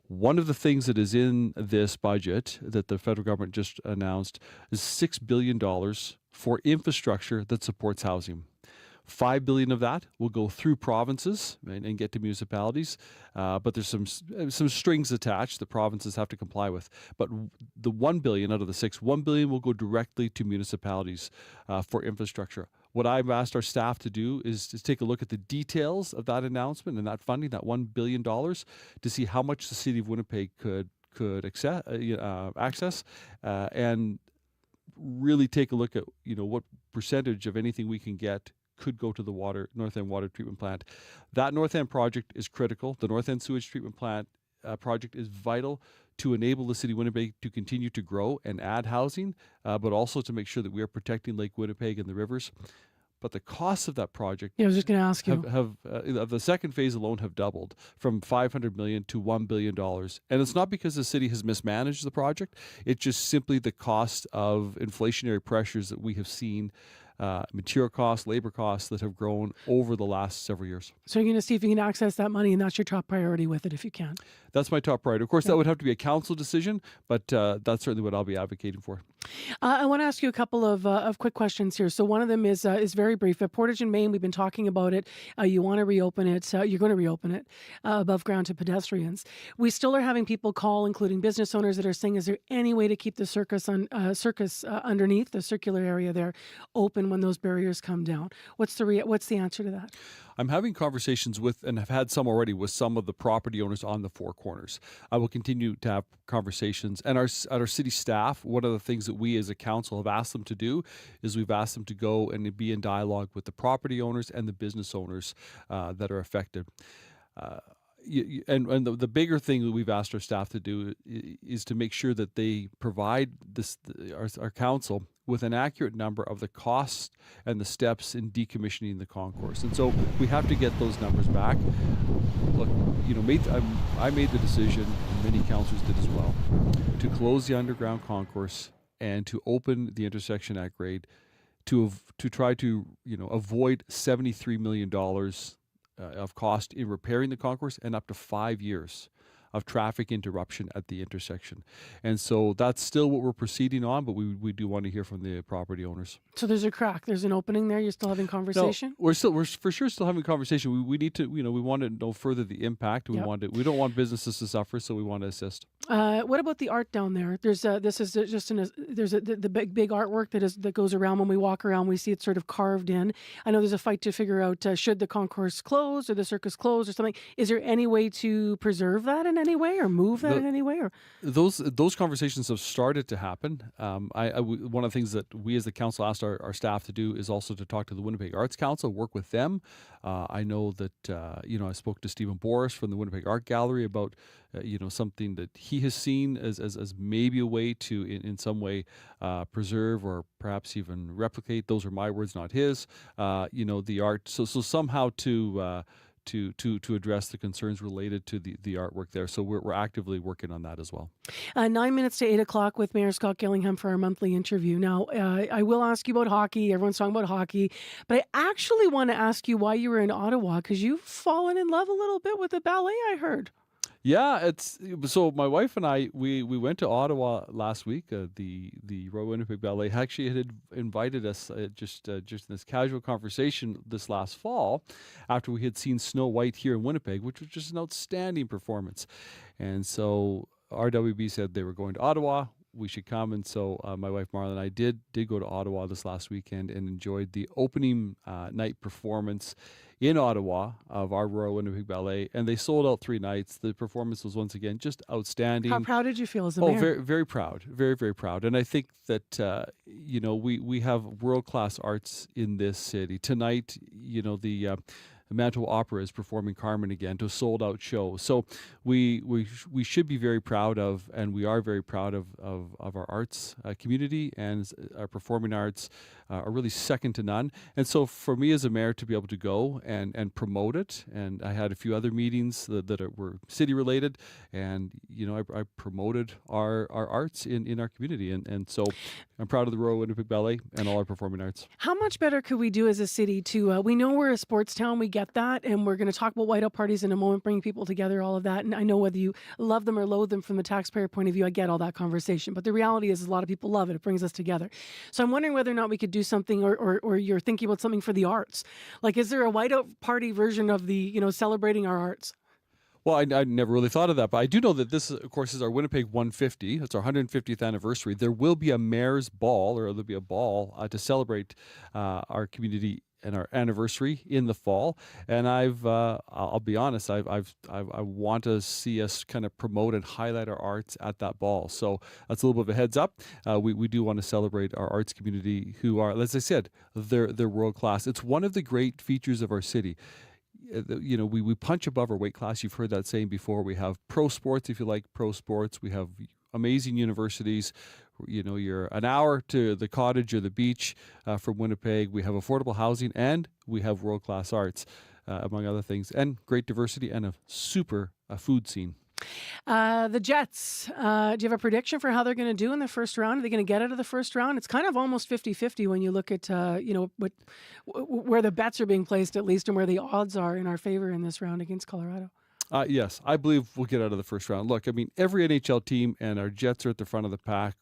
One of the things that is in this budget that the federal government just announced is $6 billion for infrastructure that supports housing. $5 billion of that will go through provinces and get to municipalities, but there's some strings attached that provinces have to comply with. But the $1 billion out of the $1 billion will go directly to municipalities for infrastructure. What I've asked our staff to do is to take a look at the details of that announcement and that funding, that $1 billion, to see how much the city of Winnipeg could access and really take a look at what percentage of anything we can get could go to the North End water treatment plant. That North End project is critical. The North End sewage treatment plant project is vital to enable the city of Winnipeg to continue to grow and add housing, but also to make sure that we are protecting Lake Winnipeg and the rivers. But the costs of that project, I was just going to ask you, have the second phase alone have doubled from $500 million to $1 billion. And it's not because the city has mismanaged the project. It's just simply the cost of inflationary pressures that we have seen material costs, labor costs that have grown over the last several years. So you're going to see if you can access that money, and that's your top priority with it if you can. That's my top priority. Of course, that would have to be a council decision, but that's certainly what I'll be advocating for. I want to ask you a couple of quick questions here. So one of them is very brief. At Portage and Main, we've been talking about it. You want to reopen it. You're going to reopen it above ground to pedestrians. We still are having people call, including business owners, that are saying, is there any way to keep the circus underneath the circular area there open when those barriers come down? What's the answer to that? I'm having conversations with, and have had some already, with some of the property owners on the Four Corners. I will continue to have conversations. And our city staff, one of the things that we as a council have asked them to do is we've asked them to go and be in dialogue with the property owners and the business owners that are affected. And the bigger thing that we've asked our staff to do is to make sure that they provide our council with an accurate number of the costs and the steps in decommissioning the concourse. And so we have to get those numbers back. Look, I made the decision, and many councillors did as well, to close the underground concourse and to open the intersection at grade to try to avoid $73 million of cost in repairing the concourse and up to 5 years of traffic interruption at the intersection. And so that's still what we're proceeding on, but we do want to hear from the property owners. So there's a crack. There's an opening there. You're still having conversation? No, we're for sure still having conversation. We need to, we want to know further the impact. We don't want businesses to suffer, so we want to assist. What about the art down there? There's the big artwork that goes around. When we walk around, we see it sort of carved in. I know there's a fight to figure out should the concourse close or the circus close or something. Is there any way to preserve that in any way or move that in any way? Or those conversations have started to happen. One of the things that we as the council asked our staff to do is also to talk to the Winnipeg Arts Council, work with them. I know that I spoke to Stephen Boris from the Winnipeg Art Gallery about something that he has seen as maybe a way to in some way preserve or perhaps even replicate. Those are my words, not his. The art. So somehow to address the concerns related to the artwork there. So we're actively working on that as well. 9 minutes to 8 o'clock with Mayor Scott Gillingham for our monthly interview. Now, I will ask you about hockey. Everyone's talking about hockey. But I actually want to ask you why you were in Ottawa, because you've fallen in love a little bit with the ballet, I heard. Yeah, so my wife and I we went to Ottawa last week. The Royal Winnipeg Ballet actually had invited us just in this casual conversation this last fall, after we had seen Snow White here in Winnipeg, which was just an outstanding performance. And so RWB said they were going to Ottawa. We should come, and so my wife Marla and I did go to Ottawa this last weekend and enjoyed the opening night performance in Ottawa of our Royal Winnipeg Ballet, and they sold out 3 nights. The performance was once again just outstanding. How proud did you feel as a mayor? Oh, very, very proud, very, very proud. And I think that we have world-class arts in this city tonight. The Manitoba Opera is performing Carmen again to a sold-out show. So we should be very proud of, and we are very proud of our arts community, and our performing arts are really second to none. And so for me as a mayor to be able to go and promote it, and I had a few other meetings that were city-related, and I promoted our arts in our community. And so I'm proud of the Royal Winnipeg Ballet and all our performing arts. How much better could we do as a city to, we know we're a sports town, we get that, and we're going to talk about whiteout parties in a moment, bringing people together, all of that. And I know whether you love them or loathe them from the taxpayer point of view, I get all that conversation. But the reality is a lot of people love it. It brings us together. So I'm wondering whether or not we could do something, or you're thinking about something for the arts. Like, is there a whiteout party version of the, celebrating our arts? Well, I never really thought of that, but I do know that this, of course, is our Winnipeg 150. It's our 150th anniversary. There will be a mayor's ball, or there'll be a ball to celebrate our community and our anniversary in the fall. And I'll be honest, I want to see us kind of promote and highlight our arts at that ball. So that's a little bit of a heads up. We do want to celebrate our arts community, who are, as I said, they're world class. It's one of the great features of our city. We punch above our weight class. You've heard that saying before. We have pro sports, if you like pro sports. We have amazing universities. You're an hour to the cottage or the beach from Winnipeg. We have affordable housing, and we have world-class arts, among other things, and great diversity and a super food scene. The Jets, do you have a prediction for how they're going to do in the first round? Are they going to get out of the first round? It's kind of almost 50-50 when you look at, where the bets are being placed, at least, and where the odds are in our favor in this round against Colorado. Yes, I believe we'll get out of the first round. Look, I mean, every NHL team, and our Jets are at the front of the pack,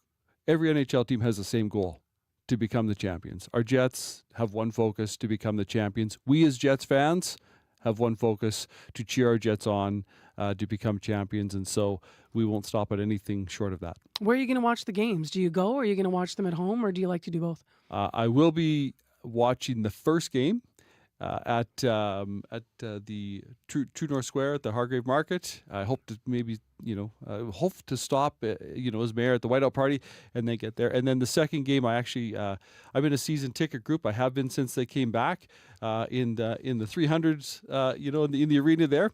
every NHL team has the same goal, to become the champions. Our Jets have one focus, to become the champions. We as Jets fans have one focus, to cheer our Jets on, to become champions, and so we won't stop at anything short of that. Where are you going to watch the games? Do you go, or are you going to watch them at home, or do you like to do both? I will be watching the first game at the True North Square at the Hargrave Market. I hope to maybe hope to stop as mayor at the Whiteout Party and then get there. And then the second game, I'm in a season ticket group. I have been since they came back in the 300s, in the arena there.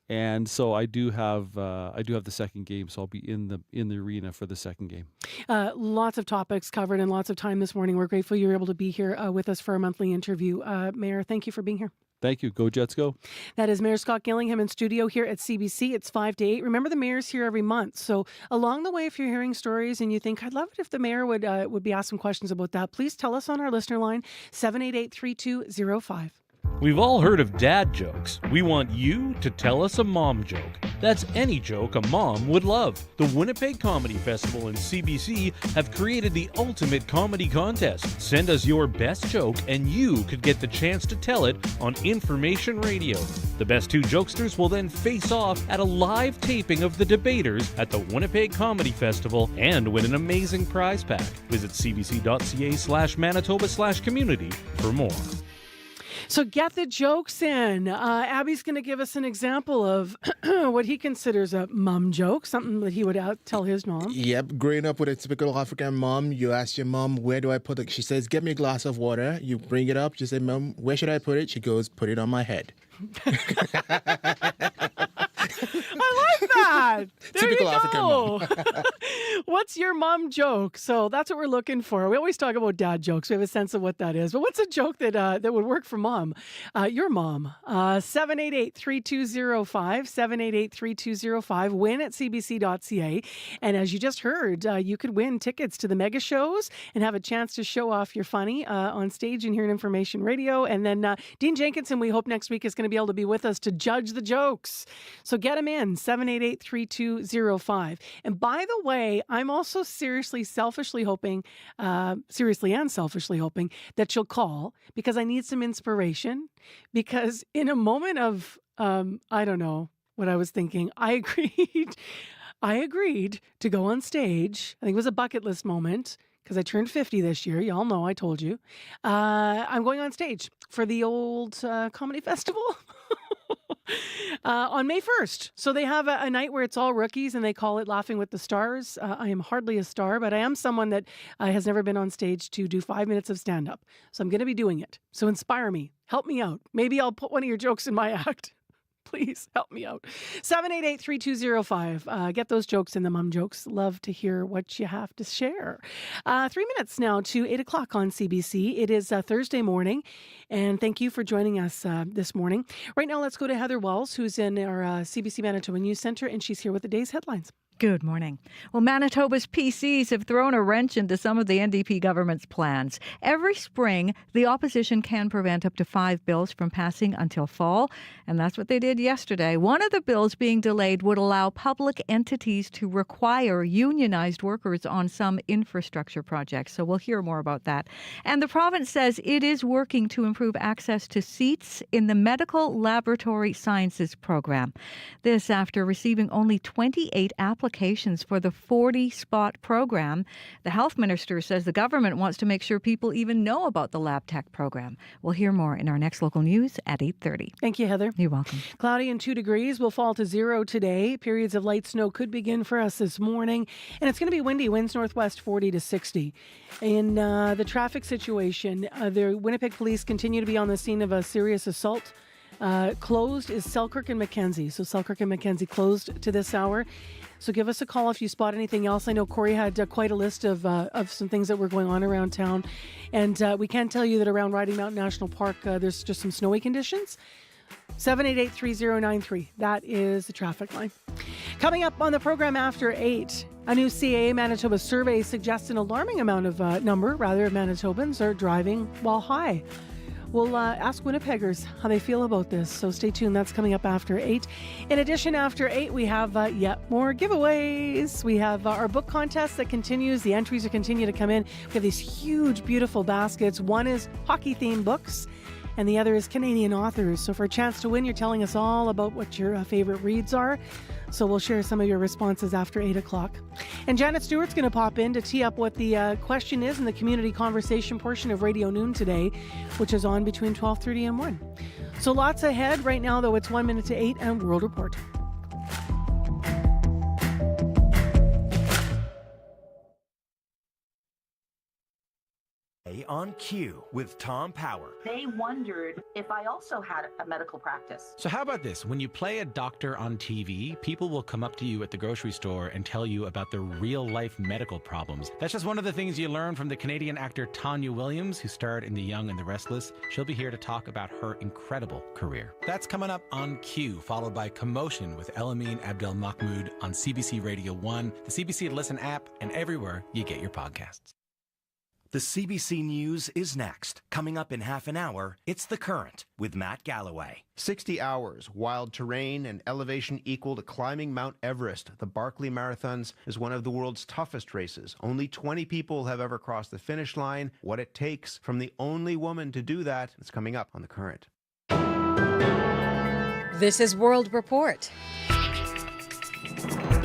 And so I do have the second game, so I'll be in the arena for the second game. Lots of topics covered and lots of time this morning. We're grateful you were able to be here with us for our monthly interview. Mayor, thank you for being here. Thank you. Go Jets, go. That is Mayor Scott Gillingham in studio here at CBC. It's 5 to 8. Remember, the mayor's here every month. So along the way, if you're hearing stories and you think, I'd love it if the mayor would be asked some questions about that, please tell us on our listener line, 788-3205. We've all heard of dad jokes. We want you to tell us a mom joke. That's any joke a mom would love. The Winnipeg Comedy Festival and CBC have created the ultimate comedy contest. Send us your best joke and you could get the chance to tell it on Information Radio. The best two jokesters will then face off at a live taping of the debaters at the Winnipeg Comedy Festival and win an amazing prize pack. Visit cbc.ca/Manitoba/community for more. So get the jokes in. Abby's going to give us an example of what he considers a mom joke, something that he would tell his mom. Yep, growing up with a typical African mom, you ask your mom, where do I put it? She says, get me a glass of water. You bring it up. You say, Mom, where should I put it? She goes, put it on my head. I like that. There Typical you African go. mom. What's your mom joke? So that's what we're looking for. We always talk about dad jokes. We have a sense of what that is. But what's a joke that would work for mom? Your mom. 788-3205. 788-3205. Win at cbc.ca. And as you just heard, you could win tickets to the mega shows and have a chance to show off your funny on stage and here in Information Radio. And then Dean Jenkinson, we hope next week is going to be able to be with us to judge the jokes. So get them in, 788-3205. And by the way, I'm also seriously and selfishly hoping that you'll call, because I need some inspiration. Because in a moment of, I don't know what I was thinking, I agreed to go on stage. I think it was a bucket list moment, because I turned 50 this year. Y'all know I told you. I'm going on stage for the old comedy festival on May 1st. So they have a night where it's all rookies and they call it Laughing with the Stars. I am hardly a star, but I am someone that has never been on stage to do 5 minutes of stand-up. So I'm going to be doing it. So inspire me. Help me out. Maybe I'll put one of your jokes in my act. Please help me out. 788-3205. Get those jokes in, the mom jokes. Love to hear what you have to share. 3 minutes now to 8 o'clock on CBC. It is Thursday morning, and thank you for joining us this morning. Right now, let's go to Heather Wells, who's in our CBC Manitoba News Center, and she's here with the day's headlines. Good morning. Well, Manitoba's PCs have thrown a wrench into some of the NDP government's plans. Every spring, the opposition can prevent up to 5 bills from passing until fall, and that's what they did yesterday. One of the bills being delayed would allow public entities to require unionized workers on some infrastructure projects, so we'll hear more about that. And the province says it is working to improve access to seats in the Medical Laboratory Sciences program. This after receiving only 28 applications for the 40-spot program. The health minister says the government wants to make sure people even know about the Lab Tech program. We'll hear more in our next local news at 8:30. Thank you, Heather. You're welcome. Cloudy and 2 degrees will fall to 0 today. Periods of light snow could begin for us this morning. And it's going to be windy, winds northwest 40 to 60. In the traffic situation, the Winnipeg police continue to be on the scene of a serious assault. Closed is Selkirk and Mackenzie. So Selkirk and Mackenzie closed to this hour. So give us a call if you spot anything else. I know Corey had quite a list of some things that were going on around town. And we can tell you that around Riding Mountain National Park, there's just some snowy conditions. 788-3093. That is the traffic line. Coming up on the program after 8, a new CAA Manitoba survey suggests an alarming number of Manitobans are driving while high. We'll ask Winnipeggers how they feel about this, so stay tuned. That's coming up after 8. In addition, after 8, we have yet more giveaways. We have our book contest that continues. The entries are continue to come in. We have these huge, beautiful baskets. One is hockey-themed books, and the other is Canadian authors. So for a chance to win, you're telling us all about what your favorite reads are. So we'll share some of your responses after 8 o'clock. And Janet Stewart's going to pop in to tee up what the question is in the community conversation portion of Radio Noon today, which is on between 12:30 and 1. So lots ahead. Right now, though, it's 1 minute to 8 and World Report. On Cue with Tom Power. They wondered if I also had a medical practice. So how about this? When you play a doctor on TV, people will come up to you at the grocery store and tell you about their real-life medical problems. That's just one of the things you learn from the Canadian actor Tanya Williams, who starred in The Young and the Restless. She'll be here to talk about her incredible career. That's coming up on Cue, followed by Commotion with Elamine Abdel Mahmoud on CBC Radio 1, the CBC Listen app, and everywhere you get your podcasts. The CBC News is next. Coming up in half an hour, it's The Current with Matt Galloway. 60 hours, wild terrain, and elevation equal to climbing Mount Everest. The Barkley Marathons is one of the world's toughest races. Only 20 people have ever crossed the finish line. What it takes from the only woman to do that is coming up on The Current. This is World Report.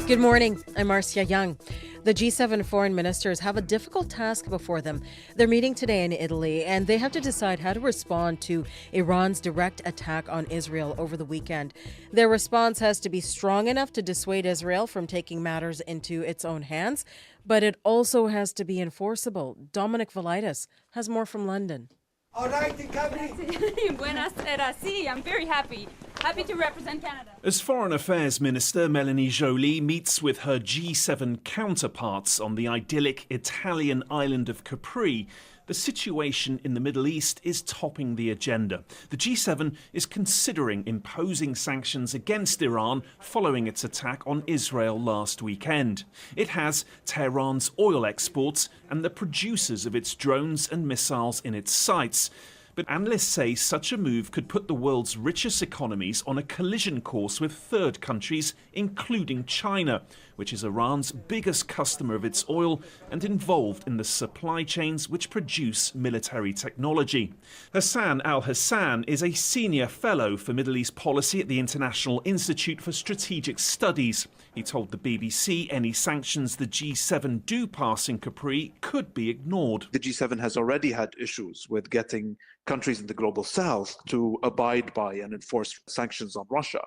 Good morning. I'm Marcia Young. The G7 foreign ministers have a difficult task before them. They're meeting today in Italy, and they have to decide how to respond to Iran's direct attack on Israel over the weekend. Their response has to be strong enough to dissuade Israel from taking matters into its own hands, but it also has to be enforceable. Dominic Velitis has more from London. All right, Buonasera. Sí, I'm very happy. Happy to represent Canada. As Foreign Affairs Minister, Melanie Joly meets with her G7 counterparts on the idyllic Italian island of Capri, the situation in the Middle East is topping the agenda. The G7 is considering imposing sanctions against Iran following its attack on Israel last weekend. It has Tehran's oil exports and the producers of its drones and missiles in its sights. But analysts say such a move could put the world's richest economies on a collision course with third countries, including China, which is Iran's biggest customer of its oil and involved in the supply chains which produce military technology. Hassan al-Hassan is a senior fellow for Middle East policy at the International Institute for Strategic Studies. He told the BBC any sanctions the G7 do pass in Capri could be ignored. The G7 has already had issues with getting countries in the global south to abide by and enforce sanctions on Russia,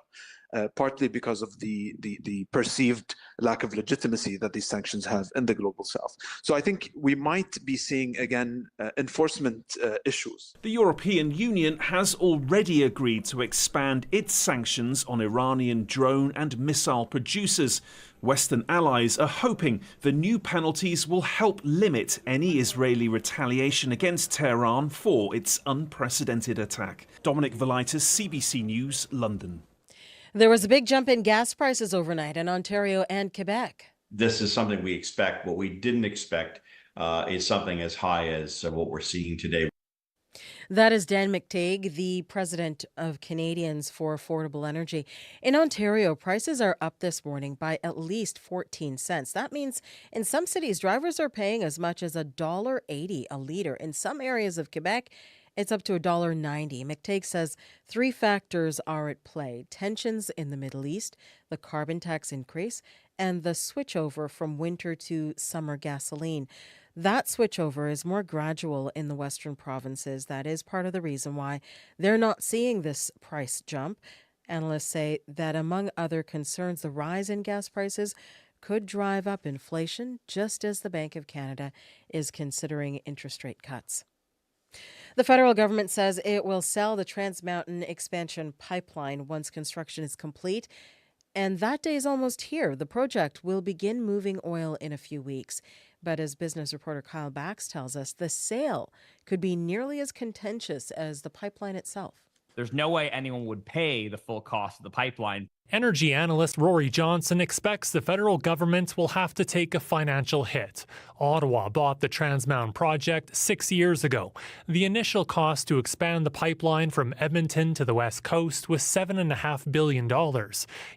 partly because of the perceived lack of legitimacy that these sanctions have in the global south. So I think we might be seeing, again, enforcement issues. The European Union has already agreed to expand its sanctions on Iranian drone and missile producers. Western allies are hoping the new penalties will help limit any Israeli retaliation against Tehran for its unprecedented attack. Dominic Velitis, CBC News, London. There was a big jump in gas prices overnight in Ontario and Quebec. This is something we expect. What we didn't expect is something as high as what we're seeing today. That is Dan McTague, the president of Canadians for Affordable Energy. In Ontario, prices are up this morning by at least 14 cents. That means in some cities, drivers are paying as much as $1.80 a litre. In some areas of Quebec, it's up to $1.90. McTague says 3 factors are at play: tensions in the Middle East, the carbon tax increase, and the switchover from winter to summer gasoline. That switchover is more gradual in the western provinces. That is part of the reason why they're not seeing this price jump. Analysts say that among other concerns, the rise in gas prices could drive up inflation, just as the Bank of Canada is considering interest rate cuts. The federal government says it will sell the Trans Mountain Expansion Pipeline once construction is complete. And that day is almost here. The project will begin moving oil in a few weeks. But as business reporter Kyle Bax tells us, the sale could be nearly as contentious as the pipeline itself. There's no way anyone would pay the full cost of the pipeline. Energy analyst Rory Johnson expects the federal government will have to take a financial hit. Ottawa bought the Trans Mountain project 6 years ago. The initial cost to expand the pipeline from Edmonton to the West Coast was $7.5 billion.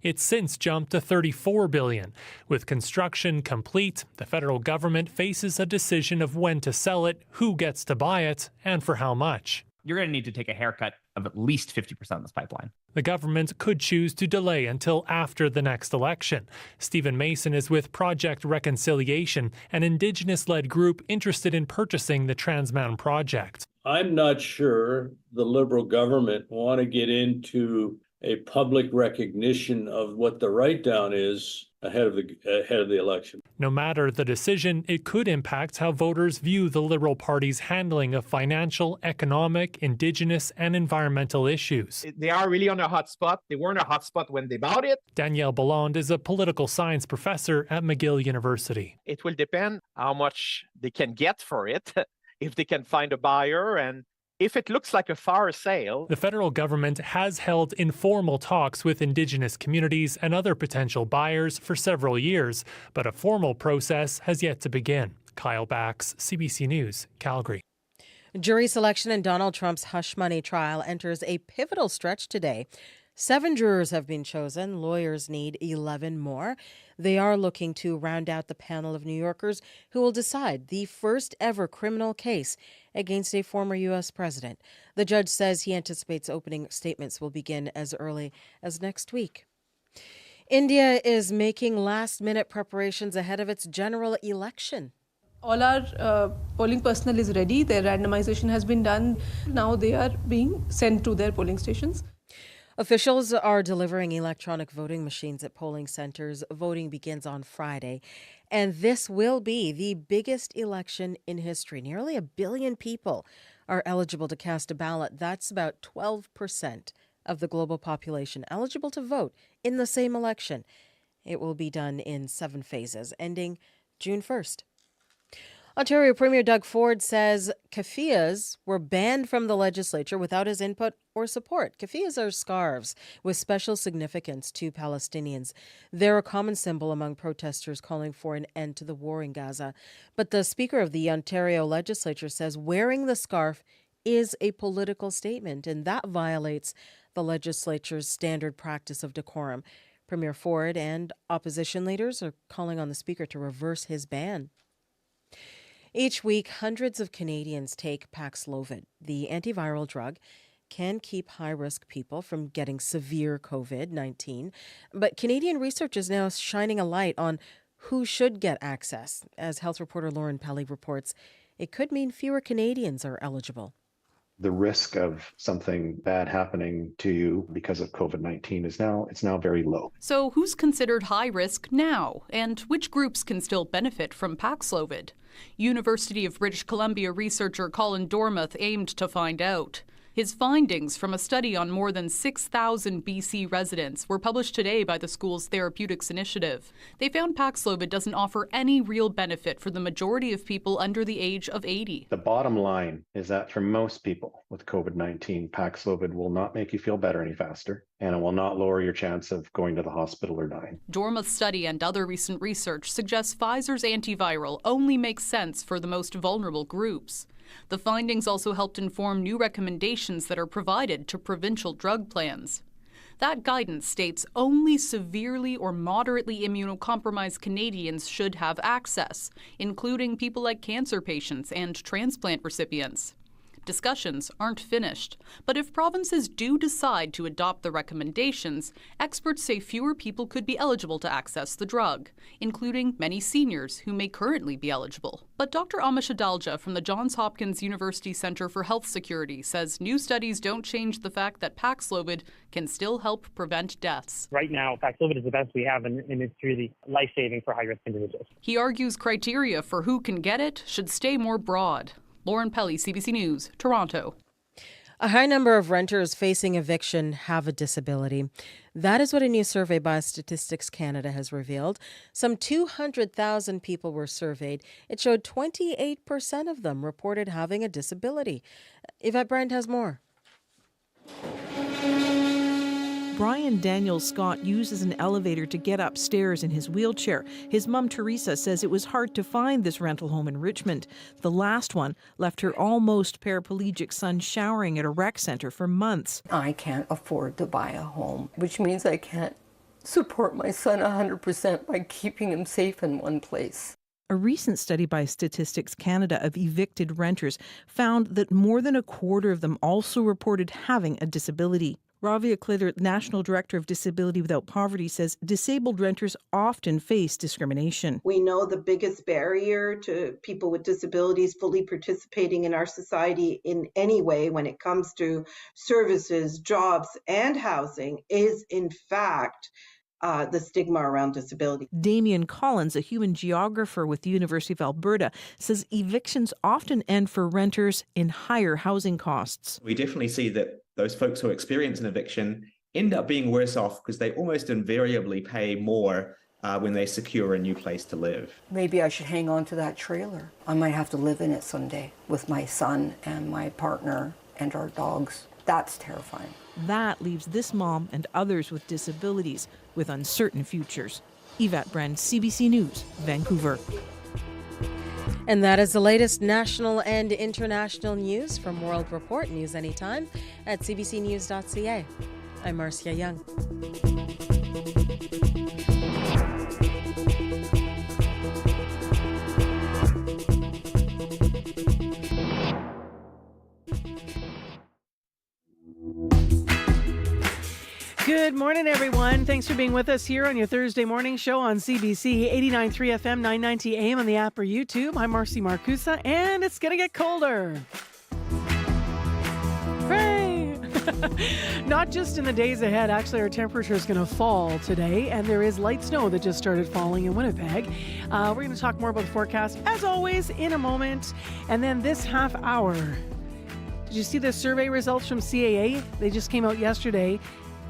It's since jumped to $34 billion. With construction complete, the federal government faces a decision of when to sell it, who gets to buy it, and for how much. You're going to need to take a haircut of at least 50% of this pipeline. The government could choose to delay until after the next election. Stephen Mason is with Project Reconciliation, an Indigenous-led group interested in purchasing the Trans Mountain project. I'm not sure the Liberal government want to get into a public recognition of what the write-down is ahead of the election. No matter the decision, it could impact how voters view the Liberal Party's handling of financial, economic, Indigenous, and environmental issues. They are really on a hot spot. They weren't a hot spot when they bought it. Danielle Ballond is a political science professor at McGill University. It will depend how much they can get for it, if they can find a buyer, and if it looks like a fire sale. The federal government has held informal talks with Indigenous communities and other potential buyers for several years, but a formal process has yet to begin. Kyle Bax, CBC News, Calgary. Jury selection in Donald Trump's hush money trial enters a pivotal stretch today. 7 jurors have been chosen. Lawyers need 11 more. They are looking to round out the panel of New Yorkers who will decide the first ever criminal case against a former U.S. president. The judge says he anticipates opening statements will begin as early as next week. India is making last-minute preparations ahead of its general election. All our polling personnel is ready. Their randomization has been done. Now they are being sent to their polling stations. Officials are delivering electronic voting machines at polling centers. Voting begins on Friday, and this will be the biggest election in history. Nearly 1 billion people are eligible to cast a ballot. That's about 12% of the global population eligible to vote in the same election. It will be done in 7 phases, ending June 1st. Ontario Premier Doug Ford says keffiyehs were banned from the legislature without his input or support. Keffiyehs are scarves with special significance to Palestinians. They're a common symbol among protesters calling for an end to the war in Gaza. But the Speaker of the Ontario legislature says wearing the scarf is a political statement, and that violates the legislature's standard practice of decorum. Premier Ford and opposition leaders are calling on the Speaker to reverse his ban. Each week, hundreds of Canadians take Paxlovid. The antiviral drug can keep high-risk people from getting severe COVID-19. But Canadian research is now shining a light on who should get access. As health reporter Lauren Pelly reports, it could mean fewer Canadians are eligible. The risk of something bad happening to you because of COVID-19 is now very low. So who's considered high risk now? And which groups can still benefit from Paxlovid? University of British Columbia researcher Colin Dormuth aimed to find out. His findings from a study on more than 6,000 BC residents were published today by the school's Therapeutics Initiative. They found Paxlovid doesn't offer any real benefit for the majority of people under the age of 80. The bottom line is that for most people with COVID-19, Paxlovid will not make you feel better any faster, and it will not lower your chance of going to the hospital or dying. Dormuth's study and other recent research suggests Pfizer's antiviral only makes sense for the most vulnerable groups. The findings also helped inform new recommendations that are provided to provincial drug plans. That guidance states only severely or moderately immunocompromised Canadians should have access, including people like cancer patients and transplant recipients. Discussions aren't finished, but if provinces do decide to adopt the recommendations, experts say fewer people could be eligible to access the drug, including many seniors who may currently be eligible. But Dr. Amish Adalja from the Johns Hopkins University Center for Health Security says new studies don't change the fact that Paxlovid can still help prevent deaths. Right now, Paxlovid is the best we have, and it's really life-saving for high-risk individuals. He argues criteria for who can get it should stay more broad. Lauren Pelly, CBC News, Toronto. A high number of renters facing eviction have a disability. That is what a new survey by Statistics Canada has revealed. Some 200,000 people were surveyed. It showed 28% of them reported having a disability. Yvette Brand has more. Brian Daniel Scott uses an elevator to get upstairs in his wheelchair. His mum, Teresa, says it was hard to find this rental home in Richmond. The last one left her almost paraplegic son showering at a rec center for months. I can't afford to buy a home, which means I can't support my son 100% by keeping him safe in one place. A recent study by Statistics Canada of evicted renters found that more than a quarter of them also reported having a disability. Ravia Klitter, National Director of Disability Without Poverty, says disabled renters often face discrimination. We know the biggest barrier to people with disabilities fully participating in our society in any way when it comes to services, jobs, and housing is, in fact, the stigma around disability. Damien Collins, a human geographer with the University of Alberta, says evictions often end for renters in higher housing costs. We definitely see that those folks who experience an eviction end up being worse off because they almost invariably pay more when they secure a new place to live. Maybe I should hang on to that trailer. I might have to live in it someday with my son and my partner and our dogs. That's terrifying. That leaves this mom and others with disabilities with uncertain futures. Yvette Bren, CBC News, Vancouver. And that is the latest national and international news from World Report. News anytime at cbcnews.ca. I'm Marcia Young. Good morning, everyone. Thanks for being with us here on your Thursday morning show on CBC 89.3 FM, 990 AM on the app or YouTube. I'm Marcy Marcusa, and it's going to get colder. Hooray! Not just in the days ahead. Actually, our temperature is going to fall today, and there is light snow that just started falling in Winnipeg. We're going to talk more about the forecast, as always, in a moment. And then this half hour, did you see the survey results from CAA? They just came out yesterday.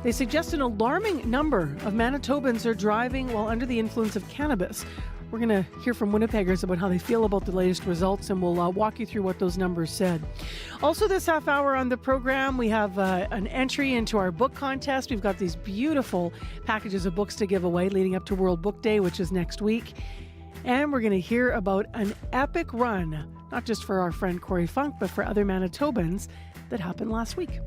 They suggest an alarming number of Manitobans are driving while under the influence of cannabis. We're going to hear from Winnipeggers about how they feel about the latest results, and we'll walk you through what those numbers said. Also this half hour on the program, we have an entry into our book contest. We've got these beautiful packages of books to give away leading up to World Book Day, which is next week. And we're going to hear about an epic run, not just for our friend Corey Funk, but for other Manitobans, that happened last week.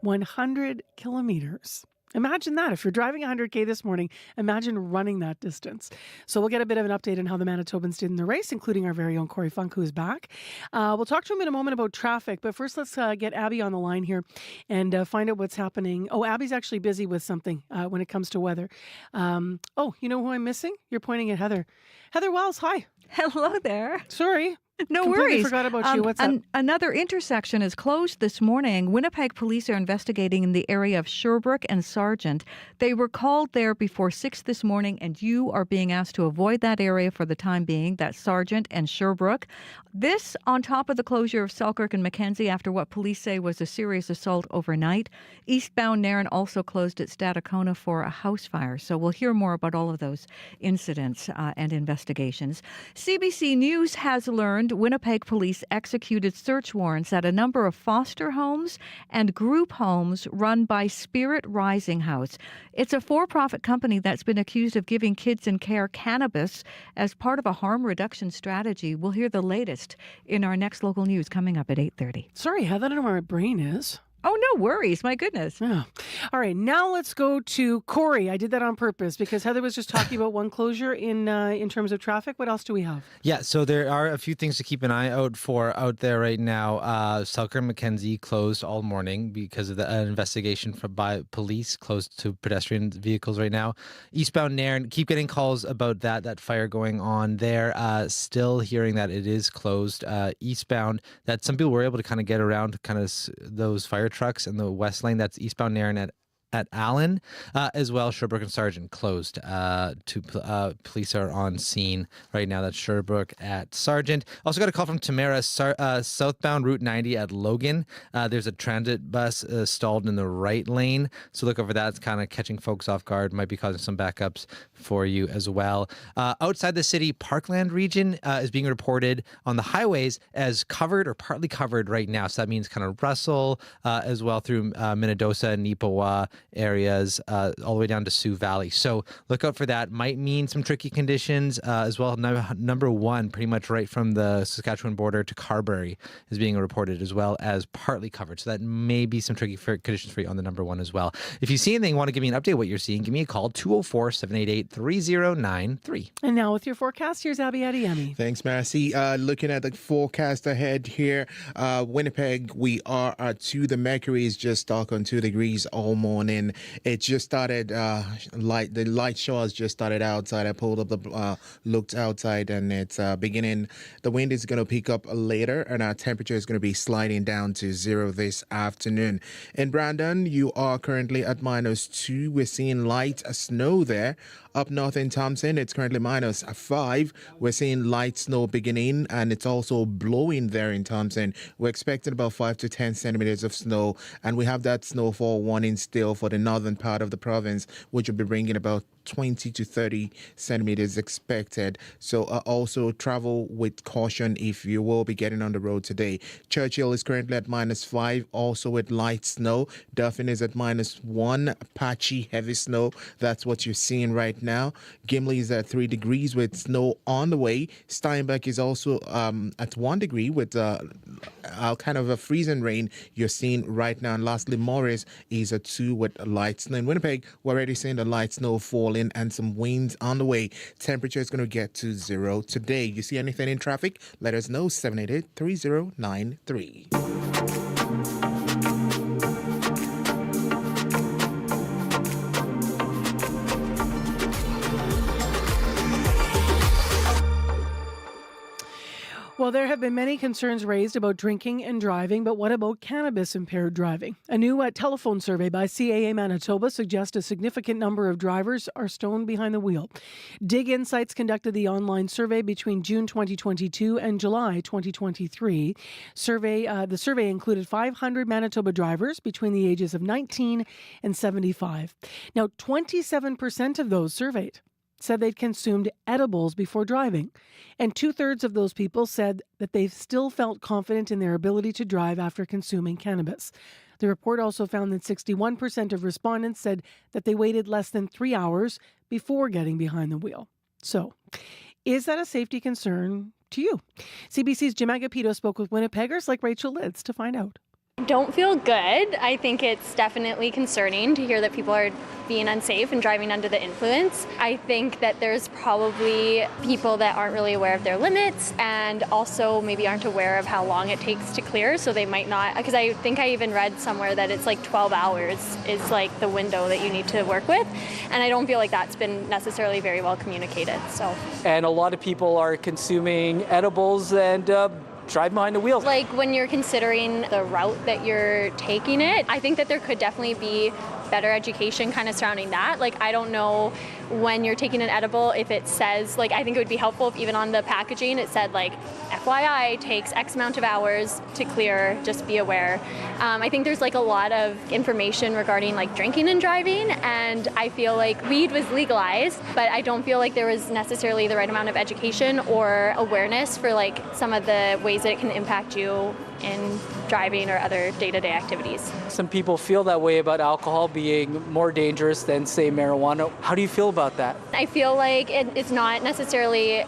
100 kilometers. Imagine that. If you're driving 100K this morning, imagine running that distance. So we'll get a bit of an update on how the Manitobans did in the race, including our very own Corey Funk, who is back. We'll talk to him in a moment about traffic, but first let's get Abby on the line here and find out what's happening. Oh, Abby's actually busy with something when it comes to weather. Oh, you know who I'm missing? You're pointing at Heather. Heather Wells, hi. Hello there. Sorry. No Completely worries. Forgot about you. What's up? Another intersection is closed this morning. Winnipeg police are investigating in the area of Sherbrooke and Sargent. They were called there before 6 this morning, and you are being asked to avoid that area for the time being. That's Sargent and Sherbrooke. This on top of the closure of Selkirk and Mackenzie after what police say was a serious assault overnight. Eastbound Nairn also closed at Stadacona for a house fire. So we'll hear more about all of those incidents and investigations. CBC News has learned Winnipeg police executed search warrants at a number of foster homes and group homes run by Spirit Rising House. It's a for-profit company that's been accused of giving kids in care cannabis as part of a harm reduction strategy. We'll hear the latest in our next local news coming up at 8:30. Sorry, Heather, I don't know where my brain is. Oh, no worries. My goodness. Yeah. All right. Now let's go to Corey. I did that on purpose because Heather was just talking about one closure in terms of traffic. What else do we have? Yeah, so there are a few things to keep an eye out for out there right now. Selkirk and Mackenzie closed all morning because of the investigation by police, closed to pedestrian vehicles right now. Eastbound Nairn, keep getting calls about that fire going on there. Still hearing that it is closed. Eastbound, that some people were able to kind of get around kind of those fire trucks in the west lane. That's eastbound Nairn at Allen, as well. Sherbrooke and Sargent closed. Police are on scene right now. That's Sherbrooke at Sargent. Also got a call from Tamara, southbound Route 90 at Logan. There's a transit bus stalled in the right lane. So look over that. It's kind of catching folks off guard. Might be causing some backups for you as well. Outside the city, Parkland region is being reported on the highways as covered or partly covered right now. So that means kind of Russell as well through Minnedosa and Neepawa areas all the way down to Sioux Valley. So look out for that. Might mean some tricky conditions as well. Number one, pretty much right from the Saskatchewan border to Carberry is being reported, as well as partly covered. So that may be some tricky conditions for you on the number one as well. If you see anything, want to give me an update what you're seeing, give me a call, 204-788-3093. And now with your forecast, here's Abby Adiemi. Thanks, Marcy. Looking at the forecast ahead here, Winnipeg, we are to the mercury is just stuck on 2 degrees all morning. It just started, the light showers just started outside. I pulled up looked outside, and it's beginning. The wind is going to pick up later, and our temperature is going to be sliding down to 0 this afternoon. In Brandon, you are currently at -2. We're seeing light snow there. Up north in Thompson, it's currently -5. We're seeing light snow beginning, and it's also blowing there in Thompson. We're expecting about 5 to 10 centimeters of snow, and we have that snowfall warning still for the northern part of the province, which will be bringing about 20 to 30 centimeters expected. So also travel with caution if you will be getting on the road today. Churchill is currently at -5, also with light snow. Dauphin is at -1, patchy heavy snow. That's what you're seeing right now. Gimli is at 3 degrees with snow on the way. Steinbach is also at 1 degree with kind of a freezing rain you're seeing right now. And lastly, Morris is at 2 with light snow. In Winnipeg, we're already seeing the light snow falling and some winds on the way. Temperature is going to get to 0 today. You see anything in traffic? Let us know, 788-3093. Well, there have been many concerns raised about drinking and driving, but what about cannabis-impaired driving? A new telephone survey by CAA Manitoba suggests a significant number of drivers are stoned behind the wheel. Dig Insights conducted the online survey between June 2022 and July 2023. The survey included 500 Manitoba drivers between the ages of 19 and 75. Now, 27% of those surveyed said they'd consumed edibles before driving. And 2/3 of those people said that they still felt confident in their ability to drive after consuming cannabis. The report also found that 61% of respondents said that they waited less than 3 hours before getting behind the wheel. So, is that a safety concern to you? CBC's Jim Agapito spoke with Winnipeggers like Rachel Lids to find out. Don't feel good. I think it's definitely concerning to hear that people are being unsafe and driving under the influence. I think that there's probably people that aren't really aware of their limits and also maybe aren't aware of how long it takes to clear, so they might not, because I think I even read somewhere that it's like 12 hours is like the window that you need to work with, and I don't feel like that's been necessarily very well communicated. And a lot of people are consuming edibles and drive behind the wheel. Like when you're considering the route that you're taking it, I think that there could definitely be better education kind of surrounding that. Like, I don't know when you're taking an edible if it says, like, I think it would be helpful if even on the packaging it said, like, FYI, takes X amount of hours to clear, just be aware. I think there's like a lot of information regarding like drinking and driving, and I feel like weed was legalized, but I don't feel like there was necessarily the right amount of education or awareness for like some of the ways that it can impact you in driving or other day-to-day activities. Some people feel that way about alcohol being more dangerous than, say, marijuana. How do you feel about that? I feel like it's not necessarily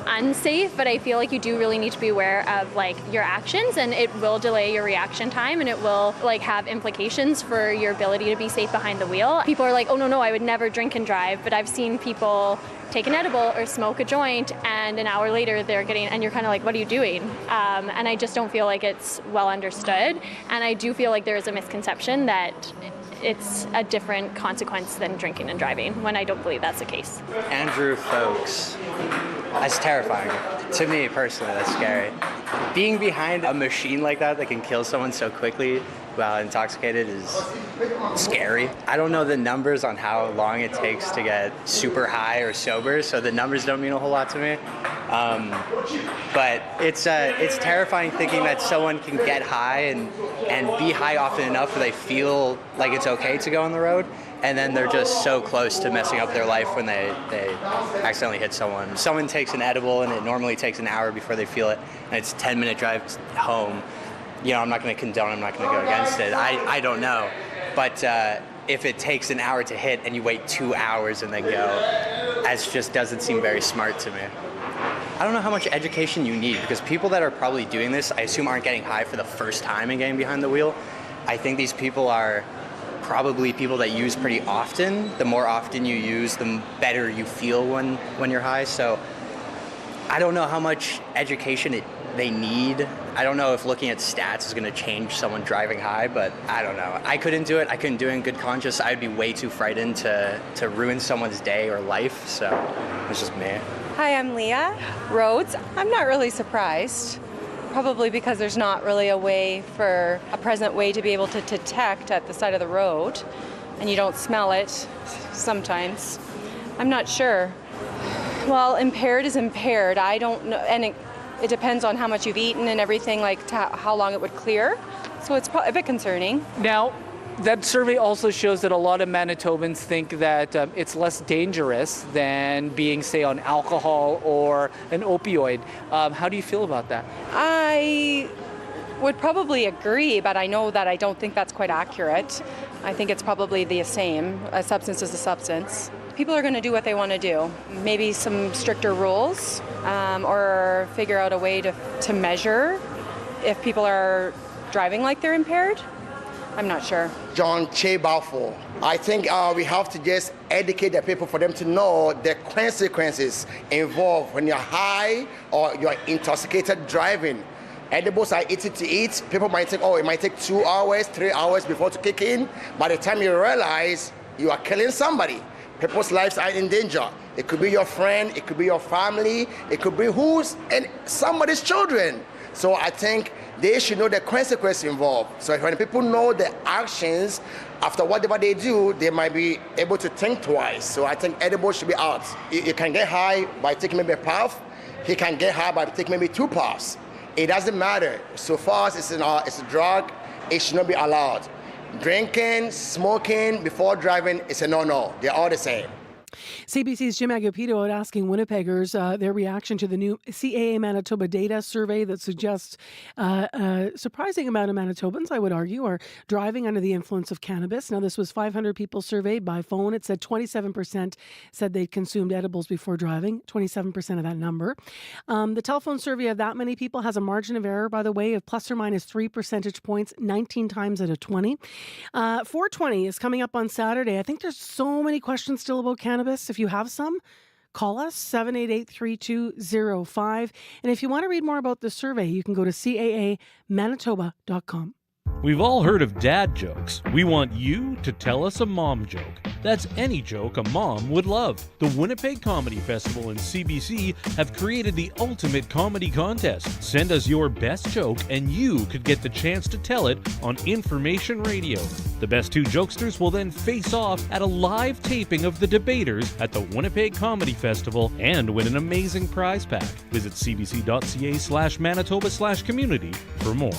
unsafe, but I feel like you do really need to be aware of like your actions, and it will delay your reaction time, and it will like have implications for your ability to be safe behind the wheel. People are like, oh no, I would never drink and drive, but I've seen people take an edible or smoke a joint, and an hour later they're getting, and you're kind of like, what are you doing? And I just don't feel like it's well understood, and I do feel like there is a misconception that it's a different consequence than drinking and driving, when I don't believe that's the case. Andrew Folks. That's terrifying. To me, personally, that's scary. Being behind a machine like that can kill someone so quickly while intoxicated is scary. I don't know the numbers on how long it takes to get super high or sober, so the numbers don't mean a whole lot to me. But it's terrifying thinking that someone can get high and be high often enough where they feel like it's okay to go on the road, and then they're just so close to messing up their life when they accidentally hit someone. Someone takes an edible and it normally takes an hour before they feel it, and it's a 10-minute drive home. You know, I'm not going to condone, I'm not going to go against it. I don't know. But if it takes an hour to hit and you wait 2 hours and then go, that just doesn't seem very smart to me. I don't know how much education you need, because people that are probably doing this, I assume, aren't getting high for the first time and getting behind the wheel. I think these people are probably people that use pretty often. The more often you use, the better you feel when you're high. So I don't know how much education they need. I don't know if looking at stats is going to change someone driving high, but I don't know. I couldn't do it. I couldn't do it in good conscience. I'd be way too frightened to ruin someone's day or life. So it's just me. Hi, I'm Leah. Roads, I'm not really surprised. Probably because there's not really a present way to be able to detect at the side of the road, and you don't smell it sometimes. I'm not sure. Well, impaired is impaired. I don't know, and it depends on how much you've eaten and everything, like how long it would clear. So it's a bit concerning. Now, that survey also shows that a lot of Manitobans think that it's less dangerous than being, say, on alcohol or an opioid. How do you feel about that? I would probably agree, but I know that I don't think that's quite accurate. I think it's probably the same. A substance is a substance. People are going to do what they want to do. Maybe some stricter rules, or figure out a way to measure if people are driving like they're impaired. I'm not sure. John Che Balfour. I think we have to just educate the people for them to know the consequences involved when you're high or you're intoxicated driving. Edibles are easy to eat. People might think, it might take 2 hours, 3 hours before to kick in. By the time you realize you are killing somebody, people's lives are in danger. It could be your friend, it could be your family, it could be and somebody's children. So I think they should know the consequences involved. So when people know the actions after whatever they do, they might be able to think twice. So I think edibles should be out. You can get high by taking maybe a puff. He can get high by taking maybe 2 puffs. It doesn't matter. So far as it's a drug, it should not be allowed. Drinking, smoking before driving is a no-no. They're all the same. CBC's Jim Agapito out asking Winnipeggers their reaction to the new CAA Manitoba data survey that suggests a surprising amount of Manitobans, I would argue, are driving under the influence of cannabis. Now, this was 500 people surveyed by phone. It said 27% said they'd consumed edibles before driving, 27% of that number. The telephone survey of that many people has a margin of error, by the way, of plus or minus 3 percentage points, 19 times out of 20. 420 is coming up on Saturday. I think there's so many questions still about cannabis. If you have some, call us 788-3205. And if you want to read more about the survey, you can go to caamanitoba.com. We've all heard of dad jokes. We want you to tell us a mom joke. That's any joke a mom would love. The Winnipeg Comedy Festival and CBC have created the ultimate comedy contest. Send us your best joke and you could get the chance to tell it on Information Radio. The best 2 jokesters will then face off at a live taping of the debaters at the Winnipeg Comedy Festival and win an amazing prize pack. Visit cbc.ca/Manitoba/community for more.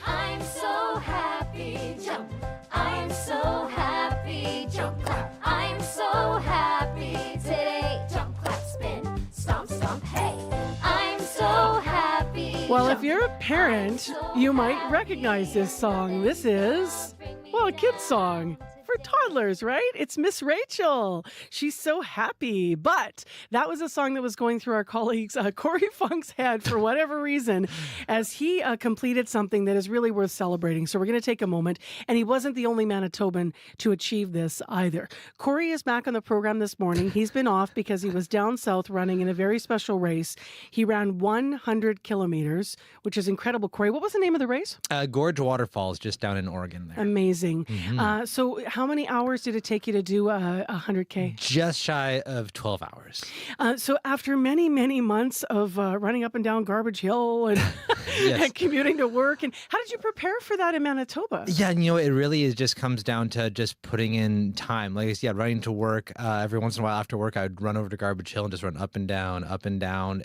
I'm so happy, jump. I'm so happy, jump, clap. I'm so happy today. Jump, clap, spin, stomp, stomp, hey. I'm so happy. Well, if you're a parent, you might recognize this song. This is, a kid's song. For toddlers, right? It's Miss Rachel. She's so happy. But that was a song that was going through our colleagues Corey Funk's head for whatever reason as he completed something that is really worth celebrating. So we're going to take a moment. And he wasn't the only Manitoban to achieve this either. Corey is back on the program this morning. He's been off because he was down south running in a very special race. He ran 100 kilometers, which is incredible. Corey, what was the name of the race? Gorge Waterfalls, just down in Oregon there. Amazing. Mm-hmm. So how many hours did it take you to do 100K? Just shy of 12 hours. So after many, many months of running up and down Garbage Hill and, and commuting to work, and how did you prepare for that in Manitoba? Yeah, it really just comes down to just putting in time. Like I said, running to work. Every once in a while after work, I would run over to Garbage Hill and just run up and down,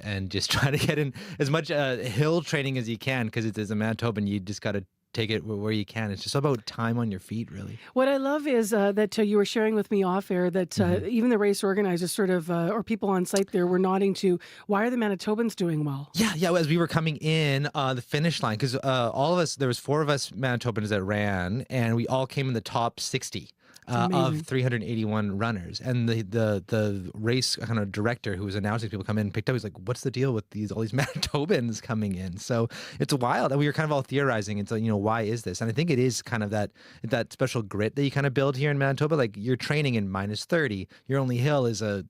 and just try to get in as much hill training as you can, because it's as a Manitoban, you just got to take it where you can. It's just about time on your feet, really. What I love is that you were sharing with me off air that even the race organizers sort of, or people on site there were nodding to, why are the Manitobans doing well? Yeah. As we were coming in the finish line, because all of us, there was 4 of us Manitobans that ran, and we all came in the top 60. Of 381 runners, and the race kind of director who was announcing people come in picked up. He's like, "What's the deal with all these Manitobans coming in?" So it's wild, and we were kind of all theorizing into why is this? And I think it is kind of that special grit that you kind of build here in Manitoba. Like you're training in -30, your only hill is a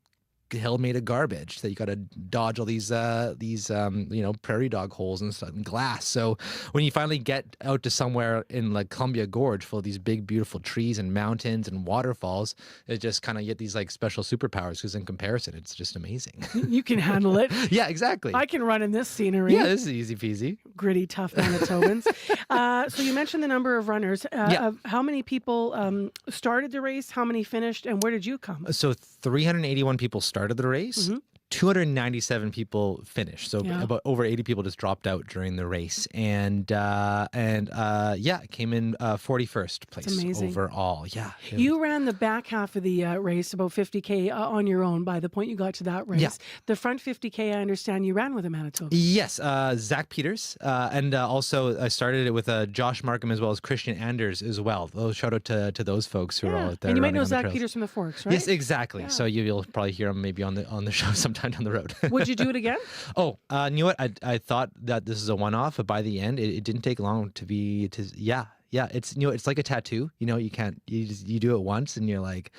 hill made of garbage that you got to dodge all these prairie dog holes and stuff and glass. So when you finally get out to somewhere in like Columbia Gorge full of these big beautiful trees and mountains and waterfalls, it just kind of get these like special superpowers, because in comparison it's just amazing. You can handle it. Yeah, exactly. I can run in this scenery. Yeah, this is easy peasy. Gritty, tough Manitobans. So you mentioned the number of runners. Of how many people started the race, how many finished, and where did you come? So 381 people started the race. 297 people finished, so about over 80 people just dropped out during the race, and came in 41st place overall. Yeah, you ran the back half of the race, about 50K on your own. By the point you got to that race, the front 50K, I understand you ran with a Manitoba. Yes, Zach Peters, and also I started it with Josh Markham as well as Christian Anders as well. Shout out to those folks who are all out there. And you might know Zach trails. Peters from the Forks, right? Yes, exactly. Yeah. So you'll probably hear him maybe on the show sometime down the road. Would you do it again? You know what? I thought that this is a one-off, but by the end, it didn't take long it's it's like a tattoo. You can't, you do it once and you're like,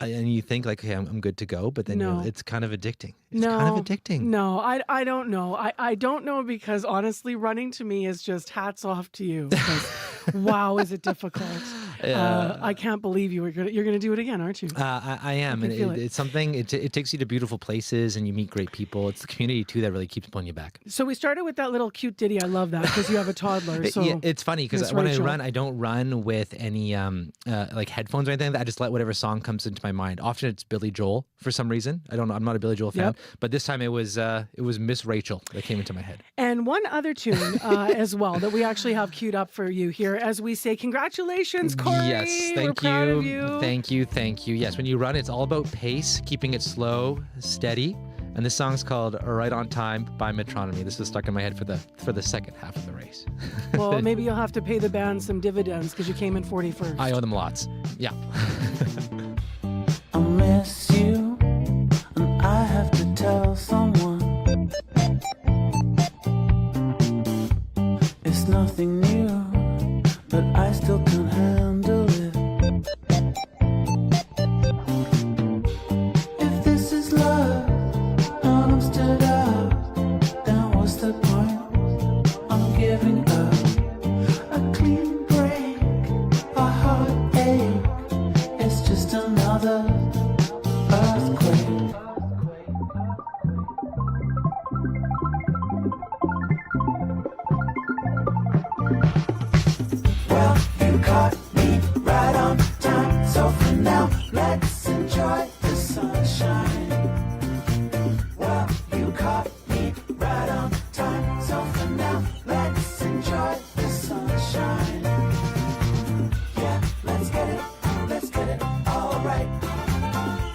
and you think like, okay, I'm good to go, but then it's kind of addicting. It's kind of addicting. No, I don't know. I don't know, because honestly, running to me is just hats off to you. Wow, is it difficult? I can't believe you're going to do it again, aren't you? I am, and it's something. It takes you to beautiful places, and you meet great people. It's the community too that really keeps pulling you back. So we started with that little cute ditty. I love that, because you have a toddler. So yeah, it's funny because when I run, I don't run with any like headphones or anything. I just let whatever song comes into my mind. Often it's Billy Joel for some reason. I don't know. I'm not a Billy Joel fan, but this time it was Miss Rachel that came into my head. And one other tune as well that we actually have queued up for you here as we say congratulations, Corey. Yes, thank you. Proud of you. Thank you. Yes, when you run, it's all about pace, keeping it slow, steady. And this song's called "Right on Time" by Metronomy. This is stuck in my head for the second half of the race. Well, maybe you'll have to pay the band some dividends because you came in 41st. I owe them lots. Yeah. I miss you, and I have to tell someone. It's nothing new, but I still can't handle it. If this is love, and I'm still out, then what's the point? I'm giving up. A clean break, a heartache. It's just another earthquake. Well, you caught me right on time, so for now, let's enjoy the sunshine. Well, you caught me right on time, so for now, let's enjoy the sunshine. Yeah, let's get it, all right.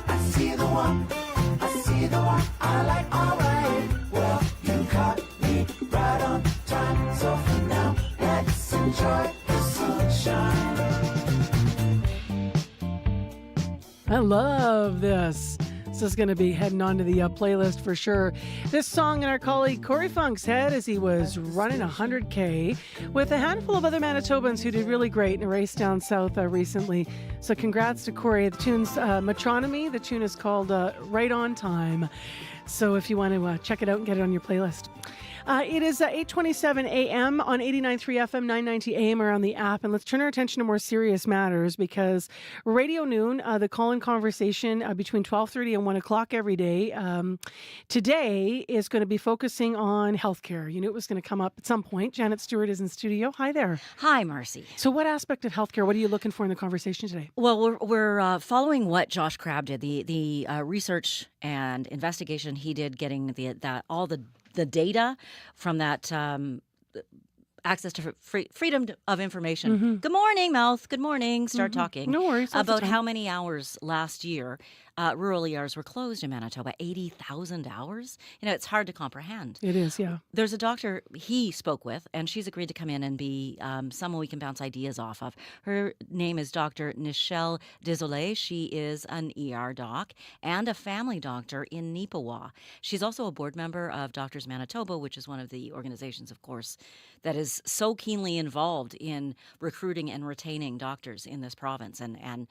I see the one, I like, all right. Well, you caught me right on time, so for now, let's enjoy the sunshine. I love this. This is going to be heading onto the playlist for sure. This song in our colleague Corey Funk's head as he was running 100K with a handful of other Manitobans who did really great in a race down south recently. So congrats to Corey. The tune's Metronomy. The tune is called Right on Time. So if you want to check it out and get it on your playlist. It is 8:27 a.m. on 89.3 FM, 990 AM or on the app. And let's turn our attention to more serious matters because Radio Noon, the call-in conversation between 12:30 and 1 o'clock every day, today is going to be focusing on healthcare. You knew it was going to come up at some point. Janet Stewart is in studio. Hi there. Hi, Marcy. So what aspect of healthcare, what are you looking for in the conversation today? Well, we're following what Josh Crabb did, the research and investigation he did, getting all the data from that access to freedom of information. Good morning, mouth. Good morning. Start talking. No worries. That's About fine. how many hours last year rural ERs were closed in Manitoba. 80,000 hours. It's hard to comprehend. It is, yeah. There's a doctor he spoke with, and she's agreed to come in and be someone we can bounce ideas off of. Her name is Dr. Nichelle Désolé. She is an ER doc and a family doctor in Neepawa. She's also a board member of Doctors Manitoba, which is one of the organizations, of course, that is so keenly involved in recruiting and retaining doctors in this province and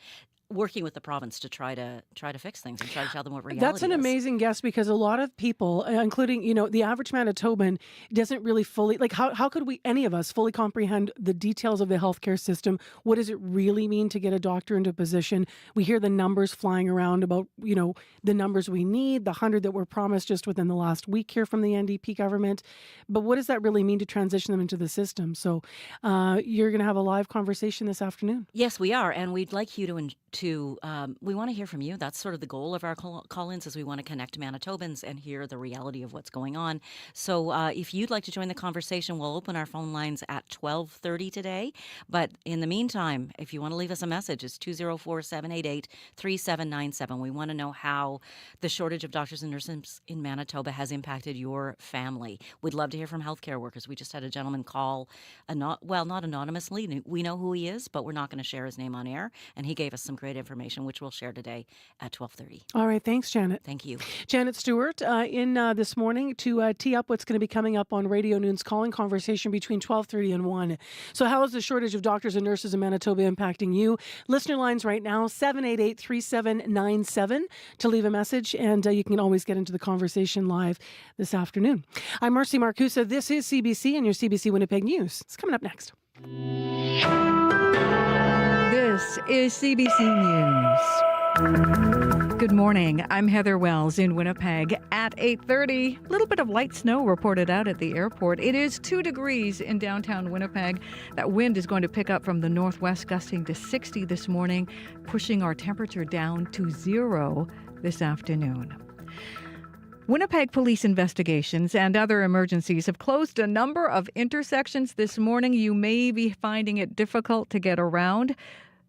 working with the province to try to fix things and try to tell them what reality is. That's an amazing guess, because a lot of people, including, the average Manitoban, doesn't really fully, how could we, any of us, fully comprehend the details of the healthcare system? What does it really mean to get a doctor into a position? We hear the numbers flying around about, the numbers we need, the 100 that were promised just within the last week here from the NDP government. But what does that really mean to transition them into the system? So you're going to have a live conversation this afternoon. Yes, we are. And we'd like you we want to hear from you. That's sort of the goal of our call-ins, is we want to connect Manitobans and hear the reality of what's going on. So if you'd like to join the conversation, we'll open our phone lines at 12:30 today. But in the meantime, if you want to leave us a message, it's 204-788-3797. We want to know how the shortage of doctors and nurses in Manitoba has impacted your family. We'd love to hear from healthcare workers. We just had a gentleman call, not anonymously. We know who he is, but we're not going to share his name on air. And he gave us some great information, which we'll share today at 12:30. All right. Thanks, Janet. Thank you. Janet Stewart in this morning to tee up what's going to be coming up on Radio Noon's calling conversation between 12:30 and 1. So how is the shortage of doctors and nurses in Manitoba impacting you? Listener lines right now, 788-3797 to leave a message, and you can always get into the conversation live this afternoon. I'm Marcy Marcusa. This is CBC and your CBC Winnipeg News. It's coming up next. This is CBC News. Good morning. I'm Heather Wells in Winnipeg at 8:30. A little bit of light snow reported out at the airport. It is 2 degrees in downtown Winnipeg. That wind is going to pick up from the northwest, gusting to 60 this morning, pushing our temperature down to 0 this afternoon. Winnipeg police investigations and other emergencies have closed a number of intersections this morning. You may be finding it difficult to get around.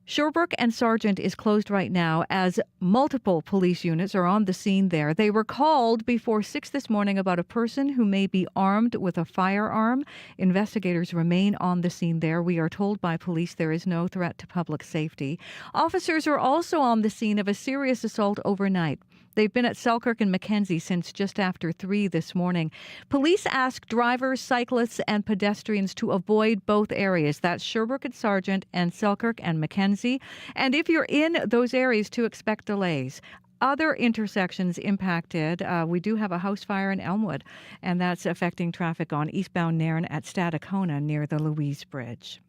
Sherbrooke and Sargent is closed right now as multiple police units are on the scene there. They were called before 6 this morning about a person who may be armed with a firearm. Investigators remain on the scene there. We are told by police there is no threat to public safety. Officers are also on the scene of a serious assault overnight. They've been at Selkirk and Mackenzie since just after 3 this morning. Police ask drivers, cyclists, and pedestrians to avoid both areas. That's Sherbrooke and Sargent and Selkirk and Mackenzie. And if you're in those areas, to expect delays. Other intersections impacted. We do have a house fire in Elmwood, and that's affecting traffic on eastbound Nairn at Stadacona near the Louise Bridge.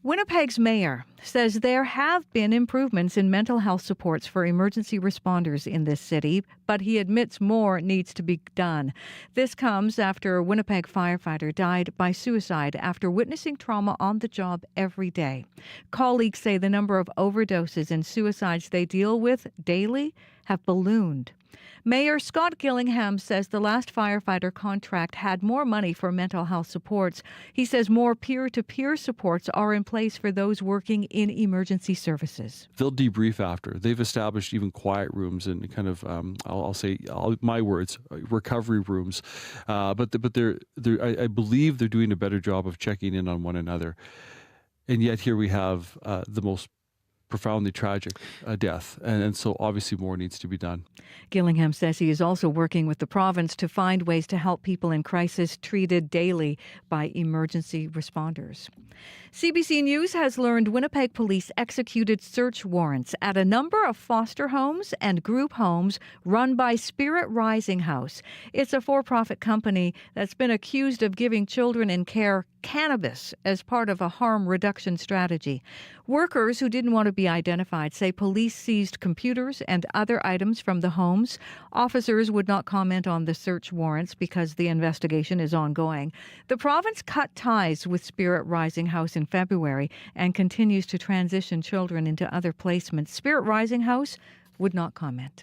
Winnipeg's mayor says there have been improvements in mental health supports for emergency responders in this city, but he admits more needs to be done. This comes after a Winnipeg firefighter died by suicide after witnessing trauma on the job every day. Colleagues say the number of overdoses and suicides they deal with daily have ballooned. Mayor Scott Gillingham says the last firefighter contract had more money for mental health supports. He says more peer-to-peer supports are in place for those working in emergency services. They'll debrief after. They've established even quiet rooms and kind of, I'll say my words, recovery rooms. But I believe they're doing a better job of checking in on one another. And yet here we have the most profoundly tragic death. And so obviously more needs to be done. Gillingham says he is also working with the province to find ways to help people in crisis treated daily by emergency responders. CBC News has learned Winnipeg police executed search warrants at a number of foster homes and group homes run by Spirit Rising House. It's a for-profit company that's been accused of giving children in care cannabis as part of a harm reduction strategy. Workers who didn't want to be identified say police seized computers and other items from the homes. Officers would not comment on the search warrants because the investigation is ongoing. The province cut ties with Spirit Rising House in February and continues to transition children into other placements. Spirit Rising House would not comment.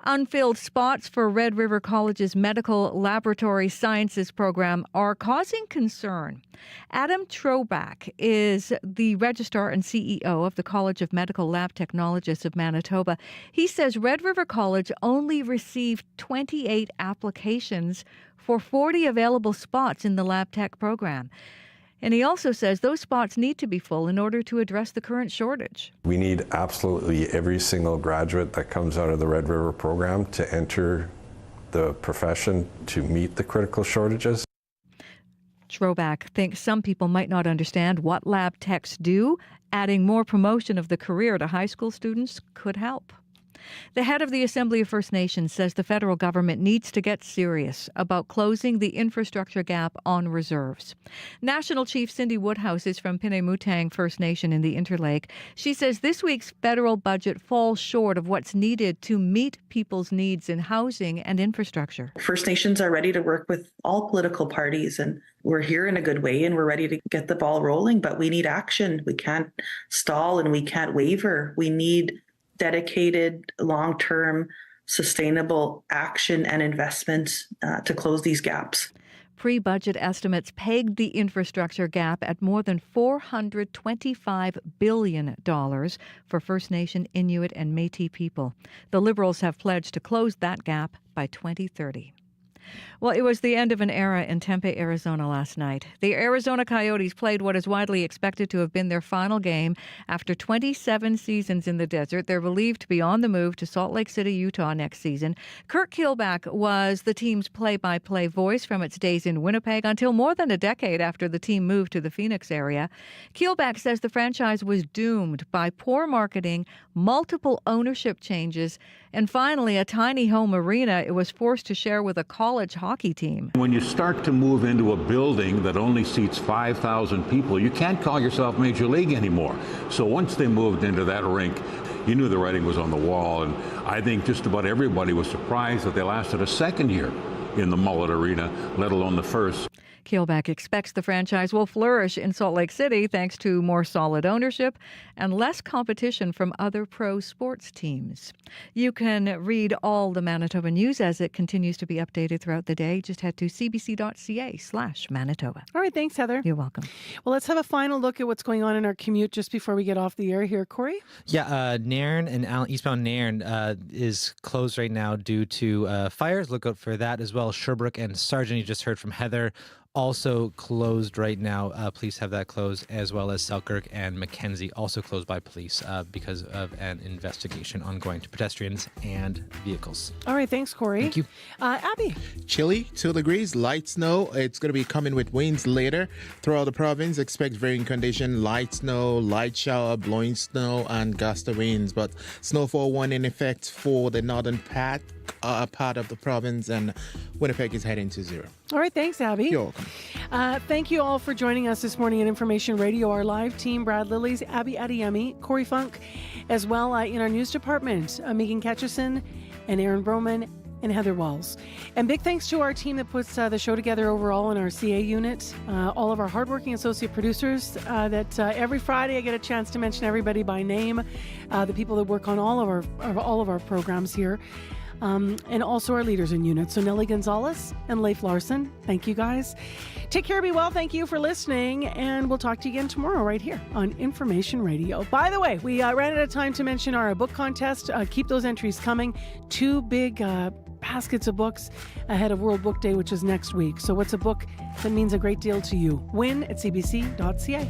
Unfilled spots for Red River College's Medical Laboratory Sciences program are causing concern. Adam Troback is the Registrar and CEO of the College of Medical Lab Technologists of Manitoba. He says Red River College only received 28 applications for 40 available spots in the lab tech program. And he also says those spots need to be full in order to address the current shortage. We need absolutely every single graduate that comes out of the Red River program to enter the profession to meet the critical shortages. Troback thinks some people might not understand what lab techs do. Adding more promotion of the career to high school students could help. The head of the Assembly of First Nations says the federal government needs to get serious about closing the infrastructure gap on reserves. National Chief Cindy Woodhouse is from Pinemutang First Nation in the Interlake. She says this week's federal budget falls short of what's needed to meet people's needs in housing and infrastructure. First Nations are ready to work with all political parties, and we're here in a good way and we're ready to get the ball rolling, but we need action. We can't stall and we can't waver. We need dedicated, long-term, sustainable action and investments to close these gaps. Pre-budget estimates pegged the infrastructure gap at more than $425 billion for First Nation, Inuit, and Métis people. The Liberals have pledged to close that gap by 2030. Well, it was the end of an era in Tempe, Arizona last night. The Arizona Coyotes played what is widely expected to have been their final game. After 27 seasons in the desert, they're believed to be on the move to Salt Lake City, Utah next season. Kirk Kilback was the team's play-by-play voice from its days in Winnipeg until more than a decade after the team moved to the Phoenix area. Kilback says the franchise was doomed by poor marketing, multiple ownership changes, and finally a tiny home arena it was forced to share with a college hockey team. When you start to move into a building that only seats 5,000 people, you can't call yourself Major League anymore. So once they moved into that rink, you knew the writing was on the wall, and I think just about everybody was surprised that they lasted a second year in the Mullet Arena, let alone the first. Kilback expects the franchise will flourish in Salt Lake City thanks to more solid ownership and less competition from other pro sports teams. You can read all the Manitoba news as it continues to be updated throughout the day. Just head to cbc.ca/Manitoba. All right, thanks, Heather. You're welcome. Well, let's have a final look at what's going on in our commute just before we get off the air here. Corey? Yeah, Nairn and eastbound Nairn is closed right now due to fires. Look out for that as well. Sherbrooke and Sargent, you just heard from Heather, also closed right now. Police have that closed, as well as Selkirk and Mackenzie, also closed by police because of an investigation ongoing to pedestrians and vehicles. All right, thanks, Corey. Thank you. Abby? Chilly, 2 degrees, light snow. It's going to be coming with winds later throughout the province. Expect varying condition, light snow, light shower, blowing snow, and gust of winds. But snowfall one in effect for the northern part of the province, and Winnipeg is heading to 0. All right, thanks, Abby. You're welcome. Thank you all for joining us this morning in Information Radio. Our live team, Brad Lillies, Abby Adiyemi, Corey Funk, as well in our news department, Megan Ketcherson and Aaron Broman and Heather Walls. And big thanks to our team that puts the show together overall in our CA unit, all of our hardworking associate producers that every Friday I get a chance to mention everybody by name, the people that work on all of our programs here. And also our leaders in units. So Nellie Gonzalez and Leif Larson, thank you guys. Take care, be well. Thank you for listening. And we'll talk to you again tomorrow right here on Information Radio. By the way, we ran out of time to mention our book contest. Keep those entries coming. 2 big baskets of books ahead of World Book Day, which is next week. So what's a book that means a great deal to you? Win at cbc.ca.